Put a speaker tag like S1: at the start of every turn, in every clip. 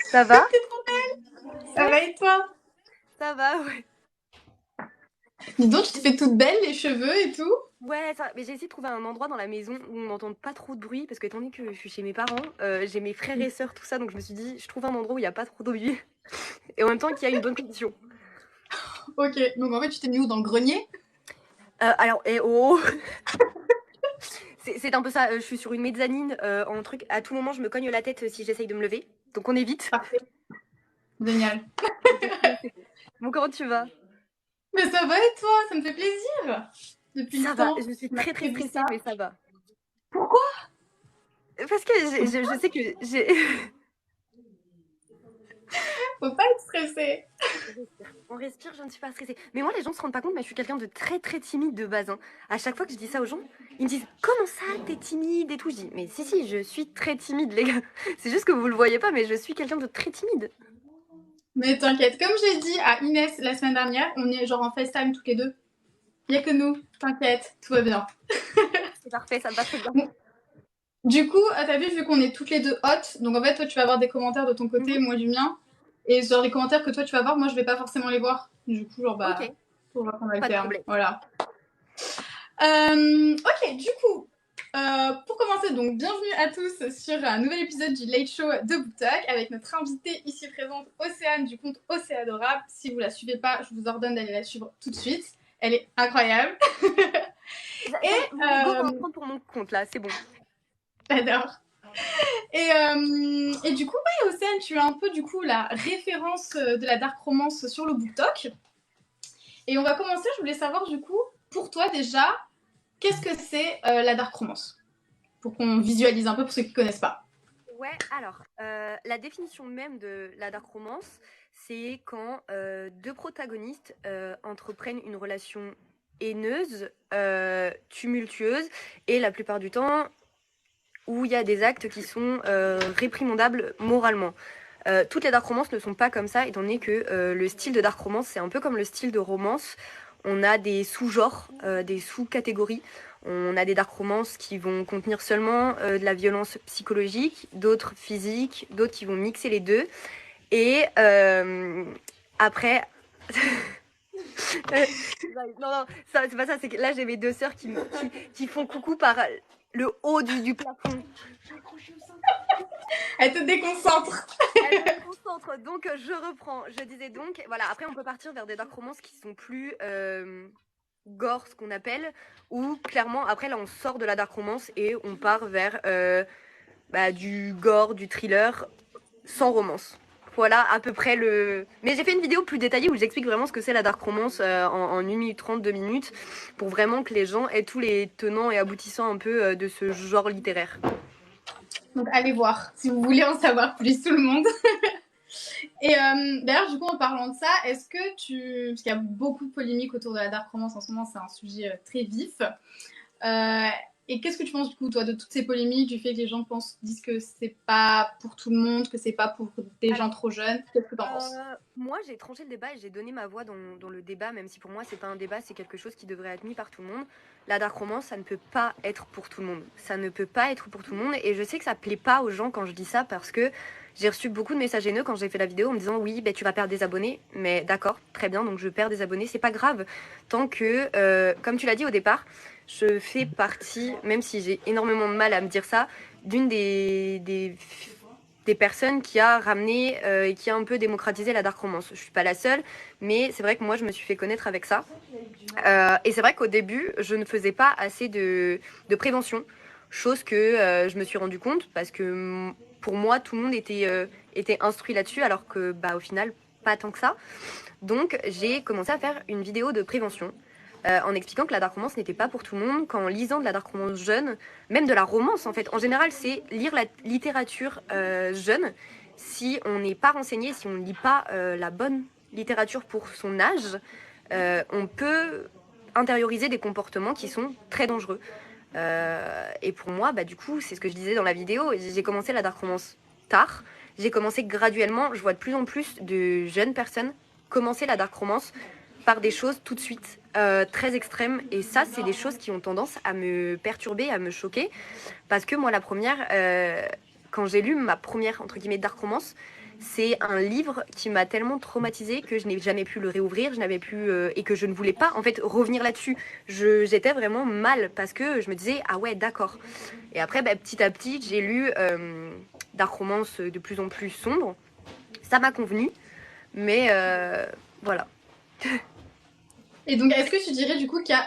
S1: Ça va?
S2: T'es trop belle. Ça va et toi?
S1: Ça va, ouais.
S2: Dis donc, tu te fais toute belle, les cheveux et tout.
S1: Ouais, ça, mais j'ai essayé de trouver un endroit dans la maison où on n'entende pas trop de bruit, parce que étant donné que je suis chez mes parents, j'ai mes frères et sœurs, tout ça, donc je me suis dit, je trouve un endroit où il n'y a pas trop de bruit, et en même temps qu'il y a une bonne condition.
S2: Ok, donc en fait, tu t'es mis où dans le grenier?
S1: Alors, oh, c'est un peu ça, je suis sur une mezzanine, en truc, à tout moment je me cogne la tête si j'essaye de me lever, donc on évite.
S2: Parfait. Génial.
S1: Bon, comment tu vas?
S2: Mais ça va et toi? Ça me fait plaisir. Depuis le
S1: Ça va,
S2: temps,
S1: je suis
S2: on a
S1: très très
S2: prévu ça.
S1: stressée, mais ça va.
S2: Pourquoi?
S1: Parce que je sais que j'ai...
S2: Faut pas être stressé.
S1: On respire, je ne suis pas stressée. Mais moi, les gens ne se rendent pas compte, mais je suis quelqu'un de très très timide de base, hein. À chaque fois que je dis ça aux gens, ils me disent comment ça, t'es timide et tout. Je dis mais si, je suis très timide, les gars. C'est juste que vous le voyez pas, mais je suis quelqu'un de très timide.
S2: Mais t'inquiète, comme j'ai dit à Inès la semaine dernière, on est genre en FaceTime toutes les deux. Y a que nous. T'inquiète, tout va bien.
S1: C'est parfait, ça me va très bien.
S2: Bon, du coup, t'as vu qu'on est toutes les deux hot, donc en fait, toi, tu vas avoir des commentaires de ton côté,
S1: Mhm.
S2: moi du mien. Et genre, les commentaires que toi, tu vas voir, moi, je vais pas forcément les voir. Du coup, genre,
S1: Ok,
S2: bah, faut voir qu'on a le
S1: pas de
S2: terme.
S1: problème.
S2: Voilà. Ok, du coup, pour commencer, donc, bienvenue à tous sur un nouvel épisode du Late Show de BookTok avec notre invitée ici présente, Océane du compte Océadorable. Si vous la suivez pas, je vous ordonne d'aller la suivre tout de suite. Elle est incroyable.
S1: Ça y
S2: Et,
S1: est, mon ego va en prendre pour mon compte là, c'est bon.
S2: j'adore. Et du coup, ouais, Océane, tu es un peu du coup la référence de la dark romance sur le BookTok. Et on va commencer, je voulais savoir du coup, pour toi déjà, qu'est-ce que c'est la dark romance? Pour qu'on visualise un peu pour ceux qui ne connaissent pas.
S1: Ouais, alors, la définition même de la dark romance, c'est quand deux protagonistes entreprennent une relation haineuse, tumultueuse, et la plupart du temps, où il y a des actes qui sont réprimandables moralement. Toutes les dark romances ne sont pas comme ça, étant donné que le style de dark romance, c'est un peu comme le style de romance. On a des sous-genres, des sous-catégories. On a des dark romances qui vont contenir seulement de la violence psychologique, d'autres physiques, d'autres qui vont mixer les deux. Et après... non, ça, c'est pas ça, c'est que là j'ai mes deux sœurs qui font coucou par le haut du plafond.
S2: Elle te déconcentre.
S1: Elle me déconcentre, donc je reprends. Je disais donc, voilà, après on peut partir vers des dark romances qui sont plus gore, ce qu'on appelle, ou clairement, après là on sort de la dark romance et on part vers du gore, du thriller, sans romance. Voilà à peu près le... Mais j'ai fait une vidéo plus détaillée où j'explique vraiment ce que c'est la dark romance en 1 minute 30, 2 minutes, pour vraiment que les gens aient tous les tenants et aboutissants un peu de ce genre littéraire.
S2: Donc allez voir si vous voulez en savoir plus, tout le monde. Et d'ailleurs, du coup, en parlant de ça, est-ce que tu... Parce qu'il y a beaucoup de polémiques autour de la dark romance en ce moment, c'est un sujet très vif. Euh, et qu'est-ce que tu penses du coup, toi, de toutes ces polémiques, du fait que les gens disent que c'est pas pour tout le monde, que c'est pas pour des gens
S1: Alors,
S2: trop jeunes? Qu'est-ce que t'en penses?
S1: moi, j'ai tranché le débat et j'ai donné ma voix dans le débat, même si pour moi, c'est pas un débat, c'est quelque chose qui devrait être mis par tout le monde. La dark romance, ça ne peut pas être pour tout le monde. Ça ne peut pas être pour tout le monde. Et je sais que ça plaît pas aux gens quand je dis ça parce que j'ai reçu beaucoup de messages haineux quand j'ai fait la vidéo en me disant oui, ben, tu vas perdre des abonnés. Mais d'accord, très bien, donc je perds des abonnés. C'est pas grave. Tant que, comme tu l'as dit au départ, je fais partie, même si j'ai énormément de mal à me dire ça, d'une des personnes qui a ramené et qui a un peu démocratisé la dark romance. Je suis pas la seule, mais c'est vrai que moi je me suis fait connaître avec ça. Et c'est vrai qu'au début, je ne faisais pas assez de prévention, chose que je me suis rendu compte parce que pour moi tout le monde était instruit là-dessus, alors que bah au final pas tant que ça. Donc j'ai commencé à faire une vidéo de prévention en expliquant que la dark romance n'était pas pour tout le monde, qu'en lisant de la dark romance jeune, même de la romance en fait, en général c'est lire la littérature jeune, si on n'est pas renseigné, si on ne lit pas la bonne littérature pour son âge, on peut intérioriser des comportements qui sont très dangereux. Et pour moi, bah, du coup, c'est ce que je disais dans la vidéo, j'ai commencé la dark romance tard, j'ai commencé graduellement, je vois de plus en plus de jeunes personnes commencer la dark romance par des choses tout de suite très extrêmes. Et ça, c'est des choses qui ont tendance à me perturber, à me choquer. Parce que moi, la première, quand j'ai lu ma première, entre guillemets, dark romance, c'est un livre qui m'a tellement traumatisée que je n'ai jamais pu le réouvrir, je n'avais pu et que je ne voulais pas en fait revenir là-dessus. J'étais vraiment mal parce que je me disais ah ouais d'accord. Et après petit à petit j'ai lu dark romance de plus en plus sombre. Ça m'a convenu, mais voilà.
S2: Et donc, est-ce que tu dirais du coup qu'il y a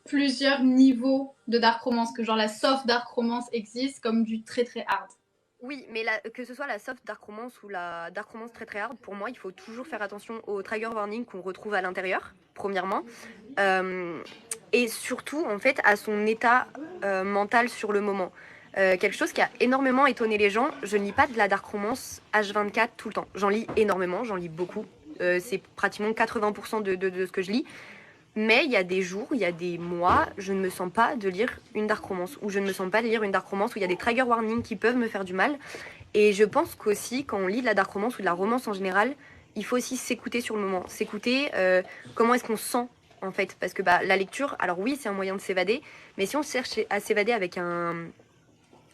S2: plusieurs niveaux de dark romance, que genre la soft dark romance existe comme du très très hard?
S1: Oui, mais que ce soit la soft dark romance ou la dark romance très très hard, pour moi, il faut toujours faire attention aux trigger warnings qu'on retrouve à l'intérieur, premièrement. Et surtout, en fait, à son état mental sur le moment. Quelque chose qui a énormément étonné les gens, je ne lis pas de la dark romance H24 tout le temps. J'en lis énormément, j'en lis beaucoup. C'est pratiquement 80% de ce que je lis. Mais il y a des jours, il y a des mois, je ne me sens pas de lire une dark romance, ou je ne me sens pas de lire une dark romance où il y a des trigger warnings qui peuvent me faire du mal. Et je pense qu'aussi, quand on lit de la dark romance ou de la romance en général, il faut aussi s'écouter sur le moment. S'écouter, comment est-ce qu'on se sent, en fait. Parce que la lecture, alors oui, c'est un moyen de s'évader, mais si on cherche à s'évader avec un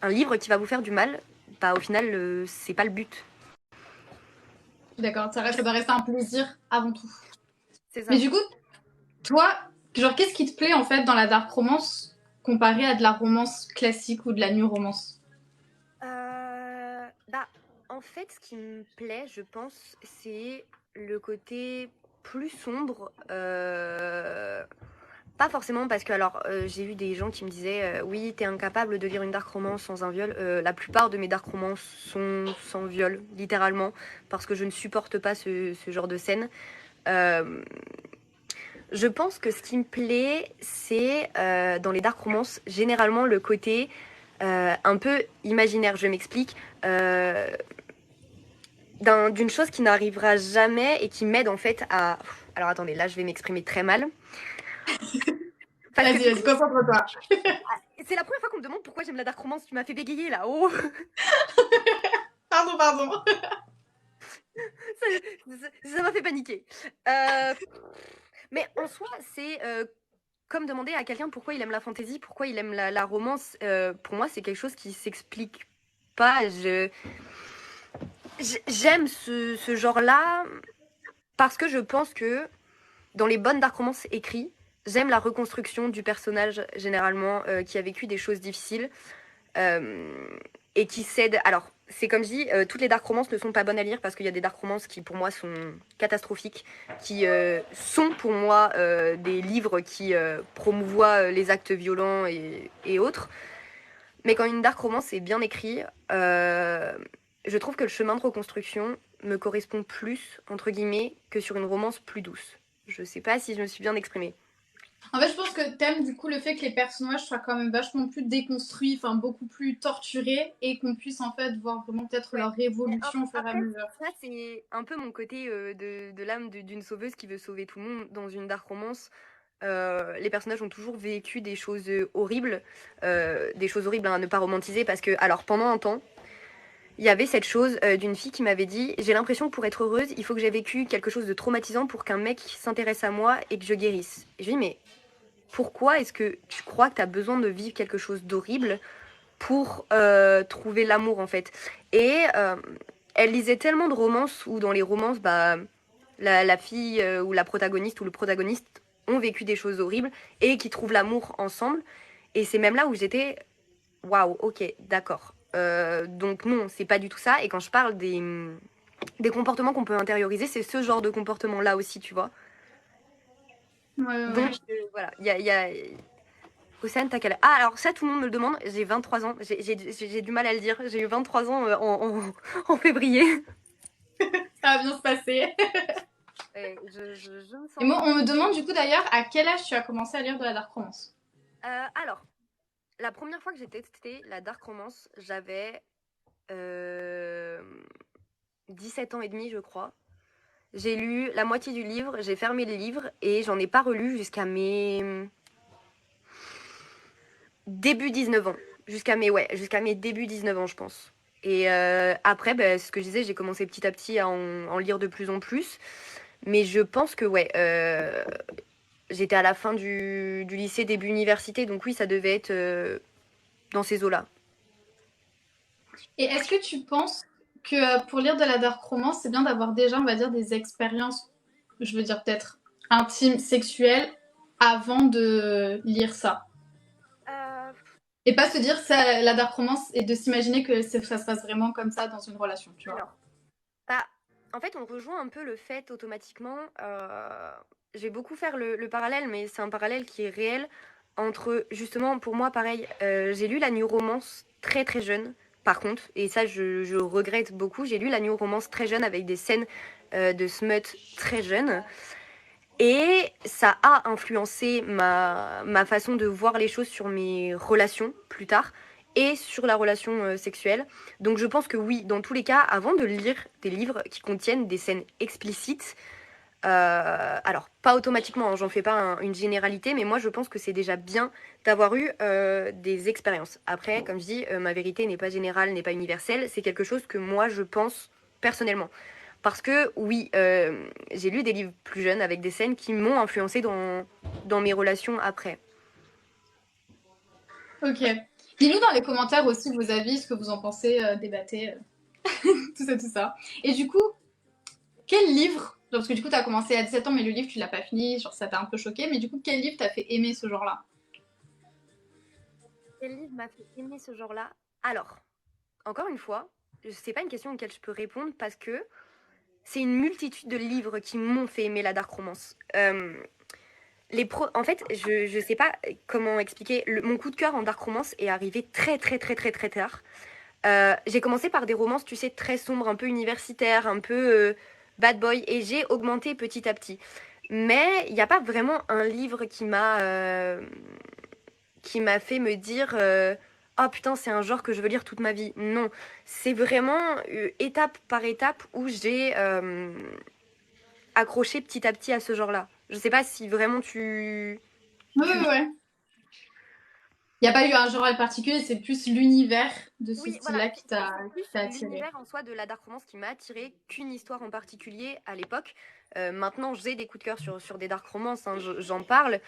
S1: livre qui va vous faire du mal, au final, c'est pas le but.
S2: D'accord, ça doit rester un plaisir avant tout.
S1: C'est ça.
S2: Mais du coup, toi, genre, qu'est-ce qui te plaît en fait dans la dark romance comparé à de la romance classique ou de la new romance?
S1: En fait, ce qui me plaît, je pense, c'est le côté plus sombre. Pas forcément parce que, alors, j'ai eu des gens qui me disaient oui, t'es incapable de lire une dark romance sans un viol. La plupart de mes dark romances sont sans viol, littéralement, parce que je ne supporte pas ce genre de scène. Euh, je pense que ce qui me plaît, c'est dans les dark romances, généralement le côté un peu imaginaire. Je m'explique. D'une chose qui n'arrivera jamais et qui m'aide en fait à... Alors attendez, là je vais m'exprimer très mal. Parce que
S2: Vas-y, concentre-toi.
S1: c'est la première fois qu'on me demande pourquoi j'aime la dark romance. Tu m'as fait bégayer là. Oh
S2: Pardon.
S1: ça m'a fait paniquer. Euh, Mais en soi, c'est comme demander à quelqu'un pourquoi il aime la fantasy, pourquoi il aime la romance. Pour moi, c'est quelque chose qui s'explique pas. J'aime ce genre-là parce que je pense que dans les bonnes dark romances écrites, j'aime la reconstruction du personnage généralement qui a vécu des choses difficiles euh, et qui cède. Alors, c'est comme je dis, toutes les dark romances ne sont pas bonnes à lire parce qu'il y a des dark romances qui pour moi sont catastrophiques, qui sont pour moi des livres qui promouvoient les actes violents et autres. Mais quand une dark romance est bien écrite, je trouve que le chemin de reconstruction me correspond plus, entre guillemets, que sur une romance plus douce. Je sais pas si je me suis bien exprimée.
S2: En fait, je pense que t'aimes du coup le fait que les personnages soient quand même vachement plus déconstruits, enfin beaucoup plus torturés, et qu'on puisse en fait voir vraiment peut-être
S1: Ouais.
S2: leur évolution au fur et à
S1: Après,
S2: mesure.
S1: ça, c'est un peu mon côté de l'âme d'une sauveuse qui veut sauver tout le monde dans une dark romance. Les personnages ont toujours vécu des choses horribles à ne pas romantiser parce que, alors, pendant un temps, il y avait cette chose d'une fille qui m'avait dit j'ai l'impression que pour être heureuse, il faut que j'ai vécu quelque chose de traumatisant pour qu'un mec s'intéresse à moi et que je guérisse. Et je lui dis mais pourquoi est-ce que tu crois que tu as besoin de vivre quelque chose d'horrible pour trouver l'amour en fait. Et elle lisait tellement de romances où dans les romances, la fille ou la protagoniste ou le protagoniste ont vécu des choses horribles et qui trouvent l'amour ensemble. Et c'est même là où j'étais, waouh, ok, d'accord. Donc non, c'est pas du tout ça. Et quand je parle des comportements qu'on peut intérioriser, c'est ce genre de comportement-là aussi, tu vois.
S2: Ouais.
S1: Donc voilà, Océane, t'as quel âge? Ah, alors ça, tout le monde me le demande. J'ai 23 ans. J'ai du mal à le dire. J'ai eu 23 ans en février.
S2: Ça va bien se passer.
S1: Je me
S2: Et
S1: sens
S2: moi,
S1: bien.
S2: on me demande du coup d'ailleurs à quel âge tu as commencé à lire de la dark romance.
S1: Alors, la première fois que j'ai testé la dark romance, j'avais 17 ans et demi, je crois. J'ai lu la moitié du livre, j'ai fermé le livre et j'en ai pas relu jusqu'à mes début 19 ans. Jusqu'à mes débuts 19 ans, je pense. Et après, ce que je disais, j'ai commencé petit à petit à en lire de plus en plus. Mais je pense que, ouais, j'étais à la fin du lycée, début université. Donc oui, ça devait être dans ces eaux-là.
S2: Et est-ce que tu penses que pour lire de la dark romance, c'est bien d'avoir déjà, on va dire, des expériences, je veux dire peut-être intimes, sexuelles, avant de lire ça?
S1: Euh,
S2: Et pas se dire ça, la dark romance et de s'imaginer que ça se passe vraiment comme ça dans une relation, tu vois.
S1: alors, bah, en fait, on rejoint un peu le fait automatiquement. Je vais beaucoup faire le parallèle, mais c'est un parallèle qui est réel entre, justement, pour moi, pareil, j'ai lu la New Romance très très jeune, par contre, et ça, je regrette beaucoup. J'ai lu la New Romance très jeune avec des scènes de smut très jeunes. Et ça a influencé ma façon de voir les choses sur mes relations plus tard et sur la relation sexuelle. Donc je pense que oui, dans tous les cas, avant de lire des livres qui contiennent des scènes explicites, alors pas automatiquement, hein, j'en fais pas une généralité, mais moi je pense que c'est déjà bien d'avoir eu des expériences. Après, comme je dis, ma vérité n'est pas générale, n'est pas universelle, c'est quelque chose que moi je pense personnellement. Parce que oui, j'ai lu des livres plus jeunes avec des scènes qui m'ont influencé dans mes relations après.
S2: Ok. Dis-nous dans les commentaires aussi vos avis, ce que vous en pensez, débattez, tout ça, tout ça. Et du coup, quel livre, genre, parce que du coup, t'as commencé à 17 ans, mais le livre, tu l'as pas fini, genre, ça t'a un peu choqué, mais du coup, quel livre t'a fait aimer ce genre-là?
S1: Quel livre m'a fait aimer ce genre-là? Alors, encore une fois, c'est pas une question auquel je peux répondre parce que c'est une multitude de livres qui m'ont fait aimer la dark romance. En fait, je sais pas comment expliquer. Mon coup de cœur en dark romance est arrivé très très très très très tard. J'ai commencé par des romances, tu sais, très sombres, un peu universitaires, un peu bad boy, et j'ai augmenté petit à petit. Mais il n'y a pas vraiment un livre qui m'a fait me dire ah putain, c'est un genre que je veux lire toute ma vie. Non, c'est vraiment étape par étape où j'ai accroché petit à petit à ce genre-là. Je sais pas si vraiment
S2: Ouais,
S1: tu...
S2: ouais, ouais. Il n'y a pas eu un genre en particulier, c'est plus l'univers de ce
S1: Oui, voilà,
S2: style-là
S1: c'est plus
S2: qui t'a attiré.
S1: l'univers en soi de la dark romance qui m'a attiré qu'une histoire en particulier à l'époque. Maintenant, j'ai des coups de cœur sur des dark romances, hein, j'en parle,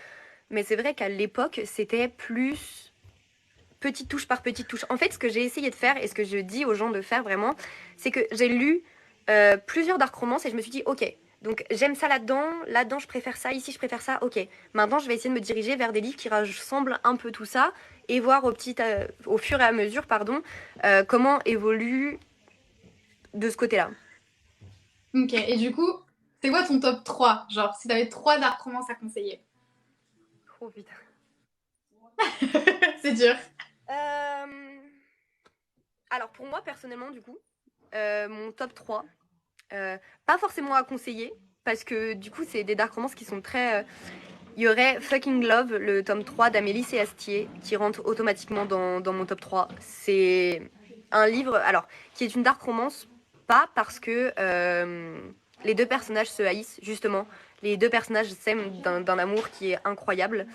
S1: mais c'est vrai qu'à l'époque, c'était plus petite touche par petite touche. En fait, ce que j'ai essayé de faire et ce que je dis aux gens de faire vraiment, c'est que j'ai lu plusieurs dark romances et je me suis dit, ok, donc j'aime ça là-dedans, là-dedans je préfère ça, ici je préfère ça, ok. Maintenant, je vais essayer de me diriger vers des livres qui rassemblent un peu tout ça et voir au fur et à mesure, pardon, comment évolue de ce côté-là.
S2: Ok, et du coup, c'est quoi ton top 3? Genre, si t'avais 3 dark romances à conseiller.
S1: Oh putain.
S2: C'est dur.
S1: Euh, Alors pour moi personnellement du coup, mon top 3, pas forcément à conseiller, parce que du coup c'est des dark romances qui sont très... Il y aurait Fucking Love, le tome 3 d'Amélie C. Astier, qui rentre automatiquement dans mon top 3. C'est un livre, alors, qui est une dark romance, pas parce que les deux personnages se haïssent, justement. Les deux personnages s'aiment d'un amour qui est incroyable.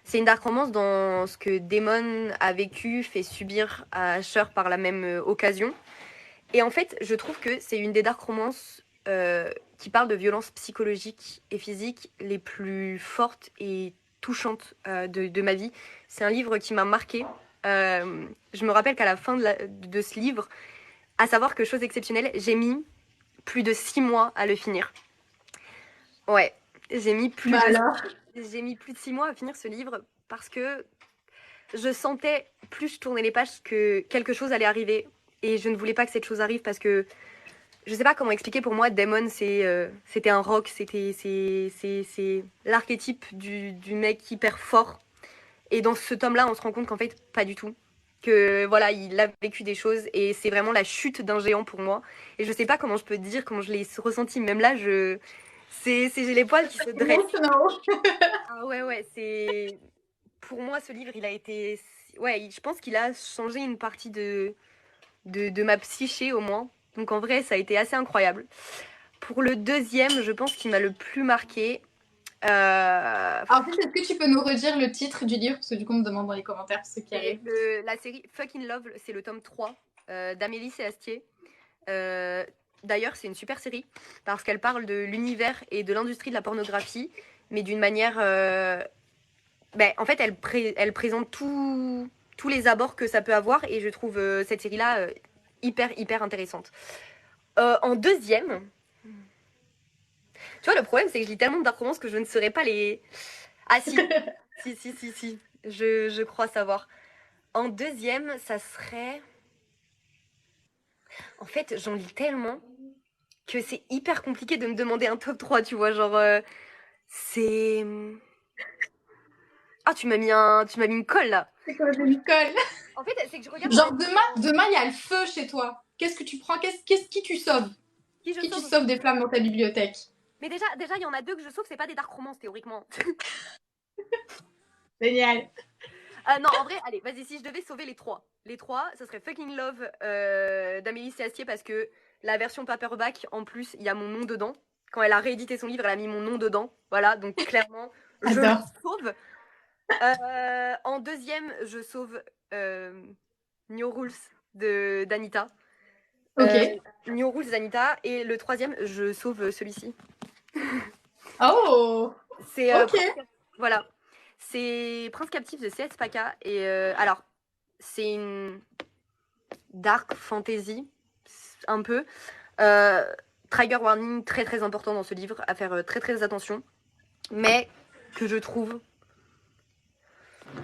S1: C'est une dark romance dans ce que Damon a vécu, fait subir à Asher par la même occasion. Et en fait, je trouve que c'est une des dark romances qui parle de violences psychologiques et physiques les plus fortes et touchantes de ma vie. C'est un livre qui m'a marqué. Je me rappelle qu'à la fin de ce livre, à savoir que chose exceptionnelle, j'ai mis plus de 6 mois à le finir. Ouais, j'ai mis plus
S2: Bah
S1: de
S2: alors.
S1: j'ai mis plus de 6 mois à finir ce livre parce que je sentais plus je tournais les pages que quelque chose allait arriver et je ne voulais pas que cette chose arrive parce que je sais pas comment expliquer. Pour moi, Damon, c'était un rock, c'est l'archétype du mec hyper fort. Et dans ce tome-là, on se rend compte qu'en fait, pas du tout. Que voilà, il a vécu des choses et c'est vraiment la chute d'un géant pour moi. Et je sais pas comment je peux te dire, comment je l'ai ressenti. Même là, j'ai les poils qui se dressent.
S2: Emotional.
S1: Ah ouais, ouais, c'est. Pour moi, ce livre, il a été. Ouais, je pense qu'il a changé une partie de ma psyché au moins. Donc en vrai, ça a été assez incroyable. Pour le deuxième, je pense qu'il m'a le plus marqué. Euh,
S2: En fait, est-ce que tu peux nous redire le titre du livre? Parce que du coup, on me demande dans les commentaires pour ceux qui
S1: c'est
S2: arrivent.
S1: la série Fucking Love, c'est le tome 3 d'Amélie C. Astier. Euh, D'ailleurs, c'est une super série parce qu'elle parle de l'univers et de l'industrie de la pornographie, mais d'une manière. Ben, en fait, elle présente tous les abords que ça peut avoir et je trouve cette série-là hyper intéressante. En deuxième, tu vois, le problème, c'est que je lis tellement de dark romance que je ne saurais pas les... Ah si, si. Je crois savoir. En deuxième, ça serait... En fait, j'en lis tellement que c'est hyper compliqué de me demander un top 3, tu vois, genre... c'est... Ah, tu m'as mis une colle, là.
S2: C'est quoi, Nicole?
S1: En fait, c'est que je regarde...
S2: Genre, demain, il y a le feu chez toi. Qu'est-ce que tu prends? Qui tu sauves?
S1: Qui je
S2: Qui tu
S1: sauve.
S2: sauves des flammes dans ta bibliothèque?
S1: Mais déjà, il y en a deux que je sauve, c'est pas des dark romances, théoriquement.
S2: Génial.
S1: Non, en vrai, allez, vas-y, si je devais sauver les trois. Les trois, ça serait Fucking Love d'Amélie Séastier parce que la version paperback, en plus, il y a mon nom dedans. Quand elle a réédité son livre, elle a mis mon nom dedans. Voilà, donc clairement, je le sauve. En deuxième, je sauve New Rules d'Anita.
S2: Ok.
S1: New Rules d'Anita. Et le troisième, je sauve celui-ci.
S2: Oh.
S1: C'est
S2: ok.
S1: voilà. C'est Prince Captif de C.S. Paca. Et alors, c'est une dark fantasy, un peu. Trigger warning très important dans ce livre, à faire très attention. Mais que je trouve...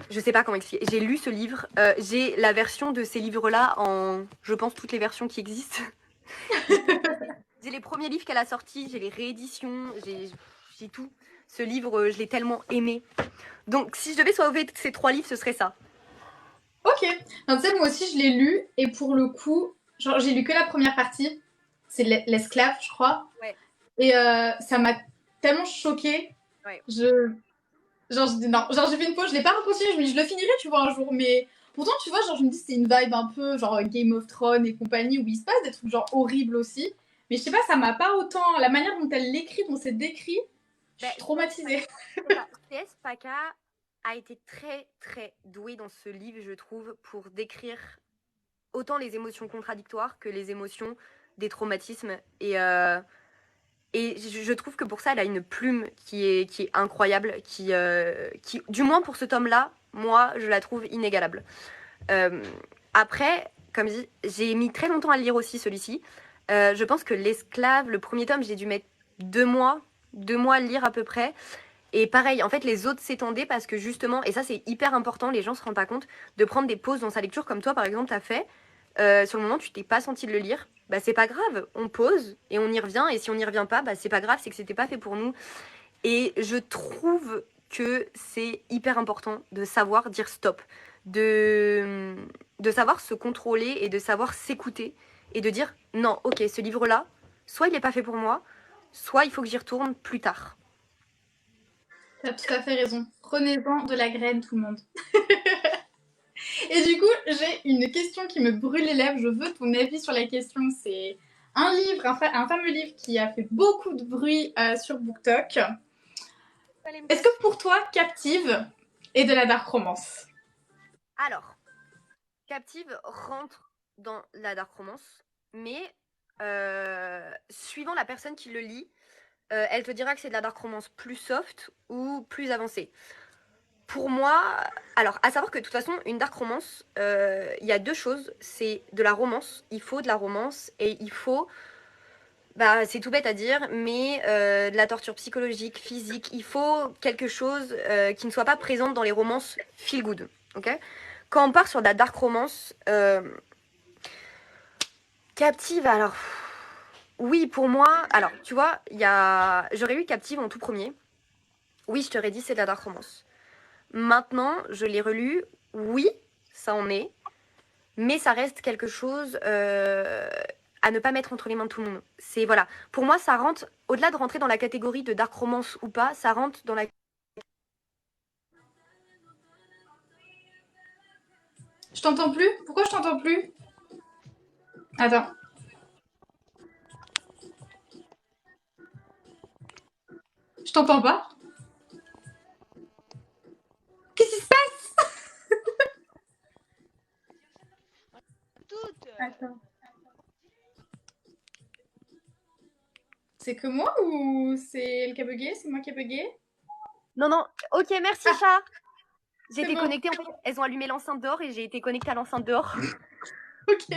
S1: Je sais pas comment expliquer. J'ai lu ce livre. J'ai la version de ces livres-là en, je pense, toutes les versions qui existent. J'ai les premiers livres qu'elle a sortis, j'ai les rééditions, j'ai tout. Ce livre, je l'ai tellement aimé. Donc, si je devais sauver ces trois livres, ce serait ça.
S2: Ok. Non, tu sais, moi aussi, je l'ai lu. Et pour le coup, genre, j'ai lu que la première partie. C'est l'esclave, je crois.
S1: Ouais.
S2: Et ça m'a tellement choquée.
S1: Ouais.
S2: Genre, non, genre j'ai fait une pause, je l'ai pas recontinué, je me dis je le finirai, tu vois, un jour, mais pourtant, tu vois, genre je me dis c'est une vibe un peu genre Game of Thrones et compagnie où il se passe des trucs genre horribles aussi, mais je sais pas, ça m'a pas autant, la manière dont elle l'écrit, dont c'est décrit, je suis traumatisée.
S1: C.S. Paca a été très doué dans ce livre, je trouve, pour décrire autant les émotions contradictoires que les émotions des traumatismes et je trouve que pour ça, elle a une plume qui est incroyable, qui, du moins pour ce tome-là, moi, je la trouve inégalable. Après, comme je dis, j'ai mis très longtemps à lire aussi celui-ci. Je pense que L'Esclave, le premier tome, j'ai dû mettre 2 mois à le lire à peu près. Et pareil, en fait, les autres s'étendaient parce que justement, et ça c'est hyper important, les gens se rendent pas compte, de prendre des pauses dans sa lecture, comme toi par exemple, t'as fait. Sur le moment, tu t'es pas senti de le lire. Bah, c'est pas grave, on pause et on y revient. Et si on n'y revient pas, bah, c'est pas grave, c'est que c'était pas fait pour nous. Et je trouve que c'est hyper important de savoir dire stop, de savoir se contrôler et de savoir s'écouter et de dire non, ok, ce livre-là, soit il n'est pas fait pour moi, soit il faut que j'y retourne plus tard.
S2: T'as tout à fait raison. Prenez-en de la graine, tout le monde. Et du coup, j'ai une question qui me brûle les lèvres. Je veux ton avis sur la question. C'est un livre, un fameux livre qui a fait beaucoup de bruit sur BookTok. Est-ce que pour toi, Captive est de la dark romance?
S1: Alors, Captive rentre dans la dark romance, mais suivant la personne qui le lit, elle te dira que c'est de la dark romance plus soft ou plus avancée. Pour moi, alors, à savoir que de toute façon, une dark romance, il y a deux choses. C'est de la romance, il faut de la romance, et il faut, bah, c'est tout bête à dire, mais de la torture psychologique, physique. Il faut quelque chose qui ne soit pas présente dans les romances feel good, ok? Quand on part sur de la dark romance, Captive, alors, oui, pour moi, alors, tu vois, j'aurais eu Captive en tout premier. Oui, je t'aurais dit c'est de la dark romance. Maintenant, je l'ai relu. Oui, ça en est. Mais ça reste quelque chose à ne pas mettre entre les mains de tout le monde. C'est, voilà. Pour moi, ça rentre, au-delà de rentrer dans la catégorie de dark romance ou pas, ça rentre dans la...
S2: Je t'entends plus? Pourquoi je t'entends plus? Attends. Je t'entends pas? Qu'est-ce qui se passe? Attends. C'est que moi ou c'est elle qui a bugué? C'est moi qui a bugué?
S1: Non, non. Ok, merci, chat. J'ai été
S2: bon.
S1: connectée, en fait. Elles ont allumé l'enceinte dehors et j'ai été connectée à l'enceinte dehors.
S2: Ok.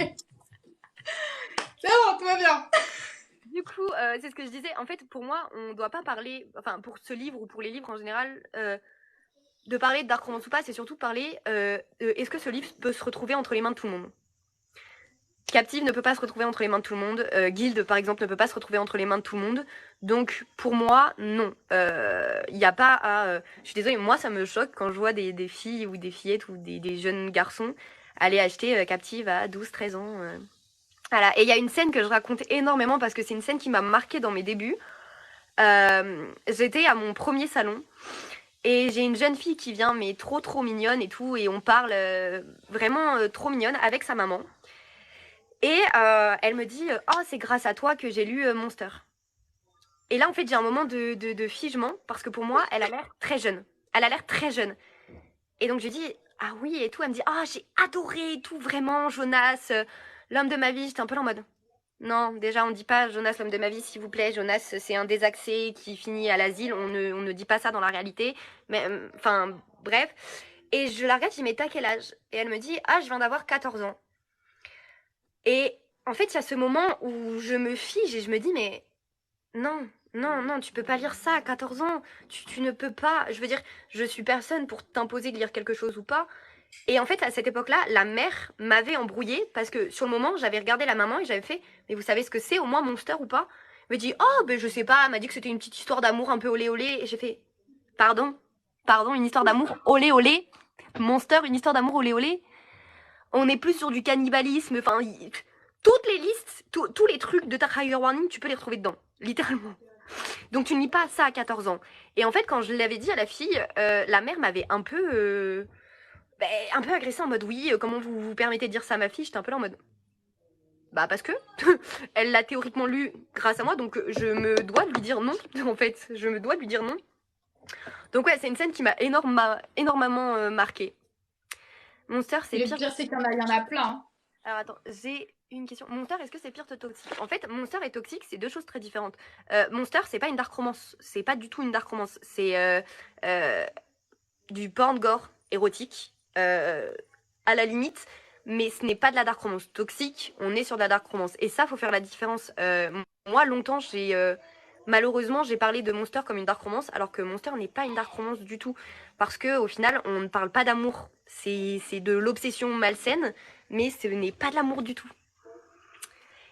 S2: C'est bon, tout va bien.
S1: Du coup, c'est ce que je disais. En fait, pour moi, on ne doit pas parler, enfin, pour ce livre ou pour les livres en général, de parler de Dark Romance ou pas, c'est surtout parler est-ce que ce livre peut se retrouver entre les mains de tout le monde. Captive ne peut pas se retrouver entre les mains de tout le monde. Guild, par exemple, ne peut pas se retrouver entre les mains de tout le monde. Donc, pour moi, non. Il n'y a pas à... je suis désolée, moi, ça me choque quand je vois des filles ou des fillettes ou des jeunes garçons aller acheter Captive à 12-13 ans. Voilà. Et il y a une scène que je raconte énormément parce que c'est une scène qui m'a marquée dans mes débuts. J'étais à mon premier salon et j'ai une jeune fille qui vient, mais trop mignonne et tout, et on parle vraiment trop mignonne avec sa maman. Et elle me dit oh, c'est grâce à toi que j'ai lu Monster. Et là, en fait, j'ai un moment de figement parce que pour moi, elle a l'air très jeune. Elle a l'air très jeune. Et donc, je lui dis ah oui, et tout. Elle me dit ah, j'ai adoré et tout, vraiment, Jonas, l'homme de ma vie. J'étais un peu en mode non, déjà, on ne dit pas Jonas, l'homme de ma vie, s'il vous plaît. Jonas, c'est un désaxé qui finit à l'asile. On ne dit pas ça dans la réalité. Mais, enfin, bref. Et je la regarde, je dis mais t'as quel âge? Et elle me dit ah, je viens d'avoir 14 ans. Et en fait, il y a ce moment où je me fige et je me dis, mais non, non, tu peux pas lire ça à 14 ans. Tu ne peux pas. Je veux dire, je suis personne pour t'imposer de lire quelque chose ou pas. Et en fait, à cette époque-là, la mère m'avait embrouillée parce que sur le moment, j'avais regardé la maman et j'avais fait, mais vous savez ce que c'est au moins Monster ou pas? Elle me dit, oh, ben je sais pas. Elle m'a dit que c'était une petite histoire d'amour un peu olé olé. Et j'ai fait, pardon, pardon, une histoire d'amour olé olé. Monster, une histoire d'amour olé olé. On est plus sur du cannibalisme. Enfin, toutes les listes, tous les trucs de Trigger Warning, tu peux les retrouver dedans, littéralement. Donc tu ne lis pas ça à 14 ans. Et en fait, quand je l'avais dit à la fille, la mère m'avait un peu agressée en mode oui, comment vous vous permettez de dire ça à ma fille? J'étais un peu là en mode bah parce que elle l'a théoriquement lu grâce à moi, donc je me dois de lui dire non. En fait, je me dois de lui dire non. Donc ouais, c'est une scène qui m'a énormément marquée. Monster, c'est
S2: Et le
S1: pire.
S2: pire, c'est qu'il y en a plein. Hein.
S1: Alors attends, j'ai une question. Monster, est-ce que c'est pire que toxique? En fait, Monster et toxique, c'est deux choses très différentes. Monster, c'est pas une dark romance. C'est pas du tout une dark romance. C'est du porn gore érotique, à la limite, mais ce n'est pas de la dark romance. Toxique, on est sur de la dark romance. Et ça, faut faire la différence. Moi, longtemps, malheureusement, j'ai parlé de Monster comme une dark romance, alors que Monster n'est pas une dark romance du tout. Parce que au final, on ne parle pas d'amour. C'est de l'obsession malsaine, mais ce n'est pas de l'amour du tout.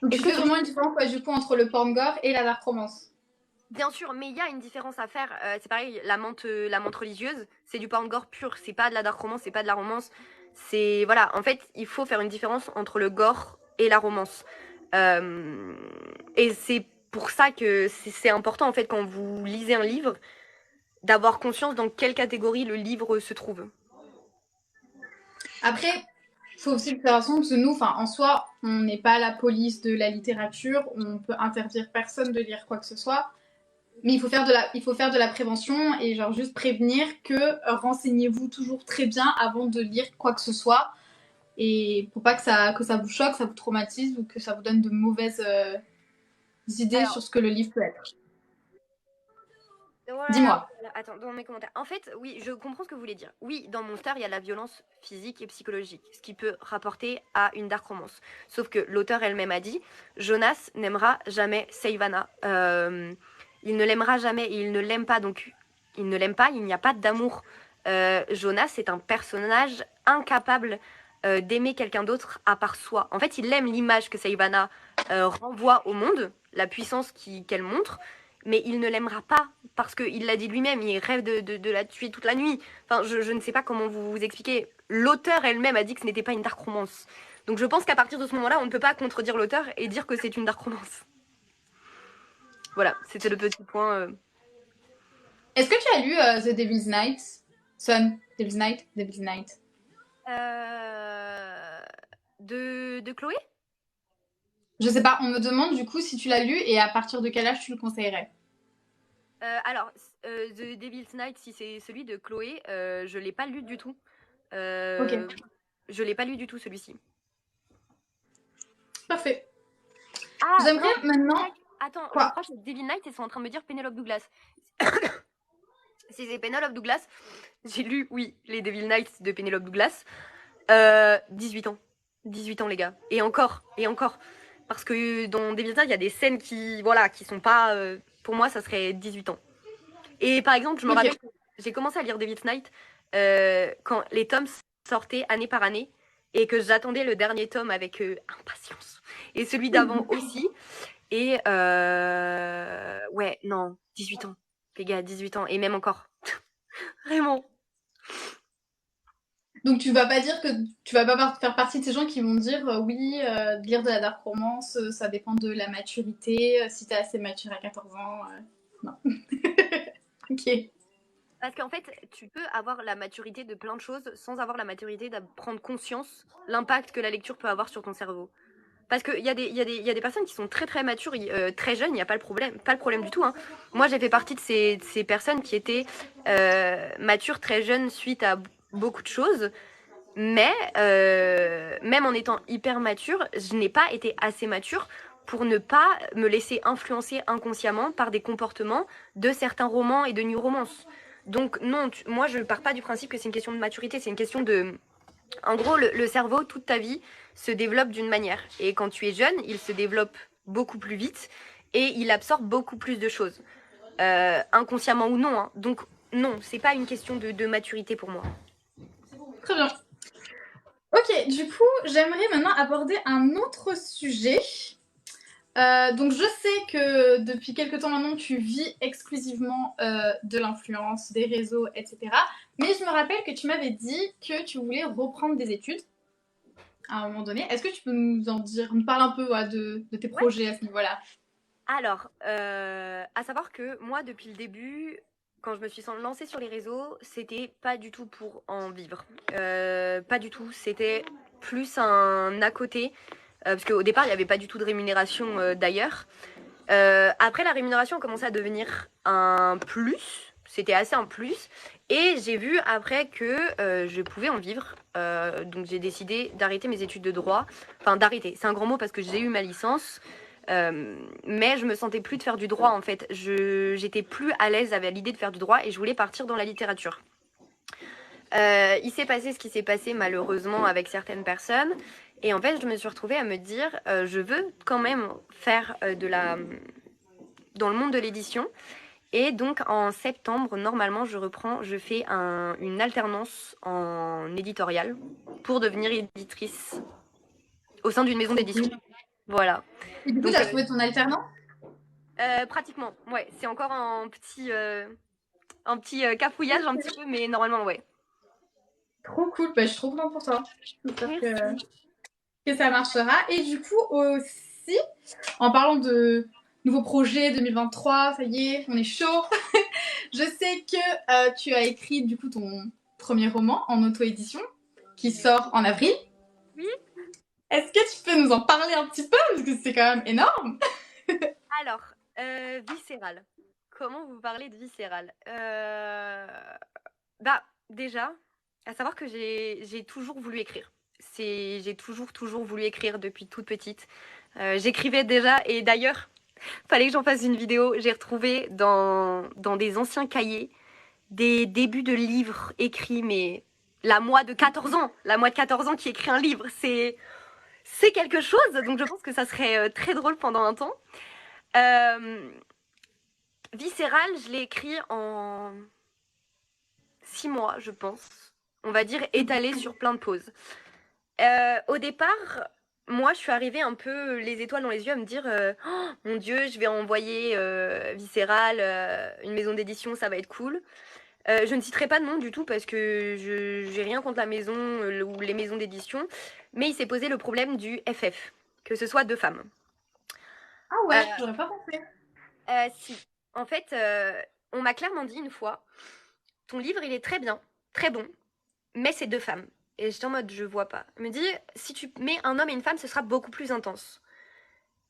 S2: Donc tu
S1: Est-ce que
S2: fais
S1: tu...
S2: vraiment une différence ouais, du coup entre le porn gore et la dark romance.
S1: Bien sûr, mais il y a une différence à faire. C'est pareil, la menthe religieuse, c'est du porn gore pur. C'est pas de la dark romance, c'est pas de la romance. C'est voilà. En fait, il faut faire une différence entre le gore et la romance. Et c'est pour ça que c'est important en fait quand vous lisez un livre d'avoir conscience dans quelle catégorie le livre se trouve.
S2: Après, il faut aussi faire attention que nous, en soi, on n'est pas la police de la littérature, on peut interdire personne de lire quoi que ce soit. Mais il faut faire de la prévention et genre juste prévenir que renseignez-vous toujours très bien avant de lire quoi que ce soit. Et pour pas que ça vous choque, ça vous traumatise ou que ça vous donne de mauvaises idées
S1: Alors,
S2: sur ce que le livre peut être.
S1: voilà,
S2: Dis-moi.
S1: voilà. Attends, dans mes commentaires. En fait, oui, je comprends ce que vous voulez dire. Oui, dans Monster, il y a la violence physique et psychologique, ce qui peut rapporter à une dark romance. Sauf que l'auteur elle-même a dit, Jonas n'aimera jamais Seivana. Il ne l'aimera jamais, il ne l'aime pas, donc il ne l'aime pas, il n'y a pas d'amour. Jonas est un personnage incapable d'aimer quelqu'un d'autre à part soi. En fait, il aime l'image que Seivana renvoie au monde, la puissance qu'elle montre, mais il ne l'aimera pas parce qu'il l'a dit lui-même, il rêve de la tuer toute la nuit. Enfin, je ne sais pas comment vous expliquer. L'auteur elle-même a dit que ce n'était pas une dark romance. Donc je pense qu'à partir de ce moment-là, on ne peut pas contredire l'auteur et dire que c'est une dark romance. Voilà, c'était le petit point.
S2: Est-ce que tu as lu The Devil's Night? Devil's Night? Devil's Night.
S1: De Chloé.
S2: Je sais pas, on me demande du coup si tu l'as lu et à partir de quel âge tu le conseillerais.
S1: Alors, The Devil's Night, si c'est celui de Chloé, je l'ai pas lu du tout.
S2: Ok,
S1: Je l'ai pas lu du tout celui-ci.
S2: parfait.
S1: Ah non,
S2: J'aimerais maintenant.
S1: attends, je
S2: Quoi?
S1: crois que c'est Devil Knight et ils sont en train de me dire Penelope Douglas. Si c'est Penelope Douglas, j'ai lu, oui, les Devil Knights de Penelope Douglas. 18 ans. 18 ans, les gars. Et encore, et encore. Parce que dans Devil's Night, il y a des scènes qui, voilà, qui sont pas. Pour moi, ça serait 18 ans. Et par exemple, je me rappelle
S2: Ok.
S1: que j'ai commencé à lire Devil's Night quand les tomes sortaient année par année et que j'attendais le dernier tome avec impatience. Et celui d'avant aussi. Et ouais, non, 18 ans. Les gars, 18 ans. Et même encore. Vraiment.
S2: Donc tu vas pas dire que tu vas pas faire partie de ces gens qui vont dire oui, lire de la dark romance, ça dépend de la maturité, si t'es assez mature à 14 ans. Non. Ok.
S1: Parce qu'en fait, tu peux avoir la maturité de plein de choses sans avoir la maturité de prendre conscience l'impact que la lecture peut avoir sur ton cerveau. Parce qu'il y a des personnes qui sont très très matures, très jeunes, il n'y a pas le problème du tout. Hein. Moi, j'ai fait partie de ces personnes qui étaient matures très jeunes suite à beaucoup de choses. Mais même en étant hyper mature, je n'ai pas été assez mature pour ne pas me laisser influencer inconsciemment par des comportements de certains romans et de new romances. Donc non, moi je pars pas du principe que c'est une question de maturité, c'est une question de... En gros, le cerveau, toute ta vie, se développe d'une manière. Et quand tu es jeune, il se développe beaucoup plus vite et il absorbe beaucoup plus de choses. Inconsciemment ou non. Hein. Donc non, c'est pas une question de maturité pour moi.
S2: Très bien. Ok, du coup, j'aimerais maintenant aborder un autre sujet. Donc je sais que depuis quelques temps maintenant, tu vis exclusivement de l'influence, des réseaux, etc. Mais je me rappelle que tu m'avais dit que tu voulais reprendre des études à un moment donné. Est-ce que tu peux nous parler un peu de tes
S1: Ouais.
S2: projets à ce niveau-là?
S1: Alors, à savoir que moi, depuis le début, quand je me suis lancée sur les réseaux, c'était pas du tout pour en vivre. Pas du tout. C'était plus un à côté. Parce qu'au départ, il n'y avait pas du tout de rémunération d'ailleurs. Après, la rémunération a commencé à devenir un plus. C'était assez un plus. Et j'ai vu après que je pouvais en vivre. Donc j'ai décidé d'arrêter mes études de droit. Enfin, d'arrêter. C'est un grand mot parce que j'ai eu ma licence. Mais je me sentais plus de faire du droit en fait. J'étais plus à l'aise avec l'idée de faire du droit et je voulais partir dans la littérature. Il s'est passé ce qui s'est passé malheureusement avec certaines personnes. Et en fait, je me suis retrouvée à me dire, je veux quand même faire dans le monde de l'édition. Et donc en septembre, normalement, je fais une alternance en éditorial pour devenir éditrice au sein d'une maison
S2: Trop
S1: d'édition.
S2: cool.
S1: Voilà.
S2: Et du coup,
S1: Donc
S2: tu as trouvé ton alternant?
S1: pratiquement, ouais. C'est encore un petit cafouillage un petit peu, mais normalement, ouais.
S2: Trop cool, bah, je suis trop contente pour toi. J'espère
S1: Merci.
S2: que ça marchera. Et du coup aussi, en parlant de nouveaux projets 2023, ça y est, on est chaud. Je sais que tu as écrit du coup ton premier roman en auto-édition qui sort en avril.
S1: Oui.
S2: Est-ce que tu peux nous en parler un petit peu parce que c'est quand même énorme?
S1: Alors, viscéral. Comment vous parlez de viscéral Bah, déjà, à savoir que j'ai toujours voulu écrire. J'ai toujours voulu écrire depuis toute petite. J'écrivais déjà, et d'ailleurs, fallait que j'en fasse une vidéo. J'ai retrouvé dans des anciens cahiers des débuts de livres écrits, mais la moi de 14 ans qui écrit un livre, c'est quelque chose. Donc je pense que ça serait très drôle pendant un temps. Euh, Viscéral, je l'ai écrit en 6 mois, je pense. On va dire étalé sur plein de pauses. Au départ, moi, je suis arrivée un peu les étoiles dans les yeux à me dire oh, mon Dieu, je vais envoyer Viscéral, une maison d'édition, ça va être cool. Je ne citerai pas de nom du tout parce que je j'ai rien contre la maison ou les maisons d'édition, mais il s'est posé le problème du FF, que ce soit deux femmes.
S2: Ah
S1: Euh,
S2: ouais, j'aurais pas pensé.
S1: si, en fait, on m'a clairement dit une fois, ton livre il est très bien, très bon, mais c'est deux femmes. Et j'étais en mode, je vois pas. Elle me dit, si tu mets un homme et une femme, ce sera beaucoup plus intense.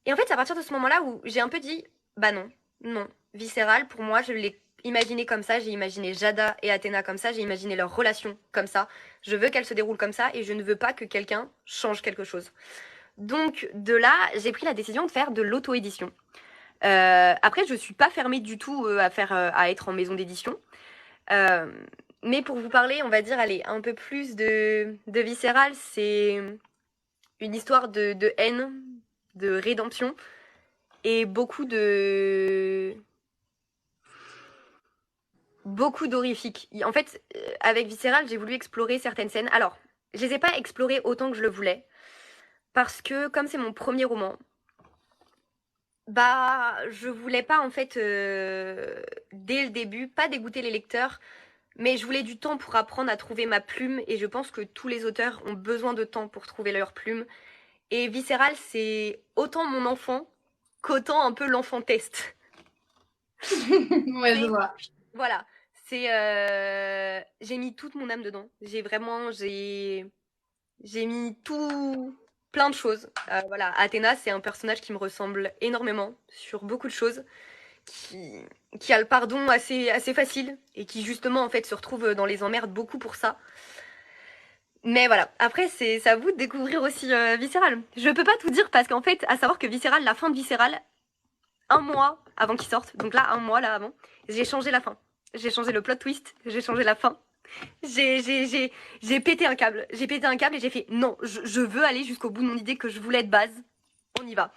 S1: Et en fait, c'est à partir de ce moment-là où j'ai un peu dit, bah non, non. Viscéral, pour moi, je l'ai imaginé comme ça. J'ai imaginé Jada et Athéna comme ça. J'ai imaginé leur relation comme ça. Je veux qu'elle se déroule comme ça et je ne veux pas que quelqu'un change quelque chose. Donc, de là, j'ai pris la décision de faire de l'auto-édition. Après, je suis pas fermée du tout à être en maison d'édition. Euh, mais pour vous parler, on va dire, allez, un peu plus de viscéral, c'est une histoire de haine, de rédemption et beaucoup d'horrifique. En fait, avec Viscéral, j'ai voulu explorer certaines scènes. Alors, je les ai pas explorées autant que je le voulais, parce que comme c'est mon premier roman, bah, je voulais pas en fait dès le début, pas dégoûter les lecteurs, mais je voulais du temps pour apprendre à trouver ma plume, et je pense que tous les auteurs ont besoin de temps pour trouver leur plume. Et Viscéral, c'est autant mon enfant qu'autant un peu l'enfant test.
S2: Ouais, je
S1: C'est
S2: vois.
S1: voilà, c'est j'ai mis toute mon âme dedans. J'ai mis tout plein de choses. Voilà, Athéna, c'est un personnage qui me ressemble énormément sur beaucoup de choses, qui qui a le pardon assez facile et qui justement en fait se retrouve dans les emmerdes beaucoup pour ça. Mais voilà, après c'est à vous de découvrir aussi Viscéral. Je peux pas tout dire parce qu'en fait, à savoir que Viscéral, la fin de Viscéral, un mois avant qu'il sorte, donc là un mois là avant, j'ai changé la fin. J'ai changé le plot twist, j'ai changé la fin. J'ai pété un câble. J'ai pété un câble et j'ai fait non, je veux aller jusqu'au bout de mon idée que je voulais de base. On y va.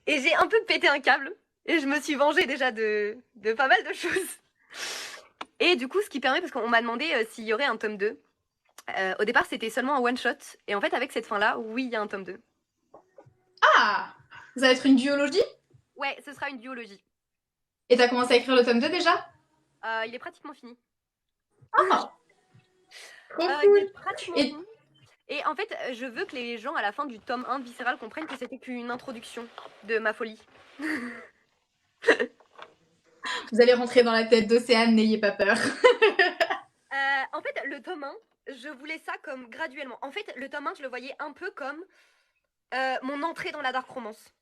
S1: Et j'ai un peu pété un câble et je me suis vengée déjà de pas mal de choses. Et du coup, ce qui permet, parce qu'on m'a demandé s'il y aurait un tome 2. Au départ, c'était seulement un one-shot. Et en fait, avec cette fin-là, oui, il y a un tome 2.
S2: Ah! Ça va être une duologie?
S1: Ouais, ce sera une duologie.
S2: Et t'as commencé à écrire le tome 2 déjà?
S1: Il est pratiquement fini.
S2: Ah! Trop
S1: Il
S2: cool!
S1: est pratiquement
S2: Et
S1: fini. Et en fait, je veux que les gens, à la fin du tome 1 de Viscéral, comprennent que c'était qu'une introduction de ma folie.
S2: vous allez rentrer dans la tête d'Océane, n'ayez pas peur.
S1: En fait, le tome 1, je voulais ça comme graduellement. En fait, le tome 1, je le voyais un peu comme mon entrée dans la dark romance.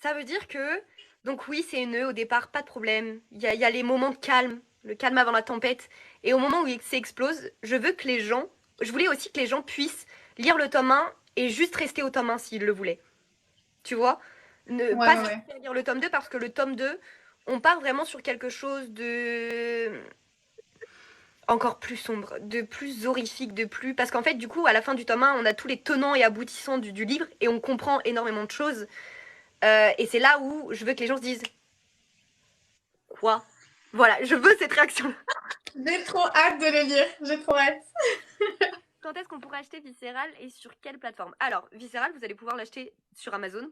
S1: Ça veut dire que, donc oui, c'est haineux au départ, pas de problème. Il y a les moments de calme, le calme avant la tempête. Et au moment où ça explose, je voulais aussi que les gens puissent lire le tome 1 et juste rester au tome 1 s'ils le voulaient. Tu vois? Ne
S2: Ouais,
S1: pas
S2: ouais,
S1: se
S2: ouais.
S1: lire le tome 2 parce que le tome 2, on part vraiment sur quelque chose de encore plus sombre, de plus horrifique, de plus... Parce qu'en fait, du coup, à la fin du tome 1, on a tous les tenants et aboutissants du livre et on comprend énormément de choses. Et c'est là où je veux que les gens se disent quoi. Voilà, je veux cette réaction.
S2: J'ai trop hâte de le lire. J'ai trop hâte.
S1: Quand est-ce qu'on pourra acheter Viscéral et sur quelle plateforme? Alors, Viscéral, vous allez pouvoir l'acheter sur Amazon.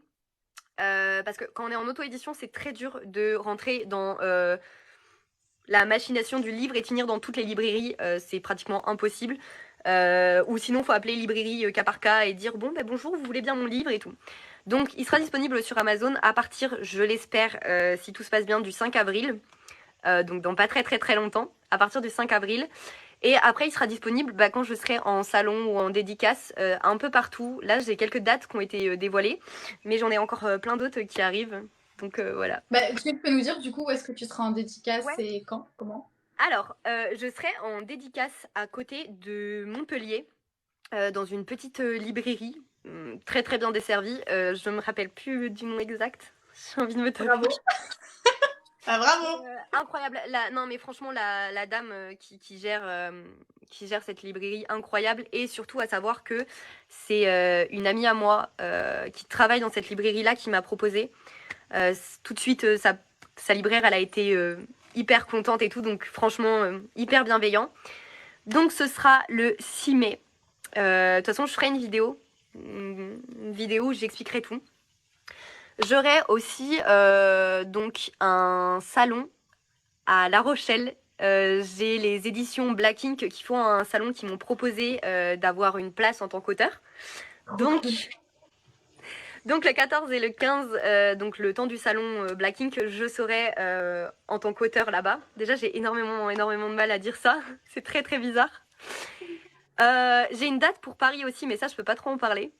S1: Parce que quand on est en auto-édition, c'est très dur de rentrer dans la machination du livre et finir dans toutes les librairies. C'est pratiquement impossible. Ou sinon, il faut appeler librairie cas par cas et dire bon, ben bonjour, vous voulez bien mon livre et tout. Donc, il sera disponible sur Amazon à partir, je l'espère, si tout se passe bien, du 5 avril. Donc, dans pas très longtemps, à partir du 5 avril. Et après, il sera disponible quand je serai en salon ou en dédicace, un peu partout. Là, j'ai quelques dates qui ont été dévoilées, mais j'en ai encore plein d'autres qui arrivent. Donc voilà.
S2: Bah, tu peux nous dire du coup où est-ce que tu seras en dédicace
S1: Ouais.
S2: et quand? Comment?
S1: Alors, je serai en dédicace à côté de Montpellier, dans une petite librairie, très bien desservie. Je me rappelle plus du nom exact. J'ai envie de me taper.
S2: Bravo. Ah, bravo.
S1: Incroyable. Non, mais franchement, la dame qui gère cette librairie, incroyable. Et surtout, à savoir que c'est une amie à moi qui travaille dans cette librairie-là qui m'a proposé. Tout de suite, sa libraire, elle a été hyper contente et tout. Donc, franchement, hyper bienveillant. Donc, ce sera le 6 mai. De toute façon, je ferai une vidéo où j'expliquerai tout. J'aurai aussi donc un salon à La Rochelle. J'ai les éditions Black Ink qui font un salon qui m'ont proposé d'avoir une place en tant qu'auteur. Donc le 14 et le 15, donc le temps du salon Black Ink, je serai en tant qu'auteur là-bas. Déjà, j'ai énormément de mal à dire ça. C'est très bizarre. J'ai une date pour Paris aussi, mais ça, je peux pas trop en parler.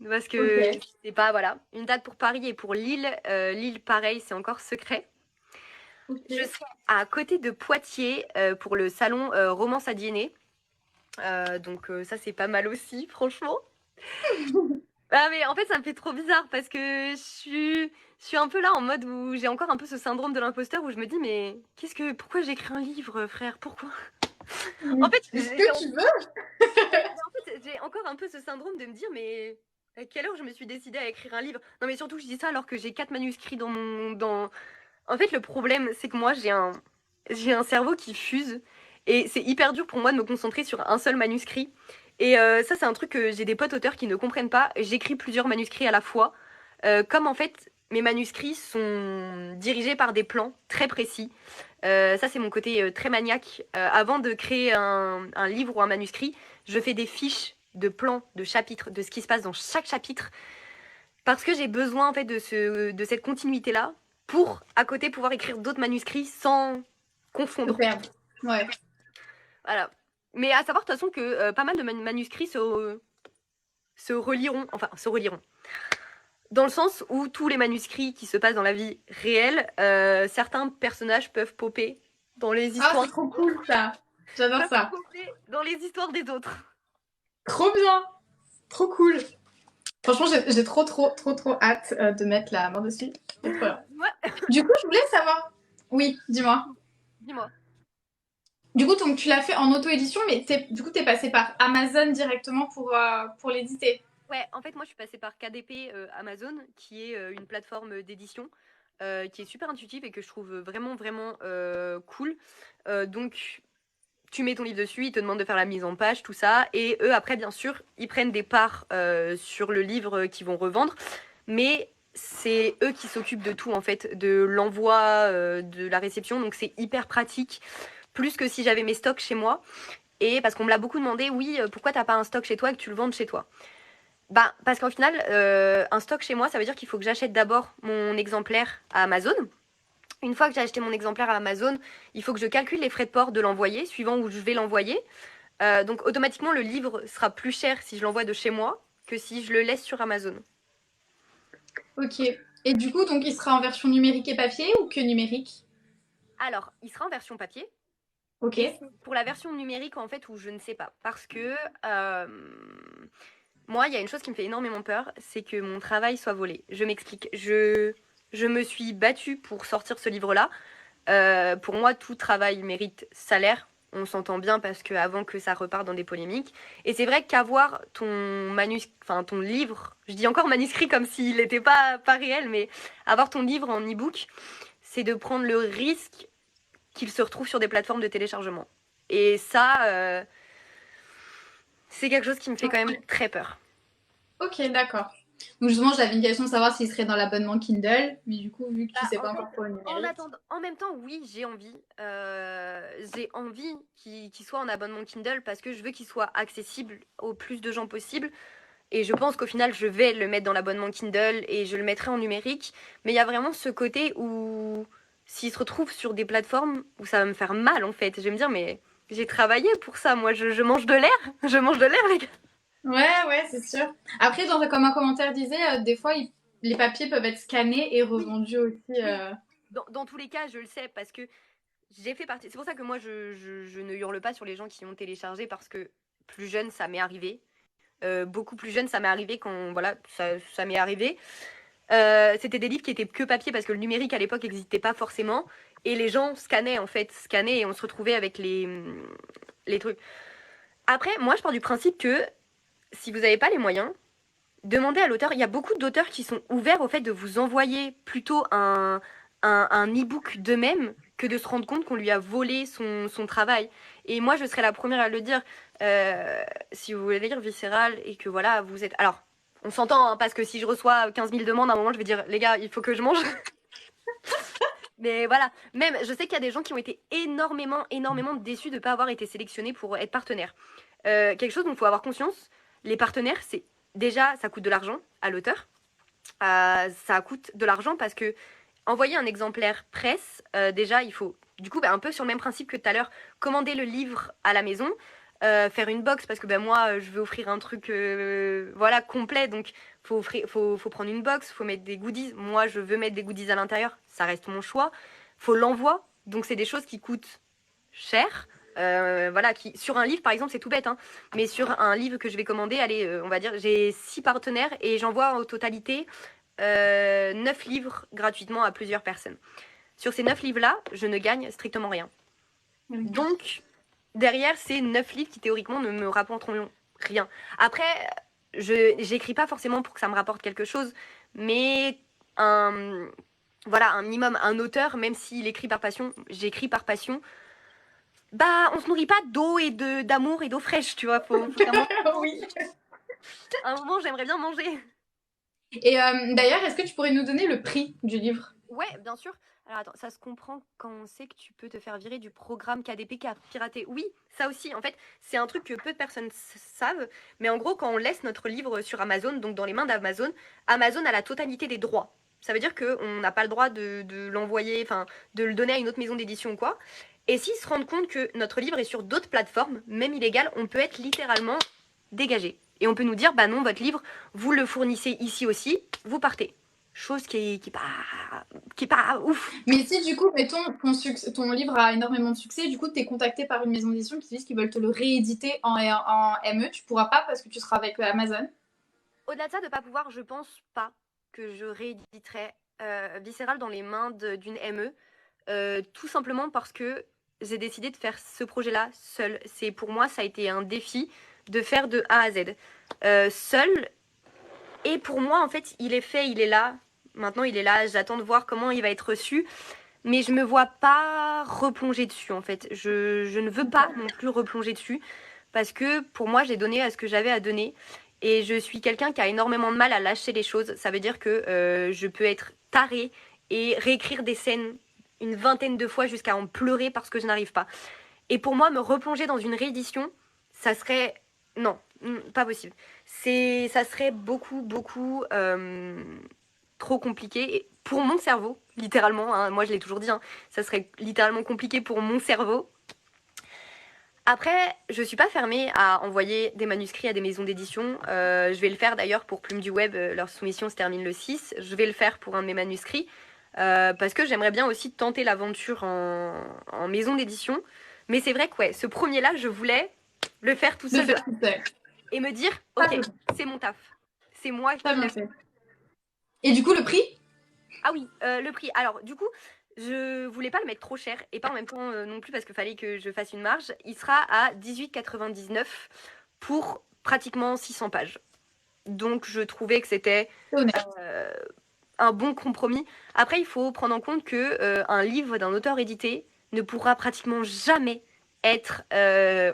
S1: Parce que c'est pas, voilà. Une date pour Paris et pour Lille. Lille, pareil, c'est encore secret. Je serai à côté de Poitiers pour le salon Romance à Diennet. Donc ça, c'est pas mal aussi, franchement. Ah, mais en fait, ça me fait trop bizarre parce que je suis un peu là en mode où j'ai encore un peu ce syndrome de l'imposteur où je me dis, mais pourquoi j'écris un livre, frère? Pourquoi? En fait,
S2: ce que tu veux.
S1: j'ai encore un peu ce syndrome de me dire, mais À quelle heure je me suis décidée à écrire un livre? Non, mais surtout, je dis ça alors que j'ai 4 manuscrits dans mon. En fait, le problème, c'est que moi, j'ai un cerveau qui fuse. Et c'est hyper dur pour moi de me concentrer sur un seul manuscrit. Et ça, c'est un truc que j'ai des potes auteurs qui ne comprennent pas. J'écris plusieurs manuscrits à la fois. Comme en fait, mes manuscrits sont dirigés par des plans très précis. Ça, c'est mon côté très maniaque. Avant de créer un livre ou un manuscrit, je fais des fiches de plans, de chapitres, de ce qui se passe dans chaque chapitre, parce que j'ai besoin en fait de cette continuité-là pour, à côté, pouvoir écrire d'autres manuscrits sans
S2: Se
S1: confondre.
S2: perdre. Ouais.
S1: Voilà. Mais à savoir de toute façon que pas mal de manuscrits se relieront, enfin se relieront. Dans le sens où tous les manuscrits qui se passent dans la vie réelle, certains personnages peuvent popper dans les
S2: Ah,
S1: histoires.
S2: c'est trop cool ça. J'adore
S1: Peuvent
S2: ça.
S1: popper dans les histoires des autres.
S2: Trop bien. Trop cool. Franchement, j'ai trop hâte de mettre la main dessus. C'est trop bien.
S1: Ouais.
S2: Du coup, je voulais savoir. Oui, dis-moi.
S1: Dis-moi.
S2: Du coup, donc, tu l'as fait en auto-édition, mais du coup, t'es passé par Amazon directement pour l'éditer.
S1: Ouais, en fait, moi, je suis passée par KDP Amazon, qui est une plateforme d'édition qui est super intuitive et que je trouve vraiment, vraiment cool. Donc, tu mets ton livre dessus, ils te demandent de faire la mise en page, tout ça. Et eux, après, bien sûr, ils prennent des parts sur le livre qu'ils vont revendre. Mais c'est eux qui s'occupent de tout, en fait, de l'envoi, de la réception. Donc, c'est hyper pratique, plus que si j'avais mes stocks chez moi. Et parce qu'on me l'a beaucoup demandé, oui, pourquoi t'as pas un stock chez toi et que tu le vendes chez toi? Bah, parce qu'en final, un stock chez moi, ça veut dire qu'il faut que j'achète d'abord mon exemplaire à Amazon. Une fois que j'ai acheté mon exemplaire à Amazon, il faut que je calcule les frais de port de l'envoyer, suivant où je vais l'envoyer. Donc automatiquement, le livre sera plus cher si je l'envoie de chez moi que si je le laisse sur Amazon.
S2: Ok. Et du coup, donc, il sera en version numérique et papier ou que numérique?
S1: Alors, il sera en version papier.
S2: Ok.
S1: Et c'est pour la version numérique, en fait, où je ne sais pas. Parce que moi, il y a une chose qui me fait énormément peur, c'est que mon travail soit volé. Je m'explique. Je me suis battue pour sortir ce livre-là. Pour moi, tout travail mérite salaire. On s'entend bien parce que avant que ça reparte dans des polémiques. Et c'est vrai qu'avoir enfin ton livre, je dis encore manuscrit comme s'il n'était pas réel, mais avoir ton livre en e-book, c'est de prendre le risque qu'il se retrouve sur des plateformes de téléchargement. Et ça, c'est quelque chose qui me fait quand même très peur.
S2: Ok, d'accord. Donc, justement, j'avais une question de savoir s'il serait dans l'abonnement Kindle, mais du coup, vu que tu
S1: Bah,
S2: sais
S1: en
S2: pas
S1: fait,
S2: encore pour le numérique.
S1: en même temps, oui, j'ai envie. J'ai envie qu'il soit en abonnement Kindle parce que je veux qu'il soit accessible au plus de gens possible. Et je pense qu'au final, je vais le mettre dans l'abonnement Kindle et je le mettrai en numérique. Mais il y a vraiment ce côté où s'il se retrouve sur des plateformes où ça va me faire mal en fait. Je vais me dire, mais j'ai travaillé pour ça, moi, je mange de l'air. Je mange de l'air, les gars.
S2: Ouais, c'est sûr. Après, comme un commentaire disait, des fois, les papiers peuvent être scannés et
S1: Oui,
S2: revendus aussi.
S1: oui. Dans tous les cas, je le sais parce que j'ai fait partie. C'est pour ça que moi, je ne hurle pas sur les gens qui ont téléchargé parce que plus jeune, ça m'est arrivé. Beaucoup plus jeune, ça m'est arrivé quand. Voilà, ça m'est arrivé. C'était des livres qui étaient que papier parce que le numérique à l'époque n'existait pas forcément. Et les gens scannaient en fait, scannaient et on se retrouvait avec les trucs. Après, moi, je pars du principe que si vous n'avez pas les moyens, demandez à l'auteur. Il y a beaucoup d'auteurs qui sont ouverts au fait de vous envoyer plutôt un e-book d'eux-mêmes que de se rendre compte qu'on lui a volé son travail. Et moi, je serais la première à le dire. Si vous voulez lire Viscéral et que voilà, vous êtes. Alors, on s'entend, hein, parce que si je reçois 15 000 demandes, à un moment, je vais dire, les gars, il faut que je mange. Mais voilà, même, je sais qu'il y a des gens qui ont été énormément, énormément déçus de ne pas avoir été sélectionnés pour être partenaires. Quelque chose dont il faut avoir conscience, les partenaires, c'est déjà, ça coûte de l'argent à l'auteur. Ça coûte de l'argent parce que envoyer un exemplaire presse, déjà, il faut, du coup, un peu sur le même principe que tout à l'heure, commander le livre à la maison, faire une box parce que moi, je veux offrir un truc voilà, complet, donc faut prendre une box, faut mettre des goodies. Moi, je veux mettre des goodies à l'intérieur, ça reste mon choix. Faut l'envoi, donc c'est des choses qui coûtent cher. Voilà, sur un livre par exemple, c'est tout bête, hein, mais sur un livre que je vais commander, allez, on va dire, j'ai 6 partenaires et j'envoie en totalité 9 livres gratuitement à plusieurs personnes. Sur ces 9 livres-là, je ne gagne strictement rien. Donc, derrière, c'est 9 livres qui théoriquement ne me rapporteront rien. Après, j'écris pas forcément pour que ça me rapporte quelque chose, mais un, voilà, un minimum, un auteur, même s'il écrit par passion, j'écris par passion, bah, on se nourrit pas d'eau et d'amour et d'eau fraîche, tu vois. Faut qu'à
S2: Oui.
S1: un moment, j'aimerais bien manger.
S2: Et d'ailleurs, est-ce que tu pourrais nous donner le prix du livre?
S1: Ouais, bien sûr. Alors attends, ça se comprend quand on sait que tu peux te faire virer du programme KDP qui a piraté. Oui, ça aussi, en fait, c'est un truc que peu de personnes savent, mais en gros, quand on laisse notre livre sur Amazon, donc dans les mains d'Amazon, Amazon a la totalité des droits. Ça veut dire qu'on n'a pas le droit de l'envoyer, enfin, de le donner à une autre maison d'édition ou quoi. Et s'ils se rendent compte que notre livre est sur d'autres plateformes, même illégales, on peut être littéralement dégagé. Et on peut nous dire, bah non, votre livre, vous le fournissez ici aussi, vous partez. Chose qui est pas ouf.
S2: Mais si du coup, mettons, ton livre a énormément de succès, du coup, tu es contacté par une maison d'édition qui disent qu'ils veulent te le rééditer en ME, tu pourras pas parce que tu seras avec Amazon.
S1: Au-delà de ça, de pas pouvoir, je pense pas que je rééditerais Viscéral dans les mains d'une ME. Tout simplement parce que j'ai décidé de faire ce projet-là seul. C'est pour moi, ça a été un défi de faire de A à Z. Seul. Et pour moi, en fait, il est fait, il est là. Maintenant, il est là. J'attends de voir comment il va être reçu. Mais je me vois pas replonger dessus, en fait. Je ne veux pas non plus replonger dessus. Parce que pour moi, j'ai donné à ce que j'avais à donner. Et je suis quelqu'un qui a énormément de mal à lâcher les choses. Ça veut dire que je peux être tarée et réécrire des scènes une vingtaine de fois jusqu'à en pleurer parce que je n'arrive pas. Et pour moi, me replonger dans une réédition, ça serait... Non, pas possible. Ça serait beaucoup trop compliqué. Et pour mon cerveau, littéralement, hein, moi je l'ai toujours dit, hein, ça serait littéralement compliqué pour mon cerveau. Après, je suis pas fermée à envoyer des manuscrits à des maisons d'édition. Je vais le faire d'ailleurs pour Plume du Web, leur soumission se termine le 6. Je vais le faire pour un de mes manuscrits. Parce que j'aimerais bien aussi tenter l'aventure en maison d'édition. Mais c'est vrai que ouais, ce premier-là, je voulais le faire tout seul et me dire, ok, c'est mon taf. C'est moi qui l'ai fait.
S2: Et du coup, le prix?
S1: Ah oui, le prix. Alors, du coup, je voulais pas le mettre trop cher et pas en même temps non plus parce qu'il fallait que je fasse une marge. Il sera à 18,99 pour pratiquement 600 pages. Donc, je trouvais que c'était un bon compromis. Après, il faut prendre en compte que un livre d'un auteur édité ne pourra pratiquement jamais être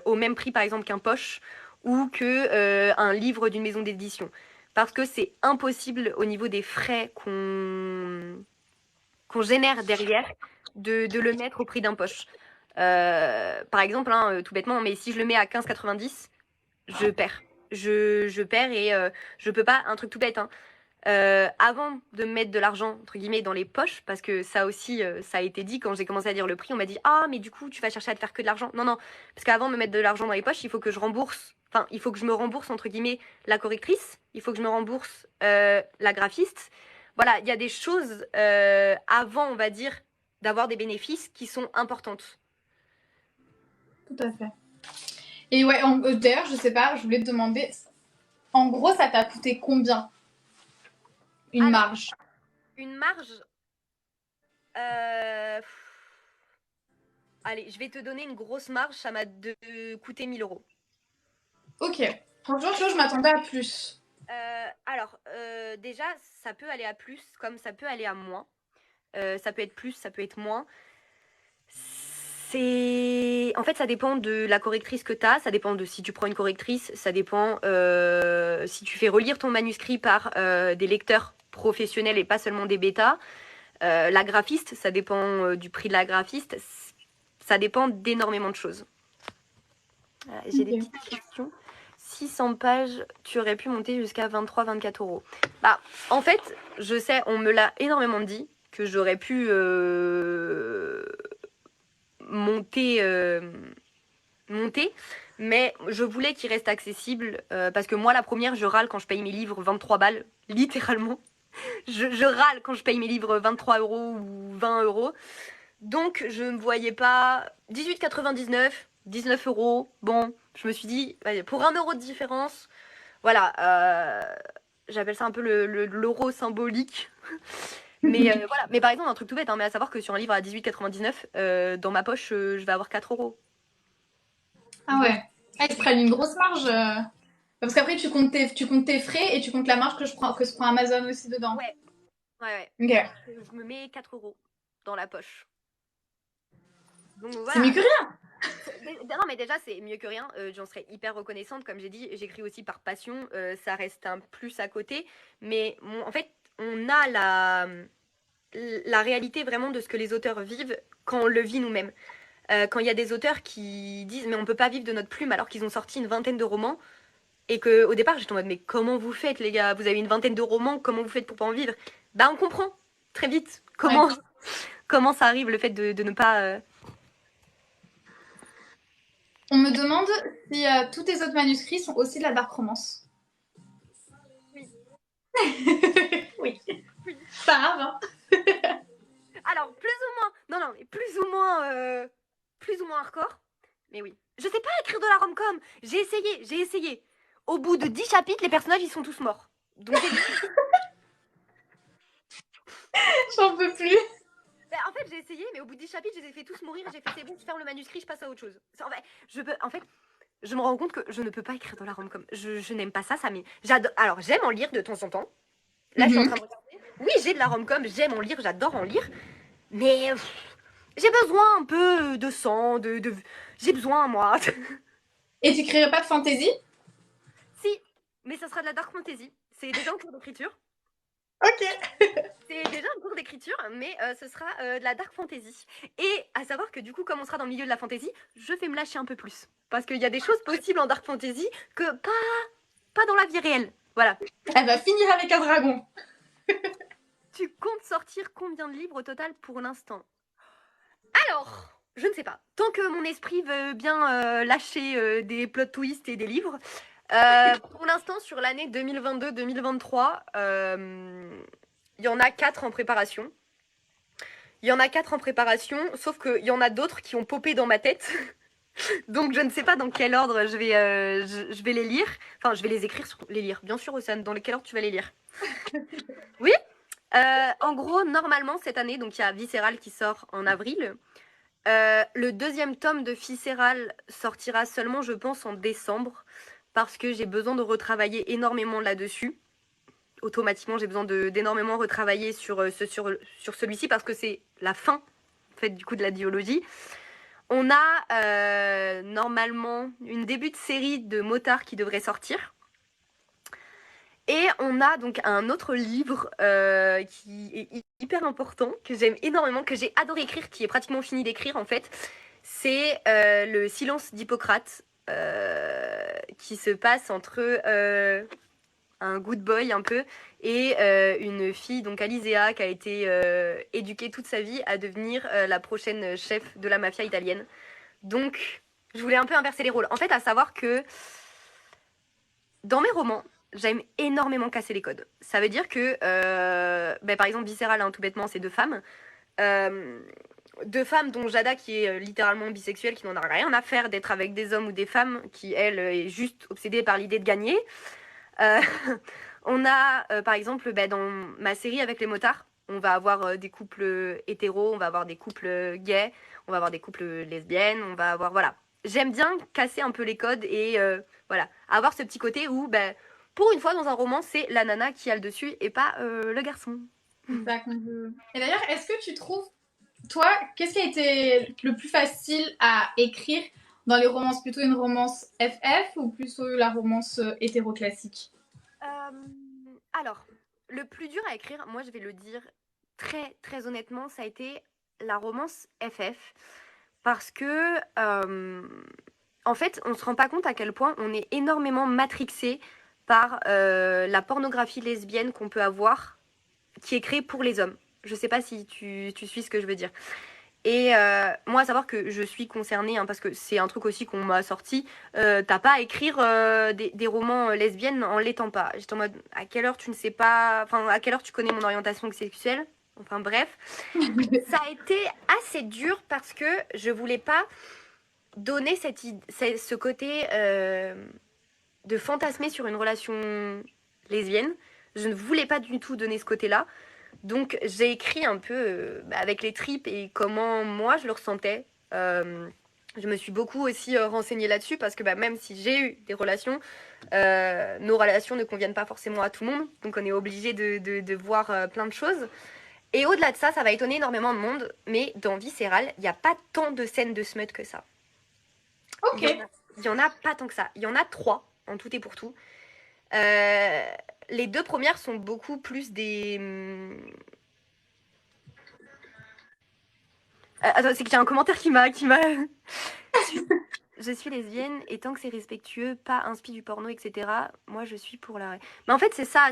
S1: au même prix, par exemple, qu'un poche ou que un livre d'une maison d'édition. Parce que c'est impossible au niveau des frais qu'on génère derrière de le mettre au prix d'un poche. Par exemple, hein, tout bêtement, mais si je le mets à 15,90, je perds. Je perds et je peux pas, un truc tout bête, hein, avant de mettre de l'argent entre guillemets dans les poches, parce que ça aussi ça a été dit quand j'ai commencé à dire le prix, on m'a dit ah mais du coup tu vas chercher à te faire que de l'argent. Non non, parce qu'avant de me mettre de l'argent dans les poches, il faut que je rembourse, enfin il faut que je me rembourse entre guillemets la correctrice, il faut que je me rembourse la graphiste. Voilà, il y a des choses avant on va dire d'avoir des bénéfices qui sont importantes.
S2: Tout à fait. Et ouais, d'ailleurs, je sais pas, je voulais te demander, en gros, ça t'a coûté combien? Une marge?
S1: Une marge allez, je vais te donner une grosse marge, ça m'a coûté 1 000 euros.
S2: Ok. Franchement, je m'attendais à plus.
S1: Alors, déjà, ça peut aller à plus, comme ça peut aller à moins. Ça peut être plus, ça peut être moins. En fait, ça dépend de la correctrice que tu as, ça dépend de si tu prends une correctrice, ça dépend si tu fais relire ton manuscrit par des lecteurs professionnels et pas seulement des bêtas. La graphiste, ça dépend du prix de la graphiste. Ça dépend d'énormément de choses. J'ai des petites questions. 600 pages, tu aurais pu monter jusqu'à 23-24 euros. Bah, en fait, je sais, on me l'a énormément dit, que j'aurais pu monter, mais je voulais qu'il reste accessible, parce que moi, la première, je râle quand je paye mes livres 23 balles, littéralement. Je râle quand je paye mes livres 23 euros ou 20 euros. Donc, je ne me voyais pas 18,99, 19 euros. Bon, je me suis dit, pour 1 euro de différence, voilà, j'appelle ça un peu l'euro symbolique. Mais voilà, mais par exemple, un truc tout bête, hein, mais à savoir que sur un livre à 18,99, dans ma poche, je vais avoir 4 euros.
S2: Ah ouais. Ah, ils prennent une grosse marge. Parce qu'après, tu comptes tes frais et tu comptes la marge que se prend Amazon aussi dedans.
S1: Ouais, ouais, ouais.
S2: Ok.
S1: Je me mets 4 € dans la poche. Donc
S2: C'est mieux
S1: voilà.
S2: que rien.
S1: Non, mais déjà, c'est mieux que rien. J'en serais hyper reconnaissante. Comme j'ai dit, j'écris aussi par passion. Ça reste un plus à côté. Mais en fait, on a la réalité vraiment de ce que les auteurs vivent quand on le vit nous-mêmes. Quand il y a des auteurs qui disent mais on peut pas vivre de notre plume alors qu'ils ont sorti une vingtaine de romans et que au départ j'étais en mode mais comment vous faites les gars, vous avez une vingtaine de romans, comment vous faites pour pas en vivre? Bah on comprend très vite
S2: Ouais.
S1: comment ça arrive le fait de ne pas
S2: On me demande si tous tes autres manuscrits sont aussi de la dark romance.
S1: oui,
S2: Oui.
S1: oui.
S2: Pas grave, hein.
S1: Alors plus ou moins non non mais plus ou moins hardcore mais oui. Je sais pas écrire de la rom-com. J'ai essayé. Au bout de 10 chapitres, les personnages ils sont tous morts. Donc j'ai dit
S2: J'en peux plus.
S1: bah, en fait, j'ai essayé, mais au bout de 10 chapitres, je les ai fait tous mourir. J'ai fait, c'est bon, je ferme le manuscrit, je passe à autre chose. En fait, je me rends compte que je ne peux pas écrire de la rom-com. Je n'aime pas ça, j'adore. Alors, j'aime en lire de temps en temps. Là, je suis en train de regarder. Oui, j'ai de la rom-com, j'aime en lire, j'adore en lire. Mais j'ai besoin un peu de sang, j'ai besoin, moi.
S2: Et tu créerais pas de fantasy?
S1: Si, mais ça sera de la dark fantasy. C'est déjà en cours d'écriture.
S2: Ok.
S1: C'est déjà un cours d'écriture, mais ce sera de la dark fantasy. Et à savoir que du coup, comme on sera dans le milieu de la fantasy, je vais me lâcher un peu plus. Parce qu'il y a des choses possibles en dark fantasy que pas dans la vie réelle. Voilà.
S2: Elle va finir avec un dragon.
S1: Tu comptes sortir combien de livres au total pour l'instant? Alors, je ne sais pas. Tant que mon esprit veut bien lâcher des plot twists et des livres, pour l'instant, sur l'année 2022-2023, il y en a 4 en préparation. Il y en a 4 en préparation, sauf qu'il y en a d'autres qui ont popé dans ma tête. Donc je ne sais pas dans quel ordre je vais les lire. Enfin, je vais les écrire, les lire. Bien sûr, Océane, dans quel ordre tu vas les lire? Oui. En gros, normalement, cette année, donc il y a Viscéral qui sort en avril. Le deuxième tome de Viscéral sortira seulement, je pense, en décembre. Parce que j'ai besoin de retravailler énormément là-dessus. Automatiquement, j'ai besoin d'énormément retravailler sur celui-ci parce que c'est la fin, en fait, du coup, de la duologie. On a normalement une début de série de motards qui devrait sortir. Et on a donc un autre livre qui est hyper important, que j'aime énormément, que j'ai adoré écrire, qui est pratiquement fini d'écrire en fait. C'est Le silence d'Hippocrate, qui se passe entre un good boy un peu et une fille, donc Alizea, qui a été éduquée toute sa vie à devenir la prochaine chef de la mafia italienne. Donc, je voulais un peu inverser les rôles. En fait, à savoir que dans mes romans, j'aime énormément casser les codes. Ça veut dire que, par exemple, Viscéral, hein, tout bêtement, c'est 2 femmes. Euh, 2 femmes dont Jada, qui est littéralement bisexuelle, qui n'en a rien à faire d'être avec des hommes ou des femmes, qui, elle, est juste obsédée par l'idée de gagner. Euh, on a, par exemple, dans ma série avec les motards, on va avoir des couples hétéros, on va avoir des couples gays, on va avoir des couples lesbiennes, on va avoir... Voilà. J'aime bien casser un peu les codes et voilà, avoir ce petit côté où, pour une fois, dans un roman, c'est la nana qui a le dessus et pas le garçon.
S2: Ça qu'on veut. Et d'ailleurs, est-ce que tu trouves, toi, qu'est-ce qui a été le plus facile à écrire dans les romances? Plutôt une romance FF ou plutôt la romance hétéroclassique?
S1: Alors, le plus dur à écrire, moi je vais le dire très très honnêtement, ça a été la romance FF. Parce que, en fait, on se rend pas compte à quel point on est énormément matrixé par la pornographie lesbienne qu'on peut avoir, qui est créée pour les hommes. Je sais pas si tu suis ce que je veux dire. Et moi, à savoir que je suis concernée, hein, parce que c'est un truc aussi qu'on m'a sorti, t'as pas à écrire des romans lesbiennes en l'étant pas. J'étais en mode, à quelle heure tu ne sais pas, enfin, à quelle heure tu connais mon orientation sexuelle? Enfin bref, ça a été assez dur parce que je voulais pas donner ce côté de fantasmer sur une relation lesbienne. Je ne voulais pas du tout donner ce côté-là. Donc j'ai écrit un peu avec les tripes et comment moi je le ressentais. Je me suis beaucoup aussi renseignée là-dessus parce que même si j'ai eu des relations, nos relations ne conviennent pas forcément à tout le monde. Donc on est obligé de voir plein de choses. Et au-delà de ça, ça va étonner énormément de monde, mais dans Viscéral, il n'y a pas tant de scènes de smut que ça.
S2: Ok.
S1: Il y en a pas tant que ça. Il y en a 3, en tout et pour tout. Les 2 premières sont beaucoup plus des... attends, c'est que j'ai un commentaire qui m'a... Je suis lesbienne et tant que c'est respectueux, pas inspi du porno, etc. Moi, je suis pour l'arrêt. Mais en fait, c'est ça,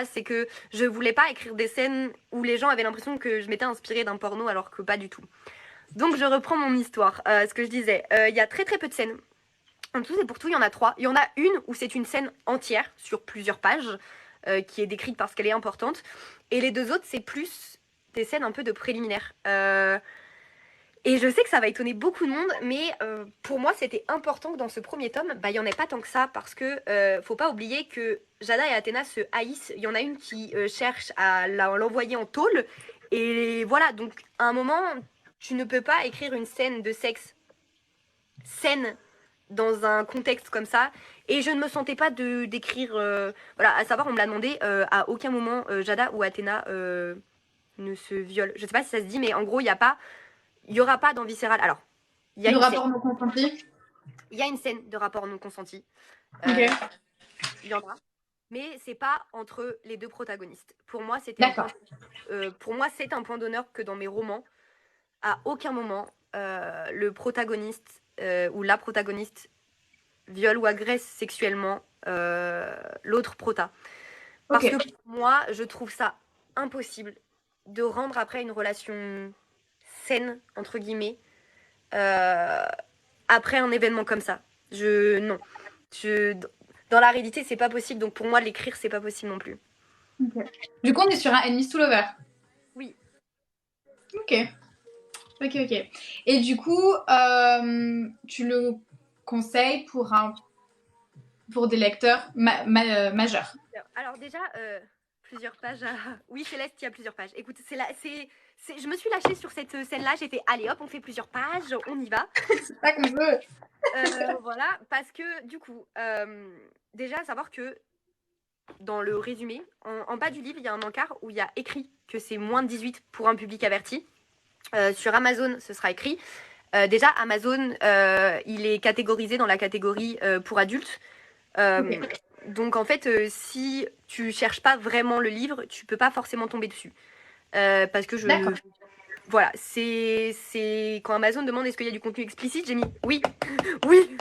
S1: c'est que je voulais pas écrire des scènes où les gens avaient l'impression que je m'étais inspirée d'un porno alors que pas du tout. Donc je reprends mon histoire, ce que je disais. Il y a très très peu de scènes. En tout et pour tout, il y en a 3. Il y en a une où c'est une scène entière sur plusieurs pages qui est décrite parce qu'elle est importante. Et les 2 autres, c'est plus des scènes un peu de préliminaires. Et je sais que ça va étonner beaucoup de monde, mais pour moi, c'était important que dans ce premier tome, il n'y en ait pas tant que ça, parce que faut pas oublier que Jada et Athéna se haïssent. Il y en a une qui cherche à l'envoyer en tôle, et voilà, donc à un moment, tu ne peux pas écrire une scène de sexe saine dans un contexte comme ça, et je ne me sentais pas d'écrire... voilà, à savoir, on me l'a demandé, à aucun moment, Jada ou Athéna ne se violent. Je sais pas si ça se dit, mais en gros, il y aura pas dans Viscéral. Alors, il y a
S2: De
S1: une
S2: rapport
S1: scène.
S2: non consenti.
S1: Il y a une scène de rapport non consenti.
S2: Ok.
S1: Il y en a. Mais c'est pas entre les 2 protagonistes. Pour moi,
S2: D'accord.
S1: c'est un point d'honneur que dans mes romans, à aucun moment, le protagoniste ou la protagoniste viole ou agresse sexuellement l'autre prota. Parce
S2: Ok.
S1: que pour moi, je trouve ça impossible de rendre après une relation saine, entre guillemets, euh, après un événement comme ça. Non. Dans la réalité, c'est pas possible. Donc pour moi, l'écrire, c'est pas possible non plus.
S2: Ok. Du coup, on est sur un Enemies to Lover.
S1: Oui.
S2: Ok. Ok, ok. Et du coup, tu le conseilles pour des lecteurs majeurs.
S1: Alors déjà, plusieurs pages. Oui, Céleste, il y a plusieurs pages. Écoute, je me suis lâchée sur cette scène-là. J'ai fait, allez hop, on fait plusieurs pages, on y va.
S2: C'est ça qu'on veut.
S1: Voilà, parce que du coup, déjà à savoir que dans le résumé, en bas du livre, il y a un encart où il y a écrit que c'est moins de 18 pour un public averti. Sur Amazon, ce sera écrit. Déjà, Amazon, il est catégorisé dans la catégorie pour adultes.
S2: Ok.
S1: Donc en fait, si tu cherches pas vraiment le livre, tu peux pas forcément tomber dessus. Parce que
S2: D'accord.
S1: voilà, c'est quand Amazon demande est-ce qu'il y a du contenu explicite, j'ai mis oui, oui,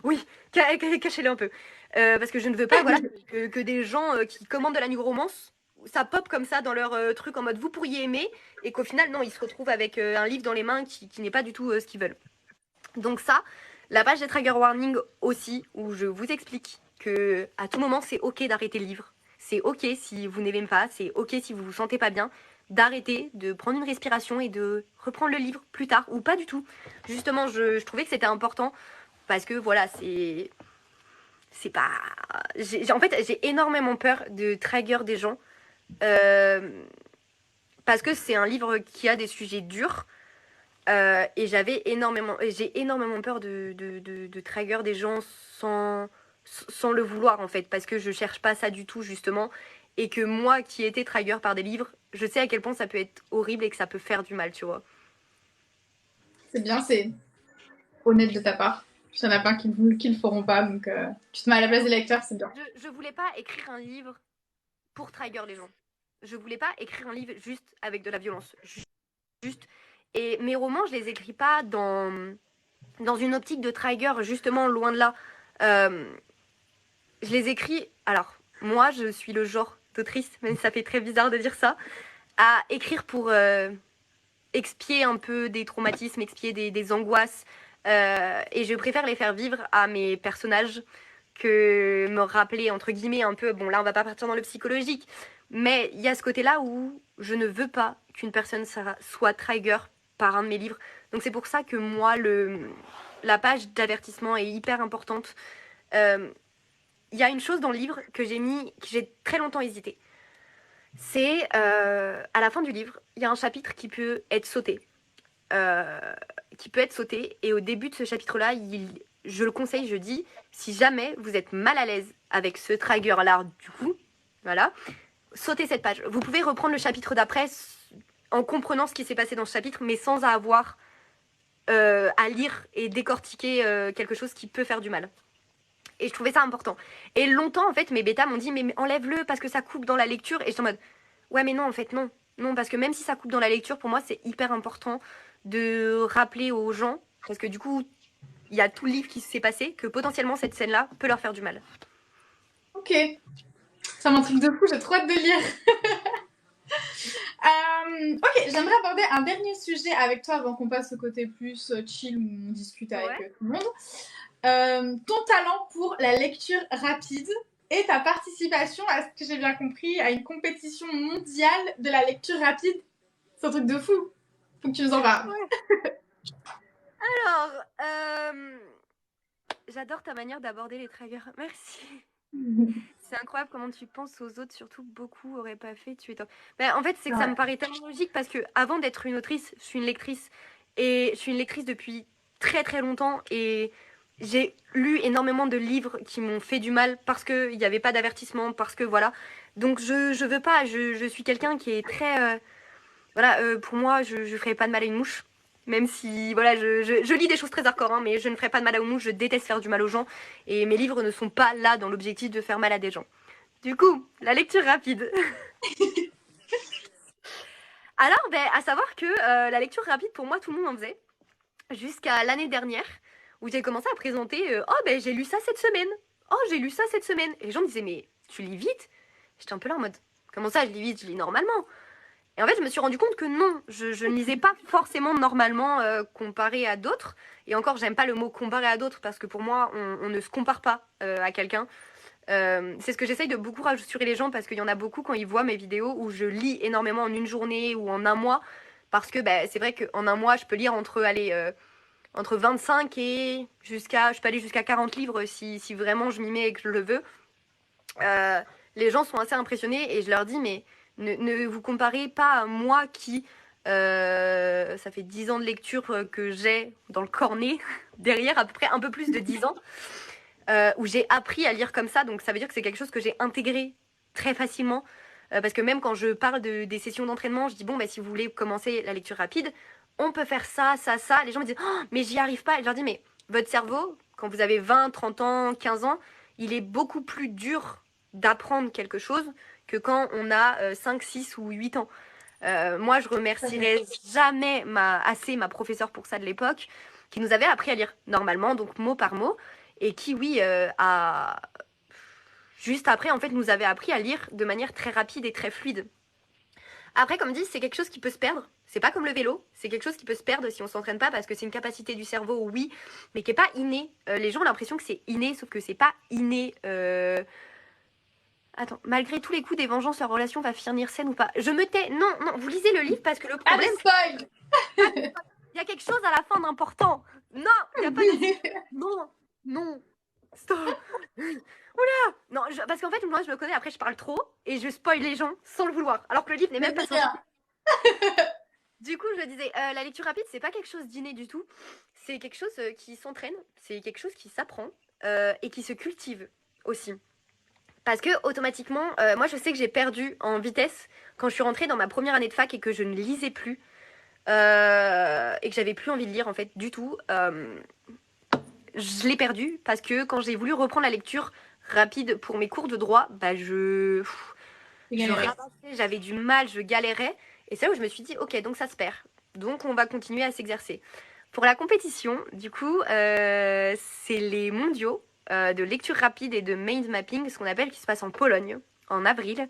S1: oui, cachez-le un peu. Parce que je ne veux pas voilà, que des gens qui commandent de la new romance, ça pop comme ça dans leur truc en mode vous pourriez aimer, et qu'au final, non, ils se retrouvent avec un livre dans les mains qui n'est pas du tout ce qu'ils veulent. Donc ça, la page des trigger warning aussi, où je vous explique que à tout moment, c'est ok d'arrêter le livre. C'est ok si vous n'aimez pas, c'est ok si vous vous sentez pas bien, d'arrêter, de prendre une respiration et de reprendre le livre plus tard, ou pas du tout. Justement, je trouvais que c'était important, parce que voilà, c'est pas... en fait, j'ai énormément peur de trigger des gens, parce que c'est un livre qui a des sujets durs, et j'ai énormément peur de trigger des gens sans le vouloir en fait, parce que je cherche pas ça du tout justement, et que moi qui ai été trigger par des livres, je sais à quel point ça peut être horrible et que ça peut faire du mal, tu vois.
S2: C'est bien, c'est honnête de ta part. Il y en a plein qui le feront pas, donc tu te mets à la place des lecteurs, c'est bien.
S1: Je voulais pas écrire un livre pour trigger les gens. Je voulais pas écrire un livre juste avec de la violence. Juste. Et mes romans, je les écris pas dans une optique de trigger, justement, loin de là. Euh, je les écris. Alors, moi, je suis le genre d'autrice, même si ça fait très bizarre de dire ça, à écrire pour expier un peu des traumatismes, expier des angoisses. Et je préfère les faire vivre à mes personnages que me rappeler, entre guillemets, un peu. Bon, là, on va pas partir dans le psychologique, mais il y a ce côté-là où je ne veux pas qu'une personne soit trigger par un de mes livres. Donc, c'est pour ça que moi, la page d'avertissement est hyper importante. Il y a une chose dans le livre que j'ai très longtemps hésité. C'est à la fin du livre, il y a un chapitre qui peut être sauté. Euh, qui peut être sauté. Et au début de ce chapitre-là, je le conseille, je dis, si jamais vous êtes mal à l'aise avec ce trigger-là, du coup, voilà, sautez cette page. Vous pouvez reprendre le chapitre d'après en comprenant ce qui s'est passé dans ce chapitre, mais sans avoir à lire et décortiquer quelque chose qui peut faire du mal. Et je trouvais ça important. Et longtemps, en fait, mes bêtas m'ont dit, mais enlève-le parce que ça coupe dans la lecture. Et j'étais en mode, ouais, mais non, en fait, non. Non, parce que même si ça coupe dans la lecture, pour moi, c'est hyper important de rappeler aux gens, parce que du coup, il y a tout le livre qui s'est passé, que potentiellement, cette scène-là peut leur faire du mal.
S2: Ok. Ça m'intrigue de fou, j'ai trop hâte de lire. Ok, j'aimerais aborder un dernier sujet avec toi avant qu'on passe au côté plus chill où on discute avec tout le monde. Ton talent pour la lecture rapide et ta participation, à ce que j'ai bien compris, à une compétition mondiale de la lecture rapide. C'est un truc de fou. Faut que tu nous en parles.
S1: Alors, j'adore ta manière d'aborder les triggers. Merci. C'est incroyable comment tu penses aux autres, surtout beaucoup auraient pas fait. En fait, c'est que ça me paraît tellement logique parce que avant d'être une autrice, je suis une lectrice et je suis une lectrice depuis très très longtemps et j'ai lu énormément de livres qui m'ont fait du mal parce qu'il n'y avait pas d'avertissement, parce que voilà. Donc je veux pas, je suis quelqu'un qui est très pour moi, je ferai pas de mal à une mouche. Même si, voilà, je lis des choses très hardcore, hein, mais je ne ferai pas de mal à une mouche, je déteste faire du mal aux gens. Et mes livres ne sont pas là dans l'objectif de faire mal à des gens. Du coup, la lecture rapide. Alors, à savoir que la lecture rapide, pour moi, tout le monde en faisait. Jusqu'à l'année dernière, où j'ai commencé à présenter j'ai lu ça cette semaine. Oh, j'ai lu ça cette semaine. Et les gens me disaient, mais tu lis vite? J'étais un peu là en mode, comment ça, je lis vite? Je lis normalement. Et en fait, je me suis rendu compte que non, je ne lisais pas forcément normalement comparé à d'autres. Et encore, j'aime pas le mot comparé à d'autres parce que pour moi, on ne se compare pas à quelqu'un. C'est ce que j'essaye de beaucoup rassurer les gens parce qu'il y en a beaucoup quand ils voient mes vidéos où je lis énormément en une journée ou en un mois. Parce que c'est vrai qu'en un mois, je peux lire entre 25 et je peux aller jusqu'à 40 livres si vraiment je m'y mets et que je le veux. Les gens sont assez impressionnés et je leur dis, mais ne vous comparez pas à moi qui, ça fait 10 ans de lecture que j'ai dans le cornet, derrière à peu près un peu plus de 10 ans, où j'ai appris à lire comme ça, donc ça veut dire que c'est quelque chose que j'ai intégré très facilement, parce que même quand je parle des sessions d'entraînement, je dis, bon, si vous voulez commencer la lecture rapide, on peut faire ça, ça, ça. Les gens me disent, oh, mais j'y arrive pas. Et je leur dis, mais votre cerveau, quand vous avez 20, 30 ans, 15 ans, il est beaucoup plus dur d'apprendre quelque chose que quand on a 5, 6 ou 8 ans. Moi, je remercierai jamais assez ma professeure pour ça de l'époque, qui nous avait appris à lire normalement, donc mot par mot, et qui, oui, juste après, en fait, nous avait appris à lire de manière très rapide et très fluide. Après, comme dit, c'est quelque chose qui peut se perdre. C'est pas comme le vélo, c'est quelque chose qui peut se perdre si on s'entraîne pas parce que c'est une capacité du cerveau, oui, mais qui est pas innée. Les gens ont l'impression que c'est inné, sauf que c'est pas inné. Attends, malgré tous les coups des vengeances, leur relation va finir saine ou pas? Je me tais. Non, non, vous lisez le livre parce que le problème.
S2: Spoil.
S1: Il y a quelque chose à la fin d'important. Non, il y a pas de. Non, non. Stop. Oula. Non, parce qu'en fait, moi, je me connais. Après, je parle trop et je spoil les gens sans le vouloir. Alors que le livre n'est même pas sorti. Du coup, je le disais, la lecture rapide, c'est pas quelque chose d'inné du tout. C'est quelque chose qui s'entraîne. C'est quelque chose qui s'apprend et qui se cultive aussi. Parce que automatiquement, moi je sais que j'ai perdu en vitesse quand je suis rentrée dans ma première année de fac et que je ne lisais plus et que j'avais plus envie de lire en fait du tout. Je l'ai perdu parce que quand j'ai voulu reprendre la lecture rapide pour mes cours de droit, je ramassais, j'avais du mal, je galérais. Et c'est là où je me suis dit, ok, donc ça se perd. Donc on va continuer à s'exercer. Pour la compétition, du coup, c'est les mondiaux de lecture rapide et de mind mapping, ce qu'on appelle, qui se passe en Pologne, en avril.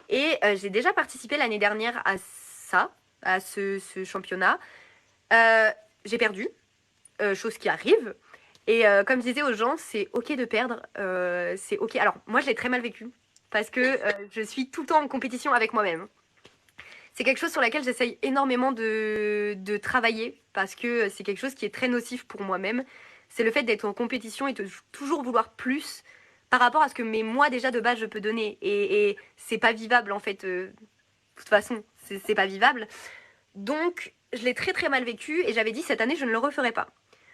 S1: Et j'ai déjà participé l'année dernière à ça, à ce championnat. J'ai perdu, chose qui arrive. Et comme je disais aux gens, c'est ok de perdre, c'est ok. Alors, moi, je l'ai très mal vécu, parce que je suis tout le temps en compétition avec moi-même. C'est quelque chose sur laquelle j'essaye énormément de travailler parce que c'est quelque chose qui est très nocif pour moi-même. C'est le fait d'être en compétition et de toujours vouloir plus par rapport à ce que moi déjà de base je peux donner. Et c'est pas vivable en fait. De toute façon, c'est pas vivable. Donc je l'ai très très mal vécu et j'avais dit cette année je ne le referai pas.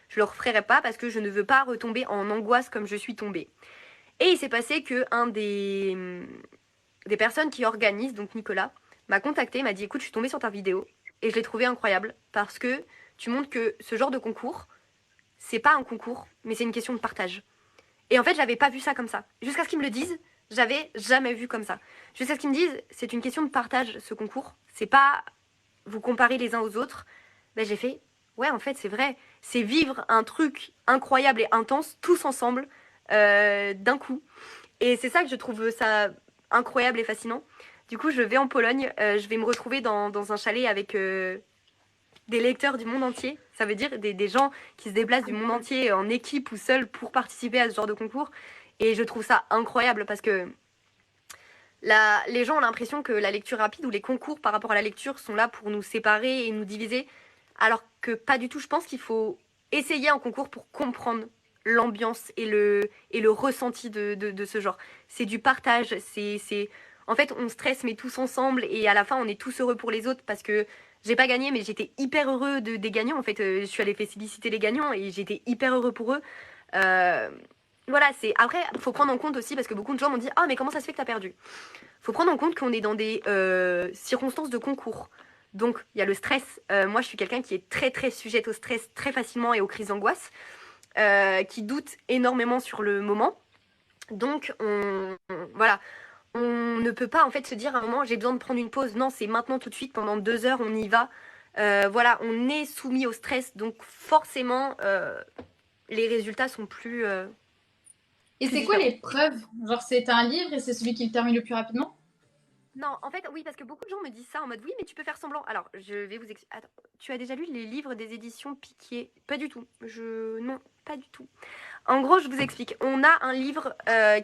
S1: Je le referai pas parce que je ne veux pas retomber en angoisse comme je suis tombée. Et il s'est passé que un des personnes qui organisent, donc Nicolas, m'a contacté, m'a dit écoute, je suis tombée sur ta vidéo et je l'ai trouvée incroyable parce que tu montres que ce genre de concours, c'est pas un concours, mais c'est une question de partage. Et en fait, j'avais pas vu ça comme ça. Jusqu'à ce qu'ils me le disent, j'avais jamais vu comme ça. Jusqu'à ce qu'ils me disent c'est une question de partage ce concours, c'est pas vous comparer les uns aux autres. Ben, j'ai fait ouais, en fait, c'est vrai. C'est vivre un truc incroyable et intense tous ensemble d'un coup. Et c'est ça que je trouve ça incroyable et fascinant. Du coup, je vais en Pologne. Je vais me retrouver dans un chalet avec des lecteurs du monde entier. Ça veut dire des gens qui se déplacent du monde entier en équipe ou seuls pour participer à ce genre de concours. Et je trouve ça incroyable parce que les gens ont l'impression que la lecture rapide ou les concours par rapport à la lecture sont là pour nous séparer et nous diviser. Alors que pas du tout. Je pense qu'il faut essayer un concours pour comprendre l'ambiance et le ressenti de ce genre. C'est du partage, En fait, on stresse mais tous ensemble et à la fin, on est tous heureux pour les autres parce que j'ai pas gagné, mais j'étais hyper heureux des gagnants. En fait, je suis allée féliciter les gagnants et j'étais hyper heureux pour eux. Euh, voilà, c'est... Après, faut prendre en compte aussi parce que beaucoup de gens m'ont dit « Ah, mais comment ça se fait que t'as perdu ?» Faut prendre en compte qu'on est dans des circonstances de concours. Donc, il y a le stress. Moi, je suis quelqu'un qui est très, très sujette au stress très facilement et aux crises d'angoisse, qui doute énormément sur le moment. Donc, voilà, on ne peut pas en fait se dire à un moment, j'ai besoin de prendre une pause. Non, c'est maintenant tout de suite, pendant 2 heures, on y va. Voilà, on est soumis au stress. Donc, forcément, les résultats sont
S2: Et
S1: plus
S2: c'est quoi
S1: différents.
S2: l'épreuve? Genre, c'est un livre et c'est celui qui le termine le plus rapidement?
S1: Non, en fait, oui, parce que beaucoup de gens me disent ça en mode oui, mais tu peux faire semblant. Alors, je vais vous expliquer. Attends, tu as déjà lu les livres des éditions Piquier? Pas du tout. Non, pas du tout. En gros, je vous explique. On a un livre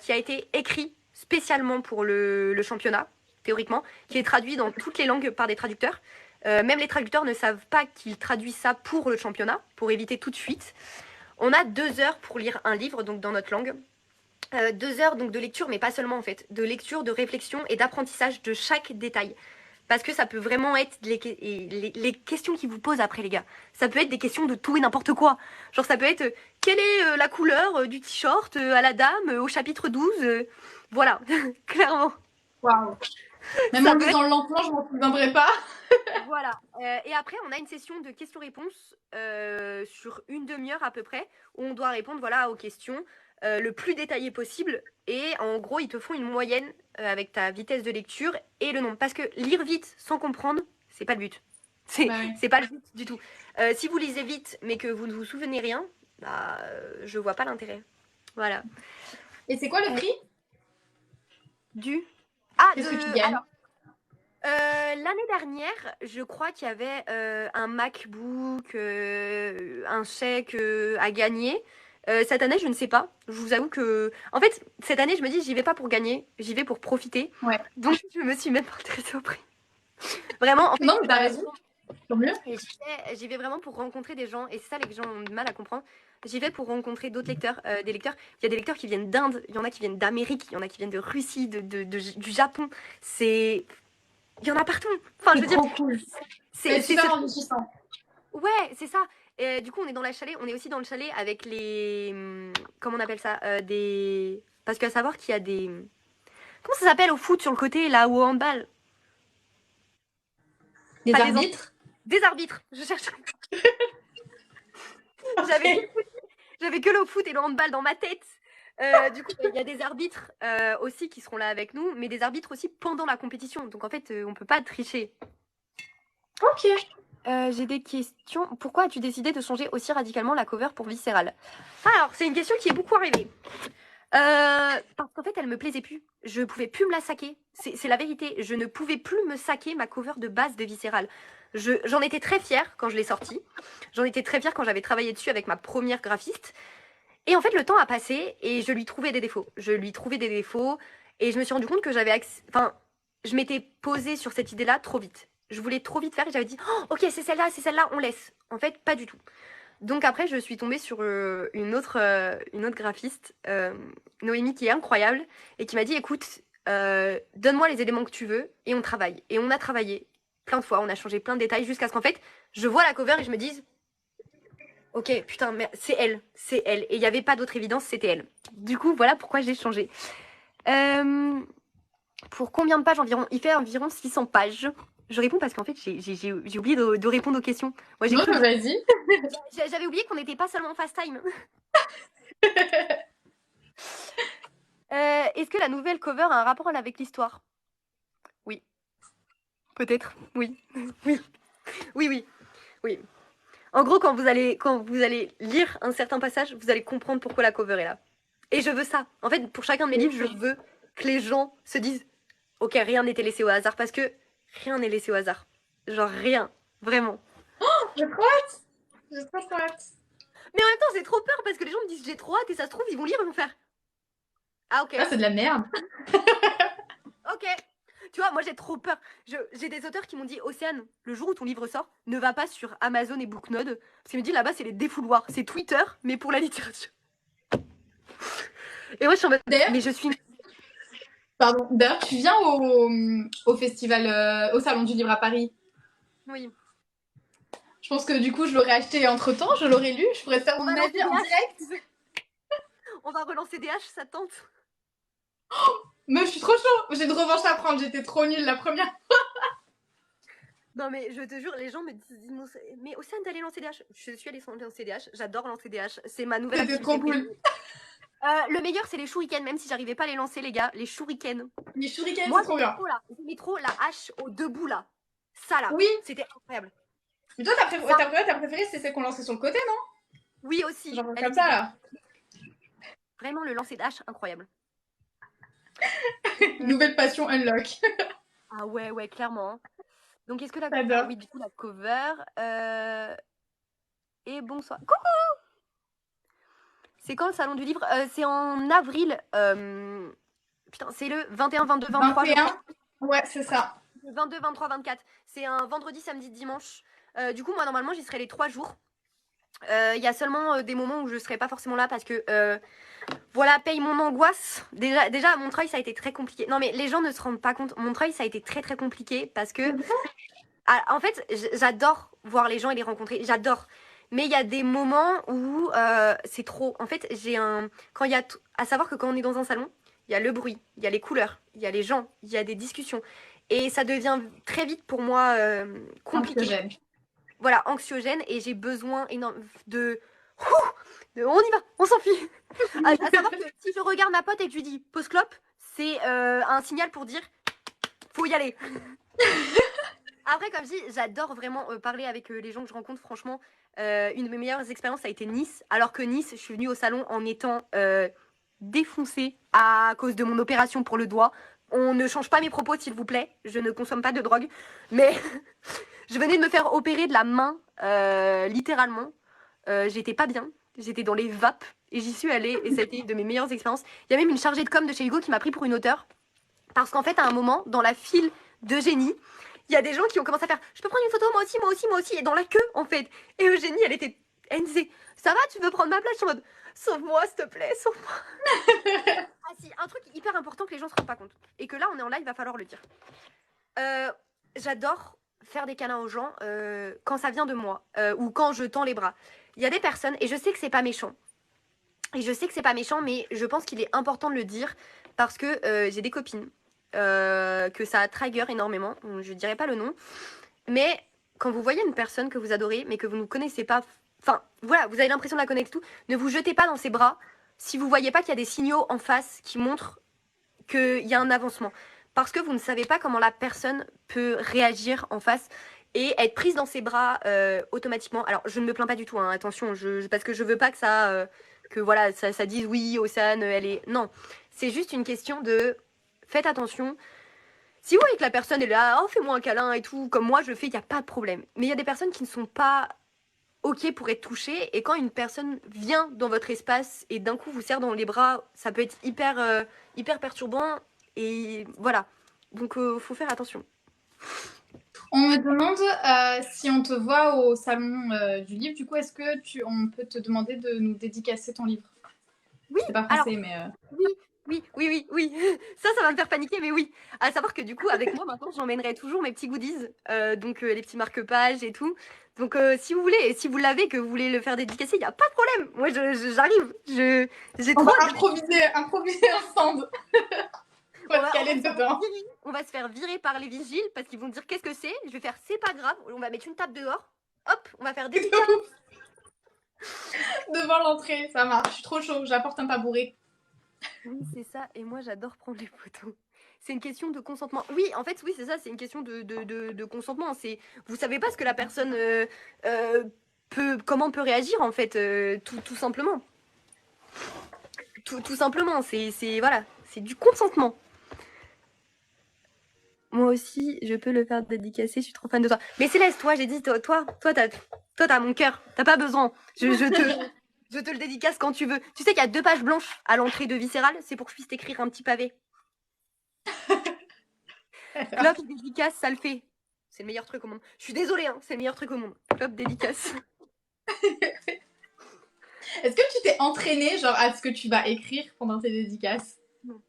S1: qui a été écrit spécialement pour le championnat, théoriquement, qui est traduit dans toutes les langues par des traducteurs. Même les traducteurs ne savent pas qu'ils traduisent ça pour le championnat, pour éviter toute fuite. On a 2 heures pour lire un livre, donc dans notre langue. 2 heures donc de lecture, mais pas seulement en fait, de lecture, de réflexion et d'apprentissage de chaque détail. Parce que ça peut vraiment être les questions qui vous posent après, les gars. Ça peut être des questions de tout et n'importe quoi. Genre, ça peut être quelle est la couleur du t-shirt à la dame au chapitre 12 voilà, clairement.
S2: Waouh. Même en
S1: Ça
S2: le
S1: peut être.
S2: lisant lentement, je m'en souviendrai pas.
S1: Voilà. Et après, on a une session de questions-réponses sur une demi-heure à peu près, où on doit répondre voilà, aux questions le plus détaillé possible. Et en gros, ils te font une moyenne avec ta vitesse de lecture et le nombre. Parce que lire vite sans comprendre, c'est pas le but. C'est
S2: Bah oui.
S1: c'est pas le but du tout. Si vous lisez vite mais que vous ne vous souvenez rien, bah, je vois pas l'intérêt. Voilà.
S2: Et c'est quoi le prix?
S1: Du. Ah,
S2: Qu'est-ce que tu
S1: alors,
S2: gagnes?
S1: l'année dernière, je crois qu'il y avait un MacBook, un chèque à gagner. Cette année, je ne sais pas. Je vous avoue que, en fait, cette année, je me dis, j'y vais pas pour gagner, j'y vais pour profiter.
S2: Ouais.
S1: Donc, je me suis même pas intéressée au prix. Vraiment, en fait,
S2: Non, mais t'as raison. Tant mieux.
S1: j'y vais vraiment pour rencontrer des gens, et c'est ça les gens ont du mal à comprendre. J'y vais pour rencontrer d'autres lecteurs, des lecteurs. Il y a des lecteurs qui viennent d'Inde, il y en a qui viennent d'Amérique, il y en a qui viennent de Russie, du Japon. C'est il y en a partout. Enfin, je
S2: C'est
S1: veux dire,
S2: trop cool. C'est
S1: c'est
S2: super enrichissant.
S1: ouais, c'est ça. Du coup, on est dans la chalet. On est aussi dans le chalet avec les. Comment on appelle ça des. Parce qu'à savoir qu'il y a des. Comment ça s'appelle au foot sur le côté, là, ou au handball?
S2: Les
S1: Pas
S2: arbitres?
S1: des arbitres. Je cherche. J'avais
S2: Parfait.
S1: j'avais que le foot et le handball dans ma tête. Du coup, il y a des arbitres aussi qui seront là avec nous, mais des arbitres aussi pendant la compétition. Donc en fait, on peut pas tricher.
S2: Ok.
S1: J'ai des questions. Pourquoi as-tu décidé de changer aussi radicalement la cover pour Viscéral? Alors, c'est une question qui est beaucoup arrivée. Parce qu'en fait, elle me plaisait plus. Je pouvais plus me la saquer. C'est la vérité. Je ne pouvais plus me saquer ma cover de base de Viscéral. J'en étais très fière quand je l'ai sortie. J'en étais très fière quand j'avais travaillé dessus avec ma première graphiste. Et en fait, le temps a passé et je lui trouvais des défauts. Je lui trouvais des défauts et je me suis rendu compte que enfin, je m'étais posée sur cette idée-là trop vite. Je voulais trop vite faire et j'avais dit, oh, ok, c'est celle-là, on laisse. En fait, pas du tout. Donc après, je suis tombée sur une autre graphiste, Noémie, qui est incroyable et qui m'a dit, écoute, donne-moi les éléments que tu veux et on travaille. Et on a travaillé. plein de fois, on a changé plein de détails jusqu'à ce qu'en fait, je vois la cover et je me dise ok, putain, mais c'est elle, c'est elle. Et il n'y avait pas d'autre évidence, c'était elle. Du coup, voilà pourquoi j'ai changé. Pour combien de pages environ? Il fait environ 600 pages. Je réponds parce qu'en fait, j'ai oublié de répondre aux questions. Moi, j'ai
S2: Non,
S1: cru...
S2: vas-y.
S1: J'avais oublié qu'on n'était pas seulement en fast time. Est-ce que la nouvelle cover a un rapport avec l'histoire? Oui. Peut-être. Oui. Oui. Oui, oui. Oui. En gros, quand vous allez lire un certain passage, vous allez comprendre pourquoi la cover est là. Et je veux ça. En fait, pour chacun de mes livres, je veux que les gens se disent ok, rien n'était laissé au hasard parce que rien n'est laissé au hasard. Genre rien. Vraiment.
S2: J'ai trop hâte. J'ai trop hâte.
S1: Mais en même temps, j'ai trop peur parce que les gens me disent j'ai trop hâte et ça se trouve, ils vont lire et vont faire ah, ok.
S2: Ah, c'est de la merde.
S1: Ok. Tu vois, moi j'ai trop peur. J'ai des auteurs qui m'ont dit Océane, le jour où ton livre sort, ne va pas sur Amazon et Booknode. Parce qu'ils me disent là-bas, c'est les défouloirs. C'est Twitter, mais pour la littérature. Et moi je suis en mode
S2: D'ailleurs,
S1: mais je suis.
S2: pardon. D'ailleurs, tu viens au festival, au Salon du Livre à Paris.
S1: Oui.
S2: Je pense que du coup, je l'aurais acheté entre temps, je l'aurais lu, je pourrais te faire
S1: On
S2: mon
S1: va
S2: avis en
S1: lancer
S2: direct.
S1: On va relancer DH, ça tente.
S2: Mais je suis trop chaud. J'ai une revanche à prendre, j'étais trop nulle la première.
S1: Non mais je te jure, les gens me disent mais Océane, t'allais lancer DH. Je suis allée lancer DH, j'adore lancer DH. C'est ma nouvelle
S2: C'était
S1: activité.
S2: trop cool.
S1: Le meilleur, c'est les shurikens, même si j'arrivais pas à les lancer, les gars. Les shurikens.
S2: Les shurikens,
S1: Moi,
S2: c'est trop bien.
S1: j'aimais trop la hache au debout, là. Ça, là.
S2: Oui.
S1: C'était incroyable.
S2: Mais toi, ta préférée, c'est celle qu'on lançait sur le côté, non?
S1: Oui, aussi.
S2: Genre comme ça, là.
S1: Vraiment, le lancer de hache, incroyable.
S2: Nouvelle passion unlock.
S1: Ah ouais, ouais, clairement. Donc, est-ce que la
S2: J'adore.
S1: Oui, du coup, la cover. Et bonsoir. Coucou. C'est quand le salon du livre? C'est en avril. Putain, c'est le 21, 22, 23.
S2: 21. Ouais, c'est ça.
S1: 22, 23, 24. C'est un vendredi, samedi, dimanche. Du coup, moi, normalement, j'y serai les 3 jours. Il y a seulement des moments où je serai pas forcément là parce que voilà, paye mon angoisse. Déjà, à Montreuil, ça a été très compliqué. Non, mais les gens ne se rendent pas compte. Montreuil, ça a été très très compliqué parce que en fait, j'adore voir les gens et les rencontrer. J'adore. Mais il y a des moments où c'est trop. En fait, quand il y a à savoir que quand on est dans un salon, il y a le bruit, il y a les couleurs, il y a les gens, il y a des discussions. Et ça devient très vite pour moi compliqué.
S2: Anxiogène.
S1: Voilà, anxiogène. Et j'ai besoin on y va, on s'enfuit. À savoir que si je regarde ma pote et que je lui dis pause clope, c'est un signal pour dire faut y aller. Après, comme je dis, j'adore vraiment parler avec les gens que je rencontre. Franchement, une de mes meilleures expériences, ça a été Nice. Alors que Nice, je suis venue au salon en étant défoncée à cause de mon opération pour le doigt. On ne change pas mes propos, s'il vous plaît. Je ne consomme pas de drogue. Mais je venais de me faire opérer de la main, littéralement. J'étais pas bien. J'étais dans les vapes. Et j'y suis allée. Et ça a été une de mes meilleures expériences. Il y a même une chargée de com de chez Hugo qui m'a pris pour une auteure. Parce qu'en fait, à un moment, dans la file d'Eugénie, il y a des gens qui ont commencé à faire je peux prendre une photo, moi aussi, moi aussi, moi aussi, et dans la queue en fait. Et Eugénie, elle disait ça va, tu veux prendre ma place? Je suis en mode sauve-moi, s'il te plaît, sauve-moi. Ah si, un truc hyper important que les gens se rendent pas compte, et que là on est en live, il va falloir le dire. J'adore faire des câlins aux gens quand ça vient de moi, ou quand je tends les bras. Il y a des personnes, et je sais que c'est pas méchant, mais je pense qu'il est important de le dire, parce que j'ai des copines que ça trigger énormément, je dirais pas le nom, mais quand vous voyez une personne que vous adorez mais que vous ne connaissez pas, enfin voilà, vous avez l'impression de la connaître tout, ne vous jetez pas dans ses bras si vous voyez pas qu'il y a des signaux en face qui montrent qu'il y a un avancement, parce que vous ne savez pas comment la personne peut réagir en face et être prise dans ses bras automatiquement. Alors je ne me plains pas du tout, hein, attention, parce que je veux pas que que voilà, ça dise oui, Océane, elle est... Non, c'est juste une question de... Faites attention. Si vous voyez que la personne est là, oh fais-moi un câlin et tout, comme moi je fais, il n'y a pas de problème. Mais il y a des personnes qui ne sont pas ok pour être touchées, et quand une personne vient dans votre espace et d'un coup vous serre dans les bras, ça peut être hyper perturbant, et voilà. Donc faut faire attention.
S2: On me demande si on te voit au salon du livre, du coup, est-ce que on peut te demander de nous dédicacer ton livre?
S1: Oui,
S2: c'est pas français, mais...
S1: Oui, oui. Ça va me faire paniquer, mais oui. À savoir que du coup, avec moi, maintenant, j'emmènerai toujours mes petits goodies, donc les petits marque-pages et tout. Donc, si vous voulez, et si vous l'avez, que vous voulez le faire dédicacer, il n'y a pas de problème. Moi, j'arrive. J'ai
S2: On
S1: trop
S2: va
S1: hâte.
S2: improviser un stand. On va se caler dedans.
S1: On va se faire virer par les vigiles parce qu'ils vont dire qu'est-ce que c'est. Je vais faire c'est pas grave. On va mettre une table dehors. Hop, on va faire dédicace.
S2: Devant l'entrée, ça marche. Je suis trop chaud. J'apporte un tabouret.
S1: Oui, c'est ça. Et moi, j'adore prendre les photos. C'est une question de consentement. Oui, en fait, oui, c'est ça. C'est une question de consentement. C'est, vous savez pas ce que la personne comment peut réagir en fait, tout simplement. Tout simplement. Voilà, c'est du consentement. Moi aussi, je peux le faire dédicacer. Je suis trop fan de toi. Mais Céleste, toi, j'ai dit, toi, t'as mon cœur. T'as pas besoin. Je te le dédicace quand tu veux. Tu sais qu'il y a 2 pages blanches à l'entrée de Viscéral. C'est pour que je puisse t'écrire un petit pavé. Club dédicace, ça le fait. C'est le meilleur truc au monde. Je suis désolée, hein, c'est le meilleur truc au monde. Club dédicace.
S2: Est-ce que tu t'es entraînée genre à ce que tu vas écrire pendant tes dédicaces?
S1: Non.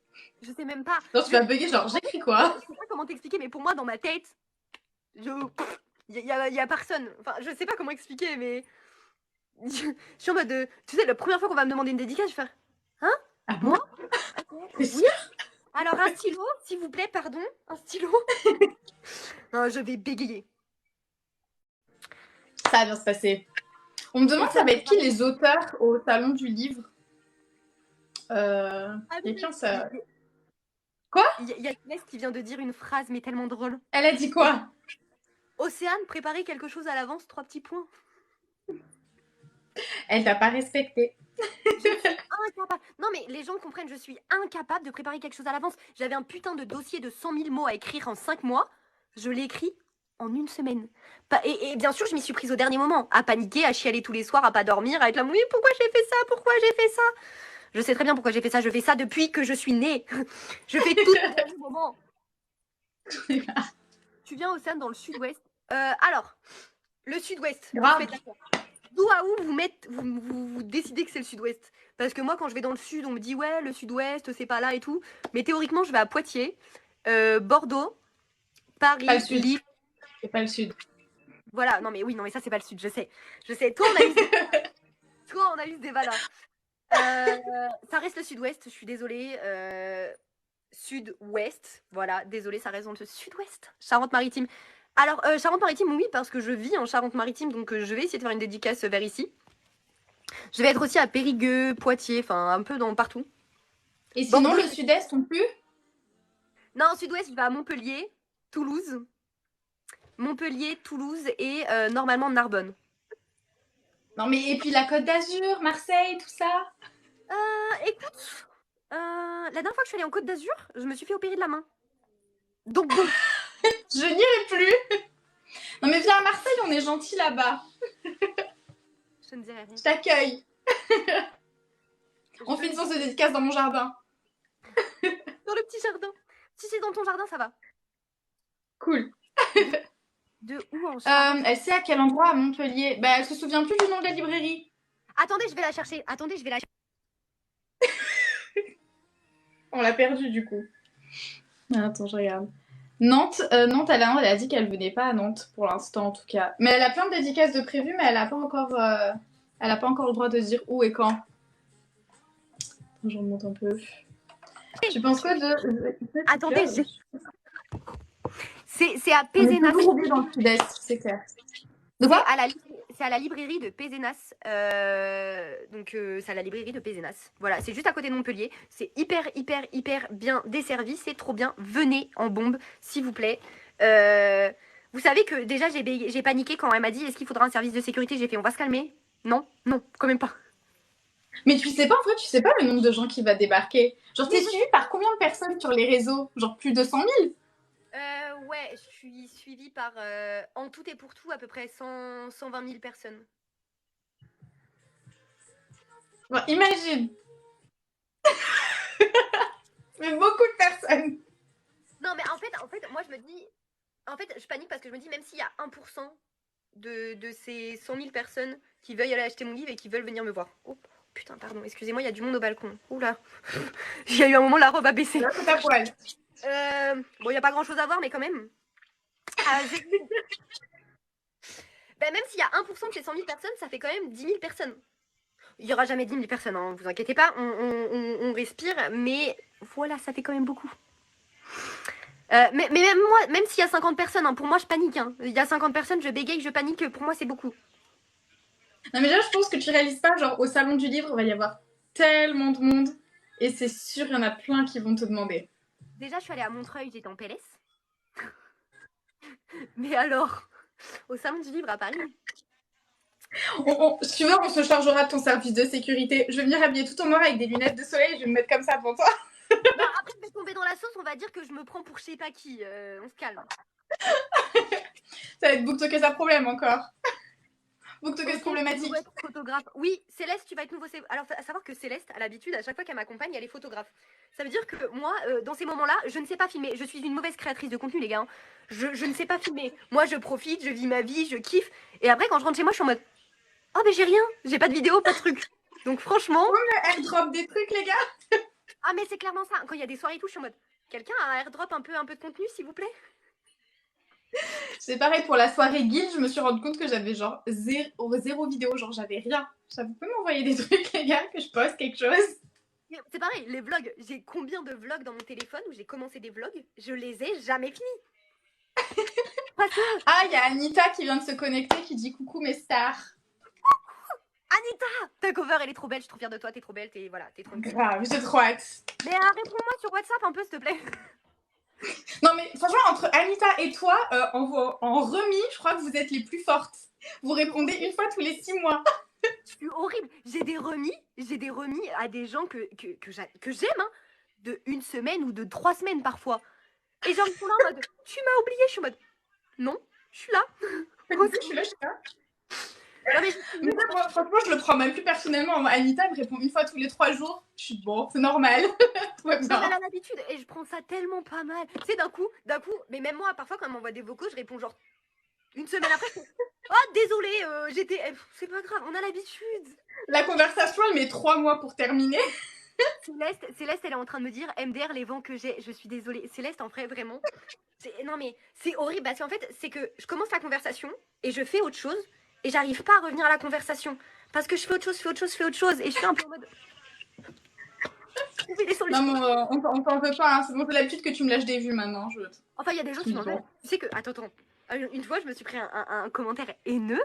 S1: Je sais même pas.
S2: Non, tu vas bugger genre j'écris quoi?
S1: Je sais pas comment t'expliquer, mais pour moi, dans ma tête, y a personne. Enfin, je sais pas comment expliquer, mais je suis en mode tu sais, la première fois qu'on va me demander une dédicace, je vais faire hein?
S2: Ah bon?
S1: Moi?
S2: T'es
S1: Oui. Alors un stylo, s'il vous plaît, pardon, un stylo. Non, je vais bégayer.
S2: Ça va bien se passer. On me demande ça va être qui les auteurs au salon du livre. Et puis ça. Quoi?
S1: Il y a Inès qui vient de dire une phrase, mais tellement drôle.
S2: Elle a dit quoi?
S1: Océane, préparez quelque chose à l'avance, 3 petits points.
S2: Elle t'a pas respecté.
S1: Incapable. Non, mais les gens comprennent, je suis incapable de préparer quelque chose à l'avance. J'avais un putain de dossier de 100 000 mots à écrire en 5 mois. Je l'ai écrit en 1 semaine. Et bien sûr, je m'y suis prise au dernier moment, à paniquer, à chialer tous les soirs, à pas dormir, à être là, oui, pourquoi j'ai fait ça? Pourquoi j'ai fait ça? Je sais très bien pourquoi j'ai fait ça. Je fais ça depuis que je suis née. Je fais tout au dernier moment. Tu viens, Océane, dans le sud-ouest. Alors, le sud-ouest. D'où à où vous décidez que c'est le sud-ouest? Parce que moi, quand je vais dans le sud, on me dit ouais, le sud-ouest, c'est pas là et tout. Mais théoriquement, je vais à Poitiers, Bordeaux, Paris,
S2: Pas le sud.
S1: Lille.
S2: C'est pas le sud.
S1: Voilà, non mais oui, non mais ça c'est pas le sud, je sais. Toi, on a eu ce débat là. Ça reste le sud-ouest, je suis désolée. Sud-ouest, voilà, désolée, ça reste dans le sud-ouest. Charente-Maritime. Alors, Charente-Maritime, oui, parce que je vis en Charente-Maritime, donc je vais essayer de faire une dédicace vers ici. Je vais être aussi à Périgueux, Poitiers, enfin un peu partout.
S2: Et sinon, le sud-est non plus?
S1: Non, sud-ouest, je vais à Montpellier, Toulouse. Montpellier, Toulouse et normalement Narbonne.
S2: Non, mais et puis la Côte d'Azur, Marseille, tout ça?
S1: Écoute, la dernière fois que je suis allée en Côte d'Azur, je me suis fait opérer de la main. Donc bon.
S2: Je n'irai plus. Non, mais viens à Marseille, on est gentil là-bas.
S1: Je ne dirai rien.
S2: Je t'accueille. On fait une séance de dédicace dans mon jardin.
S1: Dans le petit jardin. Si c'est dans ton jardin, ça va.
S2: Cool.
S1: De où en Charente?
S2: Elle sait à quel endroit à Montpellier? Bah, elle se souvient plus du nom de la librairie.
S1: Attendez, je vais la chercher.
S2: On l'a perdue du coup. Attends, je regarde. Nantes, elle a dit qu'elle venait pas à Nantes pour l'instant en tout cas. Mais elle a plein de dédicaces de prévues, mais elle a pas encore le droit de dire où et quand. Je remonte un peu. Tu penses quoi de...
S1: Attendez, c'est à Pézenas.
S2: On est dans le sud-est, c'est clair. De quoi?
S1: C'est à la librairie de Pézenas. Donc, c'est à la librairie de Pézenas. Voilà, c'est juste à côté de Montpellier. C'est hyper bien desservi. C'est trop bien. Venez en bombe, s'il vous plaît. Vous savez que déjà, j'ai paniqué quand elle m'a dit est-ce qu'il faudra un service de sécurité? J'ai fait on va se calmer. Non, quand même pas.
S2: Mais tu sais pas, en fait, tu sais pas le nombre de gens qui va débarquer. Genre, t'es suivi par combien de personnes sur les réseaux? Genre plus de 100 000?
S1: Ouais, je suis suivie par, en tout et pour tout, à peu près 120 000 personnes.
S2: Bon, imagine. Mais beaucoup de personnes.
S1: Non, mais en fait, moi, je me dis... En fait, je panique parce que je me dis, même s'il y a 1% de ces 100 000 personnes qui veulent aller acheter mon livre et qui veulent venir me voir. Oh, Putain, pardon, excusez-moi, il y a du monde au balcon. Oula. Il y a eu un moment, la robe a baissé.
S2: Là, c'est ta poêle.
S1: Bon, il n'y a pas grand-chose à voir, mais quand même. Ben, même s'il y a 1% de ces 100 000 personnes, ça fait quand même 10 000 personnes. Il n'y aura jamais 10 000 personnes, hein, vous inquiétez pas, on respire, mais voilà, ça fait quand même beaucoup. Mais même moi, même s'il y a 50 personnes, hein, pour moi je panique. Hein. Il y a 50 personnes, je bégaye, je panique, pour moi c'est beaucoup.
S2: Non, mais là, je pense que tu réalises pas, genre, au salon du livre, il va y avoir tellement de monde. Et c'est sûr, il y en a plein qui vont te demander.
S1: Déjà, je suis allée à Montreuil, j'étais en PLS. Mais alors, au salon du livre à Paris.
S2: Si tu veux, on se chargera de ton service de sécurité. Je vais venir habiller tout en noir avec des lunettes de soleil et je vais me mettre comme ça devant toi.
S1: Bah, après, je vais tomber dans la sauce, on va dire que je me prends pour je sais pas qui. On se calme.
S2: Ça va être Booktoker ça problème encore. Booktoker problématique.
S1: Être photographe. Oui, Céleste, tu vas être nouveau. Alors, à savoir que Céleste, à l'habitude, à chaque fois qu'elle m'accompagne, elle est photographe. Ça veut dire que moi, dans ces moments-là, je ne sais pas filmer. Je suis une mauvaise créatrice de contenu, les gars. Hein. Je ne sais pas filmer. Moi, je profite, je vis ma vie, je kiffe. Et après, quand je rentre chez moi, je suis en mode oh, mais j'ai rien. J'ai pas de vidéo, pas de truc. Donc, franchement.
S2: Oh, mais elle drop des trucs, les gars.
S1: Ah, mais c'est clairement ça. Quand il y a des soirées et tout, je suis en mode quelqu'un a un airdrop un peu de contenu, s'il vous plaît?
S2: C'est pareil pour la soirée guild, je me suis rendu compte que j'avais genre zéro vidéo, genre j'avais rien. Ça, vous pouvez m'envoyer des trucs, les gars, que je poste quelque chose?
S1: C'est pareil, les vlogs. J'ai combien de vlogs dans mon téléphone où j'ai commencé des vlogs? Je les ai jamais finis.
S2: Ah, il y a Anita qui vient de se connecter qui dit coucou mes stars.
S1: Anita, ta cover elle est trop belle, je suis trop fière de toi, t'es trop belle, t'es trop
S2: grave, j'ai trop hâte.
S1: Mais réponds-moi sur WhatsApp un peu s'il te plaît.
S2: Non mais franchement entre Anita et toi, en remis, je crois que vous êtes les plus fortes. Vous répondez une fois tous les 6 mois.
S1: Je suis horrible. J'ai des remis à des gens que j'aime, hein, de 1 semaine ou de 3 semaines parfois. Et genre ils sont là en mode tu m'as oublié, je suis en mode non, je suis là.
S2: Je suis là, je suis là. Non, mais moi, franchement, je le prends même plus personnellement. Anita me répond une fois tous les 3 jours. Je suis bon, c'est normal.
S1: Elle a l'habitude et je prends ça tellement pas mal. Tu sais, d'un coup, mais même moi, parfois, quand elle m'envoie des vocaux, je réponds genre 1 semaine après. Oh, désolée, j'étais. C'est pas grave, on a l'habitude.
S2: La conversation, elle met 3 mois pour terminer.
S1: Céleste, elle est en train de me dire MDR, les vents que j'ai. Je suis désolée. Céleste, en vrai, vraiment. Non, mais c'est horrible parce qu'en fait, c'est que je commence la conversation et je fais autre chose. Et j'arrive pas à revenir à la conversation. Parce que je fais autre chose. Et je suis un peu en mode.
S2: Non, mais on t'en veut pas. Hein. C'est bon, c'est l'habitude que tu me lâches des vues maintenant.
S1: Enfin, il y a des gens qui m'en veulent. Tu sais que. Attends. Une fois, je me suis pris un commentaire haineux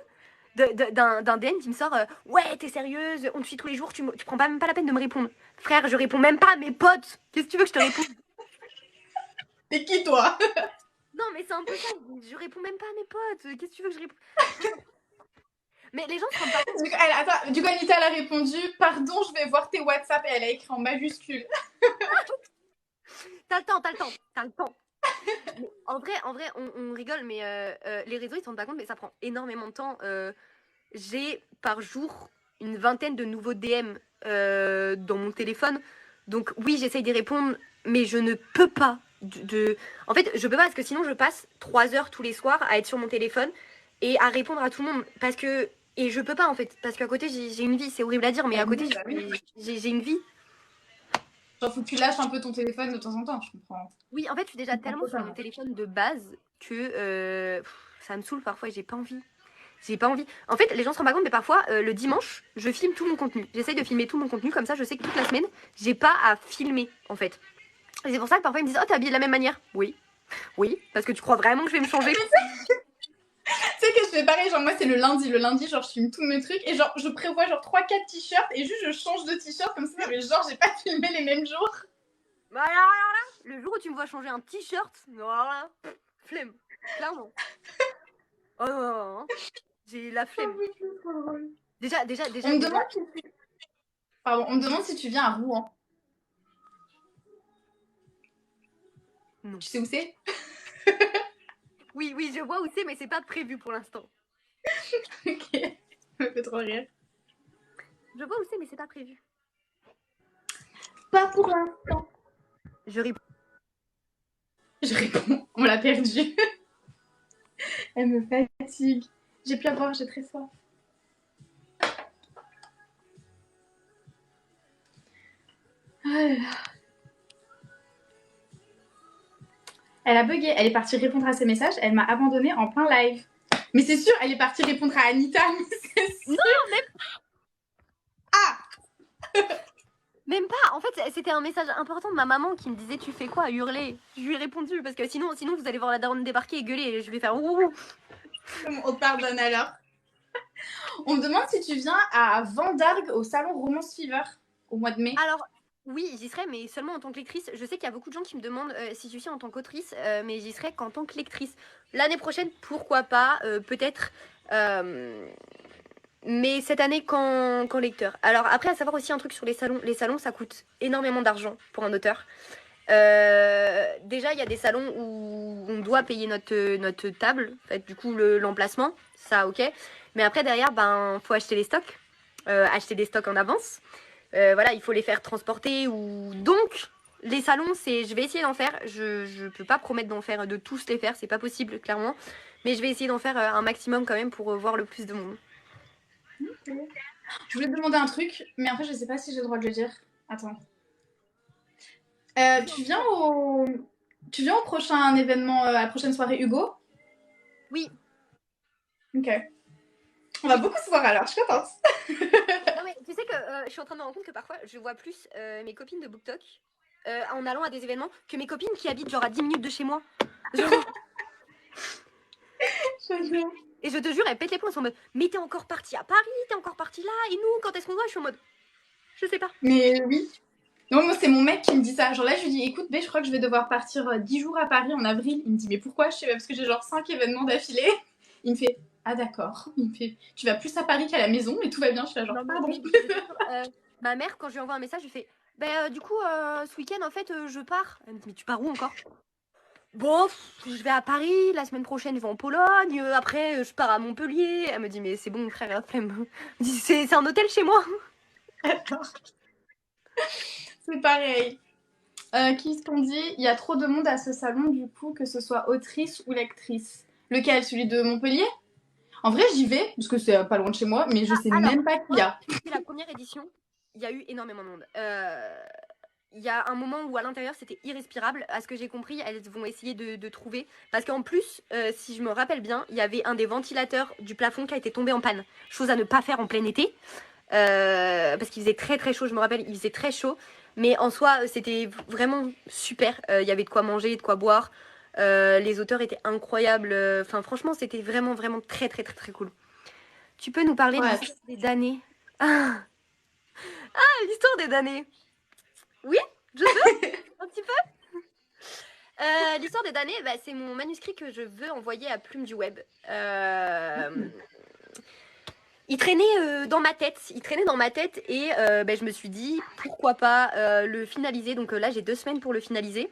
S1: d'un DM qui me sort ouais, t'es sérieuse, on te suit tous les jours, tu prends pas même pas la peine de me répondre. Frère, je réponds même pas à mes potes. Qu'est-ce que tu veux que je te réponde?
S2: T'es qui, toi?
S1: Non, mais c'est un peu ça. Je réponds même pas à mes potes. Qu'est-ce que tu veux que je réponde? Mais les gens se rendent pas compte.
S2: Attends, du coup, Anita, elle a répondu pardon, je vais voir tes WhatsApp et elle a écrit en majuscule.
S1: T'as le temps. Mais en vrai, on rigole, mais les réseaux, ils se rendent pas compte, mais ça prend énormément de temps. J'ai par jour une vingtaine de nouveaux DM dans mon téléphone. Donc oui, j'essaye d'y répondre, mais je ne peux pas. En fait, je peux pas parce que sinon je passe 3 heures tous les soirs à être sur mon téléphone et à répondre à tout le monde. Et je peux pas en fait, parce qu'à côté j'ai une vie, c'est horrible à dire, mais à côté j'ai une vie.
S2: Genre, faut que tu lâches un peu ton téléphone de temps en temps, je comprends.
S1: Oui, en fait, je suis déjà tellement sur mon téléphone de base que ça me saoule parfois et j'ai pas envie. En fait, les gens se rendent pas compte, mais parfois, le dimanche, je filme tout mon contenu. J'essaye de filmer tout mon contenu, comme ça, je sais que toute la semaine, j'ai pas à filmer, en fait. Et c'est pour ça que parfois, ils me disent « Oh, t'es habillée de la même manière ?» Oui, parce que tu crois vraiment que je vais me changer.
S2: Tu sais que je fais pareil, genre moi c'est le lundi, genre je filme tous mes trucs et genre je prévois genre 3-4 t-shirts et juste je change de t-shirt comme ça, mais genre j'ai pas filmé les mêmes jours.
S1: Bah alors là, le jour où tu me vois changer un t-shirt, voilà, flemme, clairement. Oh non, j'ai la flemme. Déjà.
S2: On me demande si tu... Pardon, on me demande si tu viens à Rouen.
S1: Non.
S2: Tu sais où c'est?
S1: Oui, je vois où c'est, mais c'est pas prévu pour l'instant.
S2: Ok, ça me fait trop rire.
S1: Je vois où c'est, mais c'est pas prévu.
S2: Pas pour l'instant.
S1: Je réponds,
S2: on l'a perdu. Elle me fatigue. J'ai pu avoir, j'ai très soif. Elle a bugué, elle est partie répondre à ses messages, elle m'a abandonnée en plein live. Mais c'est sûr, elle est partie répondre à Anita, mais c'est sûr.
S1: Non, même
S2: Ah.
S1: Même pas. En fait, c'était un message important de ma maman qui me disait tu fais quoi à hurler. Je lui ai répondu parce que sinon vous allez voir la daronne débarquer et gueuler et je vais faire ouh.
S2: On te pardonne alors. On me demande si tu viens à Vendargue au salon Romance Fever au mois de mai.
S1: Alors oui, j'y serai, mais seulement en tant que lectrice. Je sais qu'il y a beaucoup de gens qui me demandent si je suis en tant qu'autrice, mais j'y serai qu'en tant que lectrice. L'année prochaine, pourquoi pas, peut-être. Mais cette année, qu'en lecteur. Alors après, à savoir aussi un truc sur les salons. Les salons, ça coûte énormément d'argent pour un auteur. Déjà, il y a des salons où on doit payer notre table, en fait, du coup, l'emplacement, ça, ok. Mais après, derrière, ben, faut acheter les stocks, acheter des stocks en avance. Voilà, il faut les faire transporter ou donc. Les salons, je vais essayer d'en faire. Je peux pas promettre de tous les faire, c'est pas possible, clairement. Mais je vais essayer d'en faire un maximum quand même pour voir le plus de monde.
S2: Je voulais te demander un truc, mais en fait, je sais pas si j'ai le droit de le dire. Attends. Tu viens au prochain événement, à la prochaine soirée Hugo?
S1: Oui.
S2: Ok. On va beaucoup se voir alors, je suis contente.
S1: Non mais tu sais que je suis en train de me rendre compte que parfois je vois plus mes copines de BookTok en allant à des événements que mes copines qui habitent genre à 10 minutes de chez moi. Genre, et je te jure, elles pètent les plombs, elles sont en mode mais t'es encore partie à Paris, t'es encore partie là, et nous, quand est-ce qu'on va? Je suis en mode je sais pas.
S2: Mais oui. Non, moi, c'est mon mec qui me dit ça. Genre là, je lui dis, écoute, B, je crois que je vais devoir partir 10 jours à Paris en avril. Il me dit, mais pourquoi? Je sais pas, parce que j'ai genre 5 événements d'affilée. Il me fait, ah d'accord. Il me fait, tu vas plus à Paris qu'à la maison et tout va bien. Je suis là, genre,
S1: Non,
S2: pardon.
S1: ma mère, quand je lui envoie un message, je fais du coup, ce week-end, en fait, je pars. Elle me dit mais tu pars où encore? Bon, je vais à Paris, la semaine prochaine je vais en Pologne, après je pars à Montpellier. Elle me dit mais c'est bon frère, flemme. C'est un hôtel chez moi.
S2: Attends. C'est pareil. Qu'est-ce qu'on dit? Il y a trop de monde à ce salon, du coup, que ce soit autrice ou lectrice. Lequel? Celui de Montpellier? En vrai, j'y vais, parce que c'est pas loin de chez moi, mais je sais
S1: Alors,
S2: même pas qui y a.
S1: depuis la première édition, il y a eu énormément de monde. Il y a un moment où à l'intérieur c'était irrespirable. À ce que j'ai compris, elles vont essayer de trouver. Parce qu'en plus, si je me rappelle bien, il y avait un des ventilateurs du plafond qui a été tombé en panne. Chose à ne pas faire en plein été. Parce qu'il faisait très très chaud, je me rappelle, il faisait très chaud. Mais en soi, c'était vraiment super. Il y avait de quoi manger, de quoi boire. Les auteurs étaient incroyables. Enfin, franchement, c'était vraiment vraiment très très très très cool. Tu peux nous parler de
S2: Ouais.
S1: l'histoire des damnés? Ah, l'histoire des damnés. Oui, je veux, un petit peu. L'histoire des damnés, bah, c'est mon manuscrit que je veux envoyer à Plume du Web. Il traînait dans ma tête, et bah, je me suis dit pourquoi pas le finaliser. Donc là, j'ai 2 semaines pour le finaliser.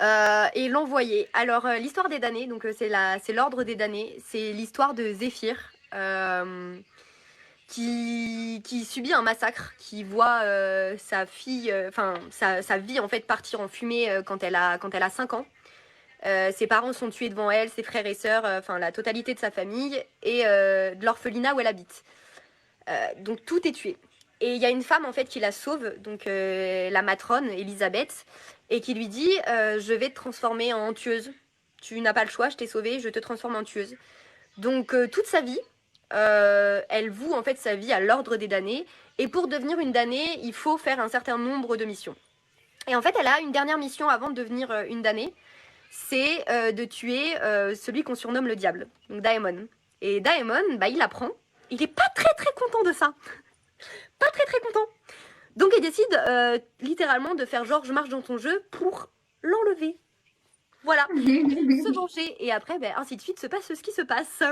S1: Et l'envoyer. Alors, l'histoire des damnés, donc c'est l'ordre des damnés. C'est l'histoire de Zéphyr. Qui subit un massacre, qui voit sa fille, sa vie en fait partir en fumée quand elle a 5 ans. Ses parents sont tués devant elle, ses frères et sœurs, la totalité de sa famille, et de l'orphelinat où elle habite. Donc tout est tué. Et il y a une femme en fait qui la sauve, donc la matrone Elisabeth, et qui lui dit je vais te transformer en tueuse. Tu n'as pas le choix, je t'ai sauvée, je te transforme en tueuse. Donc toute sa vie, elle voue en fait sa vie à l'ordre des damnés. Et pour devenir une damnée, il faut faire un certain nombre de missions. Et en fait, elle a une dernière mission avant de devenir une damnée. C'est de tuer celui qu'on surnomme le diable, donc Daemon. Et Daemon, bah, il apprend. Il est pas très très content de ça. Pas très très content. Donc il décide littéralement de faire genre je marche dans ton jeu pour l'enlever. Voilà. Se venger. Et après, bah, ainsi de suite se passe ce qui se passe.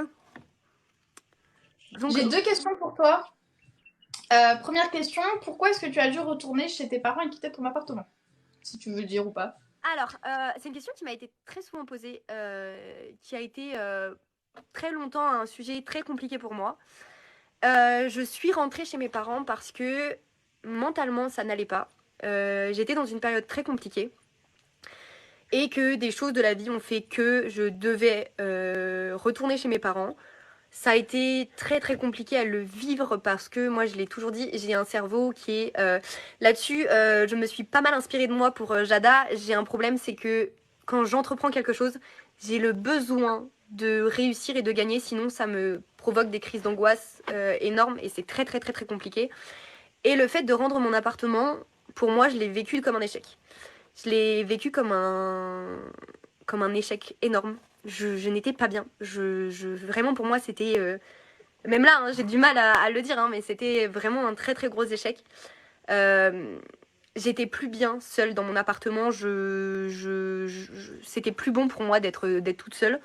S1: Donc,
S2: J'ai 2 questions pour toi. Première question, pourquoi est-ce que tu as dû retourner chez tes parents et quitter ton appartement? Si tu veux dire ou pas.
S1: alors, c'est une question qui m'a été très souvent posée, qui a été très longtemps un sujet très compliqué pour moi. Je suis rentrée chez mes parents parce que mentalement ça n'allait pas. J'étais dans une période très compliquée et que des choses de la vie ont fait que je devais retourner chez mes parents. Ça a été très très compliqué à le vivre parce que moi je l'ai toujours dit, j'ai un cerveau qui est là-dessus. Je me suis pas mal inspirée de moi pour Jada. J'ai un problème, c'est que quand j'entreprends quelque chose, j'ai le besoin de réussir et de gagner, sinon ça me provoque des crises d'angoisse énormes et c'est très très très très compliqué. Et le fait de rendre mon appartement, pour moi, je l'ai vécu comme un échec. Je l'ai vécu comme un échec énorme. Je n'étais pas bien. Vraiment, pour moi, c'était... même là, hein, j'ai du mal à le dire, hein, mais c'était vraiment un très très gros échec. Euh, J'étais plus bien seule dans mon appartement. C'était plus bon pour moi d'être toute seule.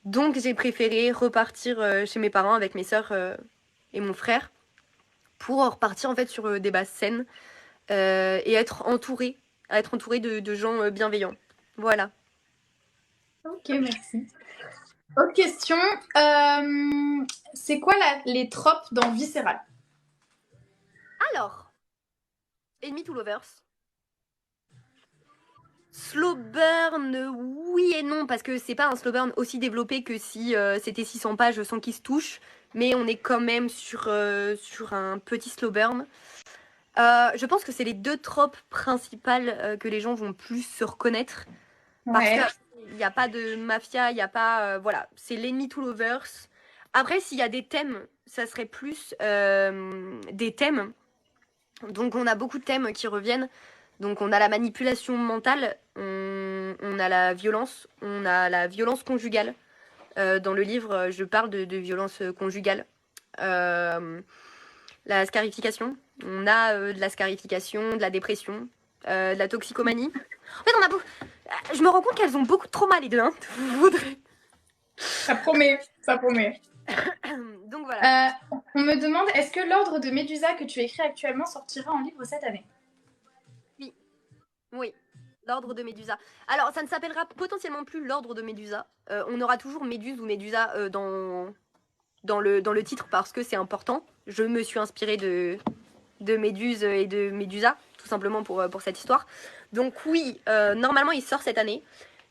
S1: Donc j'ai préféré repartir chez mes parents avec mes sœurs et mon frère pour repartir en fait sur des bases saines et être entourée de gens bienveillants. Voilà.
S2: Ok, merci. Autre question. C'est quoi les tropes dans Viscéral?
S1: Alors, Enemy to Lovers. Slow burn, oui et non, parce que c'est pas un slow burn aussi développé que si c'était 600 pages sans qu'il se touche, mais on est quand même sur un petit slow burn. Je pense que c'est les deux tropes principales que les gens vont plus se reconnaître, parce
S2: Ouais.
S1: qu'il n'y a pas de mafia, il n'y a pas... voilà, c'est l'ennemi to lovers. Après, s'il y a des thèmes, ça serait plus des thèmes. Donc on a beaucoup de thèmes qui reviennent. Donc on a la manipulation mentale, on a la violence, on a la violence conjugale. Dans le livre, je parle de violence conjugale. La scarification, on a de la scarification, de la dépression, de la toxicomanie. En fait, on a beaucoup... Je me rends compte qu'elles ont beaucoup de trauma les deux, hein.
S2: Ça promet, ça promet.
S1: Donc voilà.
S2: On me demande, est-ce que l'ordre de Médusa que tu écris actuellement sortira en livre cette année?
S1: Oui, l'ordre de Médusa. Alors, ça ne s'appellera potentiellement plus l'ordre de Médusa. On aura toujours Méduse ou Médusa dans le titre parce que c'est important. Je me suis inspirée de Méduse et de Médusa, tout simplement pour cette histoire. Donc oui, normalement, il sort cette année.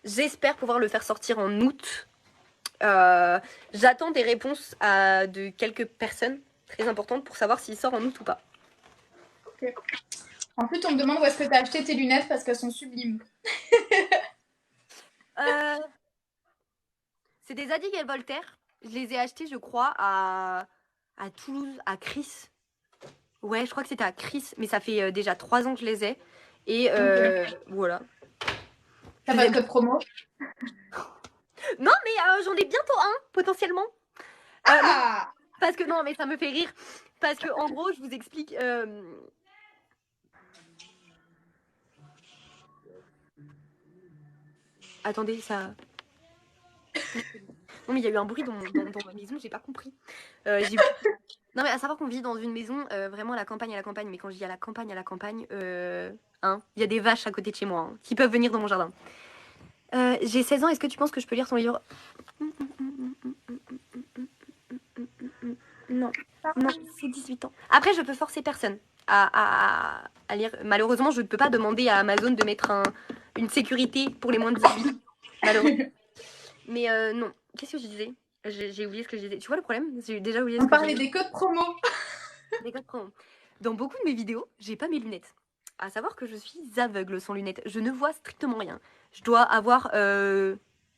S1: J'espère pouvoir le faire sortir en août. J'attends des réponses de quelques personnes très importantes pour savoir s'il sort en août ou pas.
S2: Ok. Ensuite, on me demande où est-ce que tu as acheté tes lunettes parce qu'elles sont sublimes.
S1: C'est des Zadig et Voltaire. Je les ai achetés, je crois, à Toulouse, à Chris. Ouais, je crois que c'était à Chris, mais ça fait déjà 3 ans que je les ai. Et voilà.
S2: T'as pas de code promo?
S1: Non, mais j'en ai bientôt un, potentiellement.
S2: Ah!
S1: Parce que non, mais ça me fait rire. Parce que en gros, je vous explique. Attendez, ça. Non, mais il y a eu un bruit dans ma maison, j'ai pas compris. Non, mais à savoir qu'on vit dans une maison vraiment à la campagne. Mais quand je dis à la campagne, hein, il y a des vaches à côté de chez moi hein, qui peuvent venir dans mon jardin. J'ai 16 ans, est-ce que tu penses que je peux lire ton livre? Non, non, c'est 18 ans. Après, je peux forcer personne à lire. Malheureusement, je ne peux pas demander à Amazon de mettre une sécurité pour les moins de 18. Malheureusement. Mais non, qu'est-ce que je disais? J'ai oublié ce que je disais. Tu vois le problème? J'ai déjà oublié ce
S2: On
S1: que je
S2: parlait
S1: disais.
S2: des codes promo.
S1: Des codes promo. Dans beaucoup de mes vidéos, j'ai pas mes lunettes. À savoir que je suis aveugle sans lunettes. Je ne vois strictement rien. Je dois avoir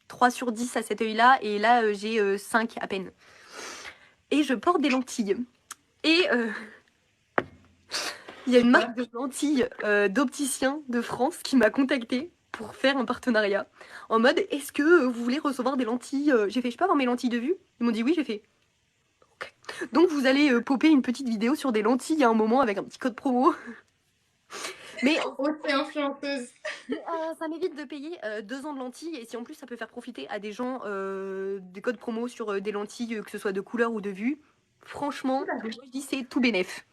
S1: 3 sur 10 à cet œil-là, et là j'ai 5 à peine. Et je porte des lentilles. Et il y a une marque de lentilles d'opticien de France qui m'a contactée pour faire un partenariat. En mode, est-ce que vous voulez recevoir des lentilles? J'ai fait, je peux avoir mes lentilles de vue? Ils m'ont dit oui, j'ai fait. Ok. Donc vous allez popper une petite vidéo sur des lentilles à un moment avec un petit code promo. Mais
S2: Oh, c'est influenceuse.
S1: ça m'évite de payer 2 ans de lentilles, et si en plus ça peut faire profiter à des gens des codes promo sur des lentilles, que ce soit de couleur ou de vue, franchement, moi, je dis c'est tout bénef.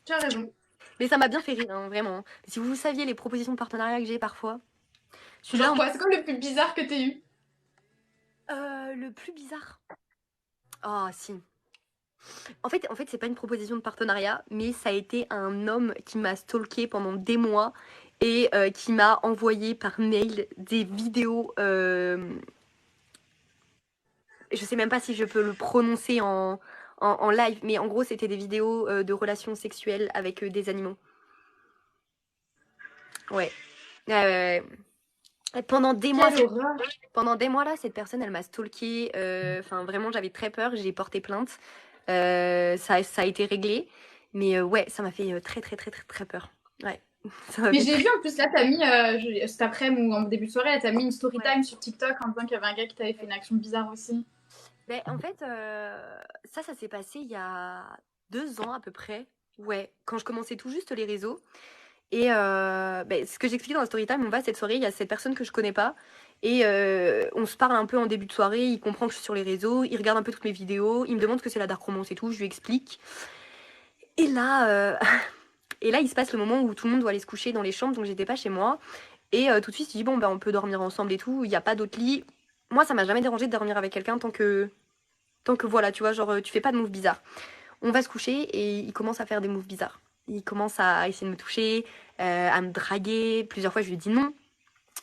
S2: Tu as raison.
S1: Mais ça m'a bien fait rire, hein, vraiment. Si vous saviez les propositions de partenariat que j'ai parfois.
S2: Genre quoi? C'est quoi le plus bizarre que t'aies eu?
S1: Le plus bizarre. Oh, si. En fait, c'est pas une proposition de partenariat, mais ça a été un homme qui m'a stalké pendant des mois et qui m'a envoyé par mail des vidéos je sais même pas si je peux le prononcer en live, mais en gros, c'était des vidéos de relations sexuelles avec des animaux. Ouais. Pendant des mois,
S2: Quelle horreur.
S1: là, cette personne, elle m'a stalké. Enfin, vraiment, j'avais très peur. J'ai porté plainte. Ça a été réglé. Mais ouais, ça m'a fait très, très, très, très, très peur. Ouais. Ça m'a
S2: Mais
S1: fait
S2: j'ai
S1: très...
S2: vu en plus là, t'as mis cet après-midi ou en début de soirée, t'as mis une story time sur TikTok en disant qu'il y avait un gars qui t'avait fait une action bizarre aussi.
S1: Ben, en fait, ça s'est passé il y a 2 ans à peu près. Ouais, quand je commençais tout juste les réseaux. Et ben, ce que j'expliquais dans la story time, on va à cette soirée, il y a cette personne que je connais pas. Et on se parle un peu en début de soirée, il comprend que je suis sur les réseaux, il regarde un peu toutes mes vidéos, il me demande ce que c'est la dark romance et tout, je lui explique. Et là, et là, il se passe le moment où tout le monde doit aller se coucher dans les chambres, donc j'étais pas chez moi. Et tout de suite, il dit bon, ben, on peut dormir ensemble et tout, il n'y a pas d'autre lit. Moi, ça m'a jamais dérangé de dormir avec quelqu'un tant que voilà, tu vois, genre, tu fais pas de moves bizarres. On va se coucher et il commence à faire des moves bizarres. Il commence à essayer de me toucher, à me draguer. Plusieurs fois, je lui dis non.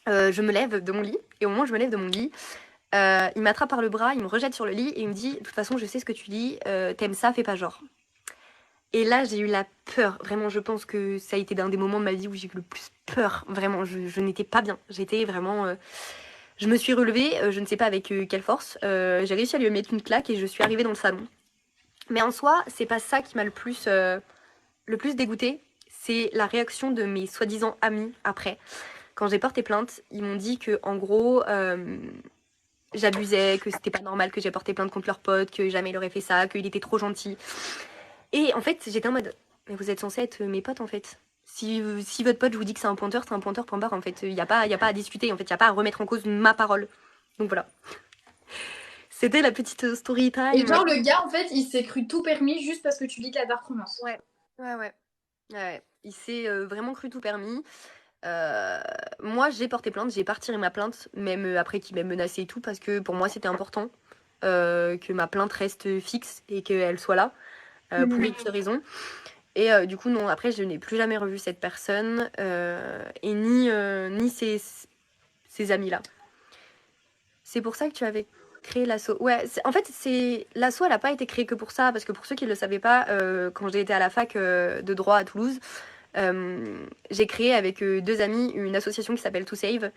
S1: Je me lève de mon lit. Et au moment où je me lève de mon lit, il m'attrape par le bras, il me rejette sur le lit et il me dit de toute façon, je sais ce que tu dis, t'aimes ça, fais pas genre. Et là, j'ai eu la peur. Vraiment, je pense que ça a été d'un des moments de ma vie où j'ai eu le plus peur. Vraiment, je n'étais pas bien. J'étais vraiment. Je me suis relevée, je ne sais pas avec quelle force. J'ai réussi à lui mettre une claque et je suis arrivée dans le salon. Mais en soi, c'est pas ça qui m'a le plus dégoûtée. C'est la réaction de mes soi-disant amis après. Quand j'ai porté plainte, ils m'ont dit que, en gros, j'abusais, que c'était pas normal que j'ai porté plainte contre leur pote, que jamais il aurait fait ça, qu'il était trop gentil. Et en fait, j'étais en mode, mais vous êtes censés être mes potes en fait. Si votre pote vous dit que c'est un pointeur, point barre en fait. Y a pas à discuter, en fait, y a pas à remettre en cause ma parole. Donc voilà. C'était la petite story
S2: Et
S1: time.
S2: genre, le gars, en fait, il s'est cru tout permis juste parce que tu lis de la dark romance.
S1: Ouais, ouais, ouais. Ouais. Il s'est vraiment cru tout permis. Euh, Moi, j'ai porté plainte, j'ai pas retiré ma plainte, même après qu'il m'ait menacé et tout, parce que pour moi, c'était important que ma plainte reste fixe et qu'elle soit là, pour X raisons. Et du coup, non, après, je n'ai plus jamais revu cette personne, et ni ses amis-là. C'est pour ça que tu avais créé l'asso. Ouais, en fait, l'asso, elle n'a pas été créée que pour ça, parce que pour ceux qui ne le savaient pas, quand j'ai été à la fac de droit à Toulouse, j'ai créé avec 2 amis une association qui s'appelle To Save,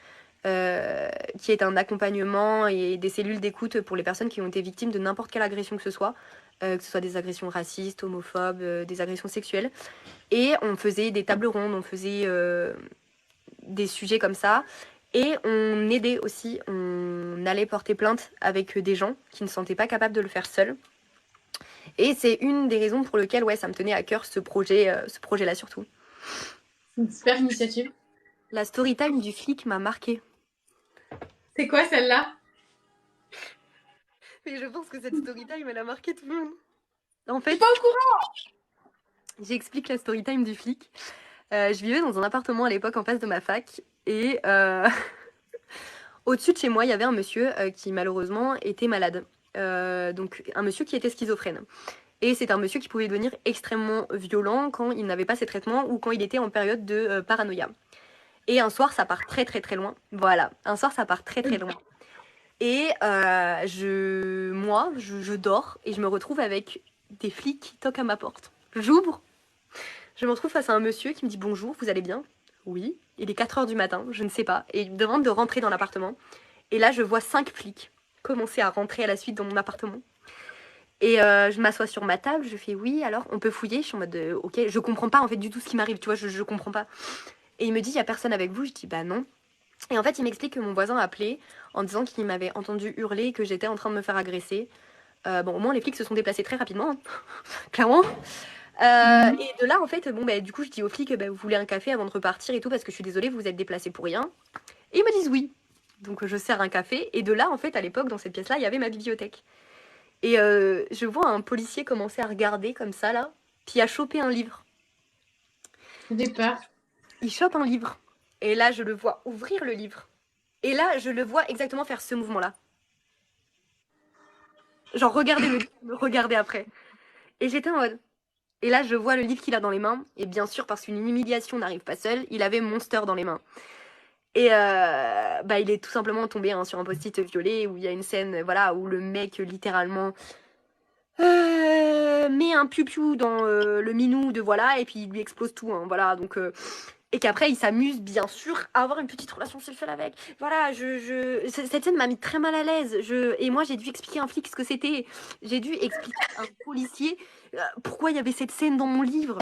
S1: qui est un accompagnement et des cellules d'écoute pour les personnes qui ont été victimes de n'importe quelle agression que ce soit des agressions racistes, homophobes, des agressions sexuelles. Et on faisait des tables rondes, on faisait des sujets comme ça. Et on aidait aussi, on allait porter plainte avec des gens qui ne se sentaient pas capables de le faire seuls. Et c'est une des raisons pour lesquelles ouais, ça me tenait à cœur ce projet-là surtout.
S2: C'est une super initiative.
S1: La story time du flic m'a marqué.
S2: C'est quoi celle-là?
S1: Mais je pense que cette story time, elle a marqué tout le monde. En
S2: Je suis
S1: fait,
S2: pas au courant.
S1: j'explique la story time du flic. Je vivais dans un appartement à l'époque en face de ma fac. Et au-dessus de chez moi, il y avait un monsieur qui malheureusement était malade. Donc un monsieur qui était schizophrène. Et c'est un monsieur qui pouvait devenir extrêmement violent quand il n'avait pas ses traitements ou quand il était en période de paranoïa. Et un soir, ça part très très très loin. Voilà, un soir, ça part très très loin. Et je dors et je me retrouve avec des flics qui toquent à ma porte. J'ouvre, je me retrouve face à un monsieur qui me dit bonjour, vous allez bien? Oui. Il est 4 heures du matin, je ne sais pas. Et il me demande de rentrer dans l'appartement. Et là, je vois 5 flics commencer à rentrer à la suite dans mon appartement. Et je m'assois sur ma table, je fais oui, alors on peut fouiller. Je suis en mode ok, je comprends pas en fait du tout ce qui m'arrive, tu vois, je comprends pas. Et il me dit, il y a personne avec vous? Je dis bah non. Et en fait, il m'explique que mon voisin a appelé en disant qu'il m'avait entendu hurler et que j'étais en train de me faire agresser. Bon, au moins, les flics se sont déplacés très rapidement, hein, clairement. Et de là, en fait, bon, bah, du coup, je dis aux flics, bah, vous voulez un café avant de repartir et tout, parce que je suis désolée, vous vous êtes déplacés pour rien. Et ils me disent oui. Donc, je sers un café. Et de là, en fait, à l'époque, dans cette pièce-là, il y avait ma bibliothèque. Et je vois un policier commencer à regarder comme ça, là, puis à choper un livre.
S2: J'ai peur.
S1: Il chope un livre. Et là, je le vois ouvrir le livre. Et là, je le vois exactement faire ce mouvement-là. Genre, regardez le livre, me regarder après. Et j'étais en mode. Et là, je vois le livre qu'il a dans les mains. Et bien sûr, parce qu'une humiliation n'arrive pas seule, il avait Monster dans les mains. Et bah, il est tout simplement tombé sur un post-it violet où il y a une scène voilà, où le mec littéralement met un piou-piou dans le minou de voilà, et puis il lui explose tout. Hein, voilà, donc, et qu'après il s'amuse bien sûr à avoir une petite relation sexuelle avec. Voilà, cette scène m'a mis très mal à l'aise. Et moi j'ai dû expliquer à un flic ce que c'était. J'ai dû expliquer à un policier pourquoi il y avait cette scène dans mon livre.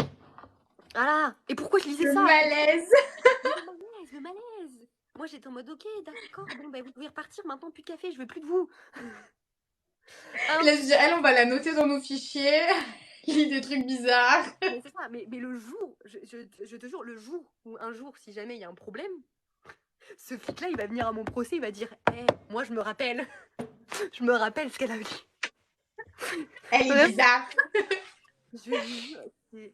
S1: Voilà, et pourquoi je lisais
S2: Le
S1: ça.
S2: malaise.
S1: Le malaise. Moi j'étais en mode ok, d'accord, bon ben vous pouvez repartir maintenant, plus de café, je veux plus de vous.
S2: Là, je dis, elle, on va la noter dans nos fichiers. Lis des trucs bizarres.
S1: Mais c'est ça, mais le jour, je te jure, le jour où un jour, si jamais il y a un problème, ce flic-là, il va venir à mon procès, il va dire hey, moi je me rappelle ce qu'elle a dit.
S2: Elle est bizarre.
S1: Je lui jure, mais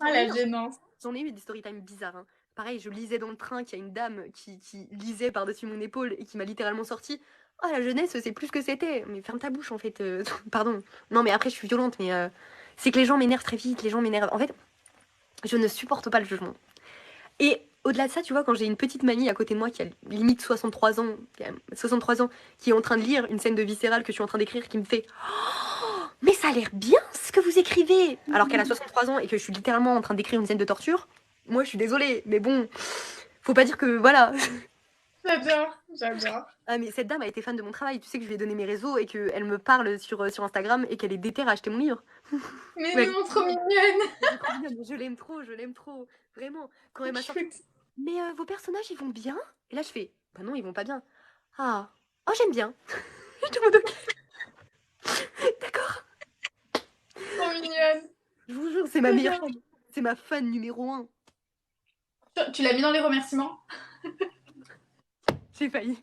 S2: la gênance.
S1: J'en ai eu des storytime bizarres. Hein. Pareil, je lisais dans le train qu'il y a une dame qui lisait par-dessus mon épaule et qui m'a littéralement sorti oh, la jeunesse, c'est plus ce que c'était. Mais ferme ta bouche, en fait. Pardon. Non, mais après, je suis violente, mais c'est que les gens m'énervent très vite. Les gens m'énervent. En fait, je ne supporte pas le jugement. Et au-delà de ça, tu vois, quand j'ai une petite mamie à côté de moi qui a limite 63 ans, qui est en train de lire une scène de Viscéral que je suis en train d'écrire, qui me fait oh, mais ça a l'air bien ce que vous écrivez, alors qu'elle a 63 ans et que je suis littéralement en train d'écrire une scène de torture. Moi, je suis désolée, mais bon, faut pas dire que voilà.
S2: J'adore.
S1: Ah, mais cette dame a été fan de mon travail. Tu sais que je lui ai donné mes réseaux et qu'elle me parle sur Instagram et qu'elle est déter à acheter mon livre.
S2: Mais ouais. Non, trop mignonne.
S1: Je l'aime trop, vraiment. Quand elle m'a sorti, mais vos personnages, ils vont bien? Et là, je fais, bah non, ils vont pas bien. Ah, oh, j'aime bien. Je te moque. D'accord.
S2: Trop mignonne.
S1: Je vous jure, c'est ma meilleure fan. C'est ma fan numéro 1.
S2: Tu l'as mis dans les remerciements?
S1: J'ai failli.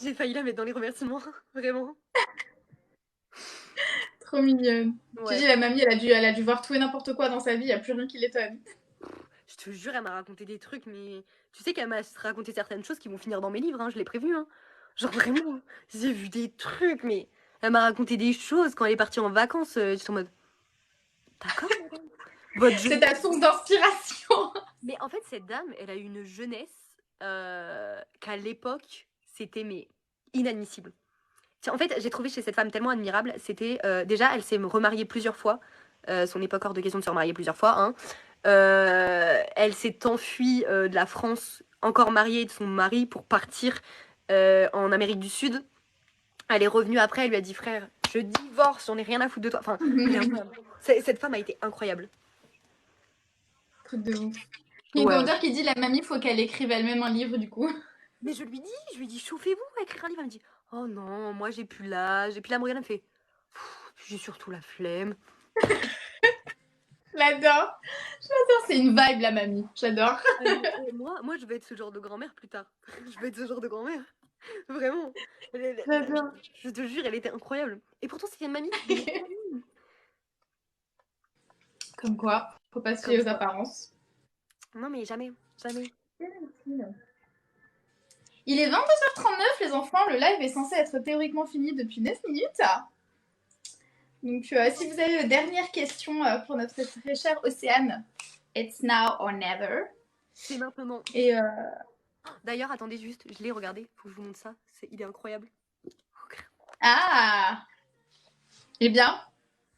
S1: J'ai failli la mettre dans les remerciements, vraiment.
S2: Trop mignonne. Ouais. Tu dis, la mamie, elle a dû voir tout et n'importe quoi dans sa vie, il n'y a plus rien qui l'étonne.
S1: Je te jure, elle m'a raconté des trucs, mais tu sais qu'elle m'a raconté certaines choses qui vont finir dans mes livres, hein, je l'ai prévu. Hein. Genre vraiment, j'ai vu des trucs, mais elle m'a raconté des choses quand elle est partie en vacances. J'étais en mode, d'accord.
S2: C'est ta source d'inspiration.
S1: Mais en fait, cette dame, elle a eu une jeunesse qu'à l'époque, c'était mais inadmissible. En fait, j'ai trouvé chez cette femme tellement admirable. C'était déjà, elle s'est remariée plusieurs fois. Son époque hors de question de se remarier plusieurs fois. Hein. Elle s'est enfuie de la France, encore mariée de son mari, pour partir en Amérique du Sud. Elle est revenue après, elle lui a dit frère, je divorce, j'en ai rien à foutre de toi. Enfin, cette femme a été incroyable.
S2: Truc de ouf. Il y a une auteur qui dit la mamie, faut qu'elle écrive elle-même un livre du coup.
S1: Mais je lui dis, chauffez-vous à écrire un livre. Elle me dit, oh non, moi j'ai plus l'âge. Et puis la Morgane me fait, j'ai surtout la flemme.
S2: J'adore, c'est une vibe la mamie, j'adore.
S1: Moi je vais être ce genre de grand-mère plus tard. Je vais être ce genre de grand-mère. Vraiment.
S2: J'adore.
S1: Je te jure, elle était incroyable. Et pourtant c'était une mamie.
S2: Comme quoi, faut pas se fier aux apparences.
S1: Non mais jamais.
S2: Il est 22h39 les enfants, le live est censé être théoriquement fini depuis 9 minutes. Donc si vous avez une dernière question pour notre très chère Océane, it's now or never.
S1: C'est maintenant.
S2: Et
S1: d'ailleurs, attendez juste, je l'ai regardé, faut que je vous montre ça, il est incroyable.
S2: Ah. Eh bien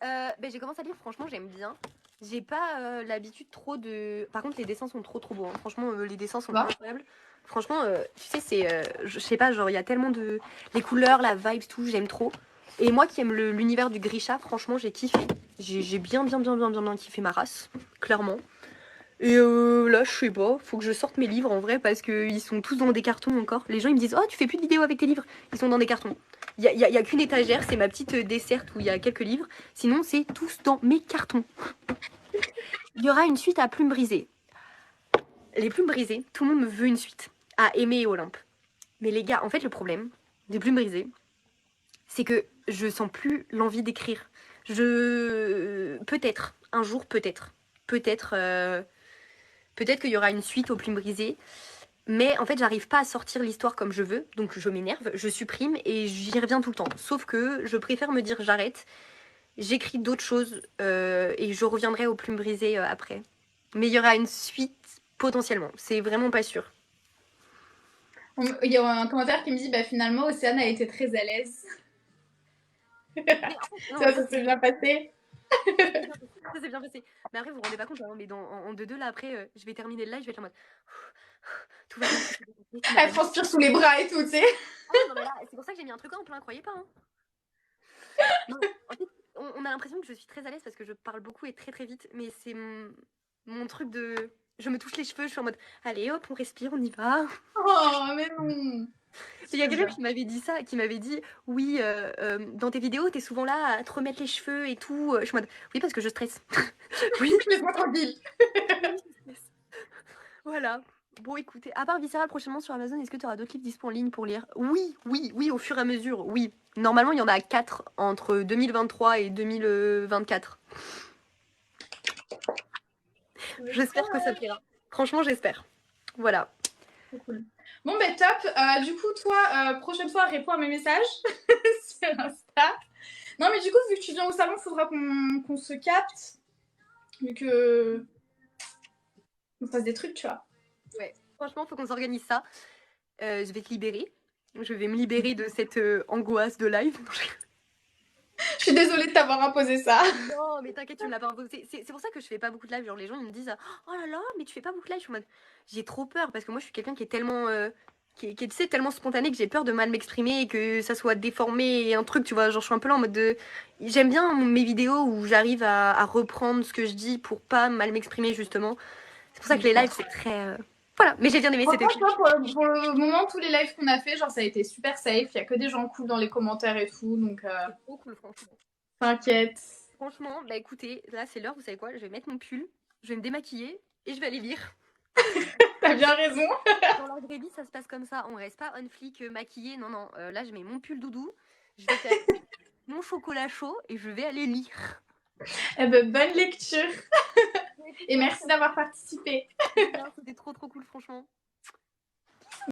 S1: j'ai commencé à lire, franchement j'aime bien. J'ai pas l'habitude trop de... Par contre les dessins sont trop beaux, hein. Franchement les dessins sont incroyables. Franchement, tu sais, c'est... je sais pas, genre il y a tellement de... Les couleurs, la vibe, tout, j'aime trop. Et moi qui aime l'univers du Grisha, franchement j'ai kiffé. J'ai bien kiffé ma race, clairement. Et là, je sais pas, faut que je sorte mes livres en vrai parce qu'ils sont tous dans des cartons encore. Les gens ils me disent, oh tu fais plus de vidéos avec tes livres, ils sont dans des cartons. Il y a qu'une étagère, c'est ma petite desserte où il y a quelques livres. Sinon, c'est tous dans mes cartons. Il y aura une suite à Plumes brisées. Les Plumes brisées, tout le monde me veut une suite à Aimé et Olympe. Mais les gars, en fait, le problème des Plumes brisées, c'est que je sens plus l'envie d'écrire. Peut-être, un jour, peut-être qu'il y aura une suite aux Plumes brisées. Mais en fait, j'arrive pas à sortir l'histoire comme je veux, donc je m'énerve, je supprime et j'y reviens tout le temps. Sauf que je préfère me dire j'arrête, j'écris d'autres choses et je reviendrai aux Plumes brisées après. Mais il y aura une suite Potentiellement, c'est vraiment pas sûr.
S2: Il y a un commentaire qui me dit, bah finalement, Océane a été très à l'aise.
S1: Mais en fait, non,
S2: Ça s'est bien passé.
S1: ça s'est bien passé. Mais après, vous vous rendez pas compte, hein, mais en 2-2, là, après, je vais terminer le live, je vais être en mode tout va bien.
S2: Elle transpire sous les bras et tout, tu sais.
S1: Ah ouais, non, mais là, c'est pour ça que j'ai mis un truc en plein, croyez pas. Hein. Non, en fait, on a l'impression que je suis très à l'aise parce que je parle beaucoup et très très vite, mais c'est mon truc de. Je me touche les cheveux, je suis en mode allez hop, on respire, on y va.
S2: Oh, mais non.
S1: Il y a quelqu'un qui m'avait dit ça, qui m'avait dit oui, dans tes vidéos, t'es souvent là à te remettre les cheveux et tout. Je suis en mode oui, parce que je stresse.
S2: Oui, laisse-moi tranquille.
S1: Voilà. Bon, écoutez, à part Visceral prochainement sur Amazon, est-ce que tu auras d'autres livres dispo en ligne pour lire? Oui, oui, oui, au fur et à mesure, oui. Normalement, il y en a 4 entre 2023 et 2024. J'espère que ça plaira. Franchement, j'espère. Voilà.
S2: C'est cool. Bon, ben top. Du coup, toi, prochaine fois, réponds à mes messages sur Insta. Non, mais du coup, vu que tu viens au salon, il faudra qu'on se capte. Vu que. On fasse des trucs, tu vois.
S1: Ouais. Franchement, faut qu'on s'organise ça. Je vais te libérer. Je vais me libérer de cette angoisse de live.
S2: Je suis désolée de t'avoir imposé ça.
S1: Non, mais t'inquiète, tu me l'as pas imposé. C'est pour ça que je fais pas beaucoup de live. Genre, les gens, ils me disent oh là là, mais tu fais pas beaucoup de live. Je suis en mode j'ai trop peur parce que moi, je suis quelqu'un qui est tellement. Qui est, tu sais, tellement spontané que j'ai peur de mal m'exprimer et que ça soit déformé et un truc, tu vois. Genre, je suis un peu là en mode de. J'aime bien mes vidéos où j'arrive à reprendre ce que je dis pour pas mal m'exprimer, justement. C'est pour ça que les lives, c'est très. Voilà, mais j'ai bien aimé, c'était
S2: Franchement, pour le moment, tous les lives qu'on a fait, genre, ça a été super safe. Il y a que des gens cool dans les commentaires et tout, donc
S1: trop cool, franchement.
S2: t'inquiète.
S1: Franchement, bah écoutez, là c'est l'heure, vous savez quoi, je vais mettre mon pull, je vais me démaquiller et je vais aller lire.
S2: T'as bien raison.
S1: Dans la vraie vie, ça se passe comme ça, on reste pas on flic maquillé, non, non. Là, je mets mon pull doudou, je vais faire mon chocolat chaud et je vais aller lire.
S2: Eh ben, bonne lecture. Et merci d'avoir participé.
S1: C'était trop trop cool, franchement.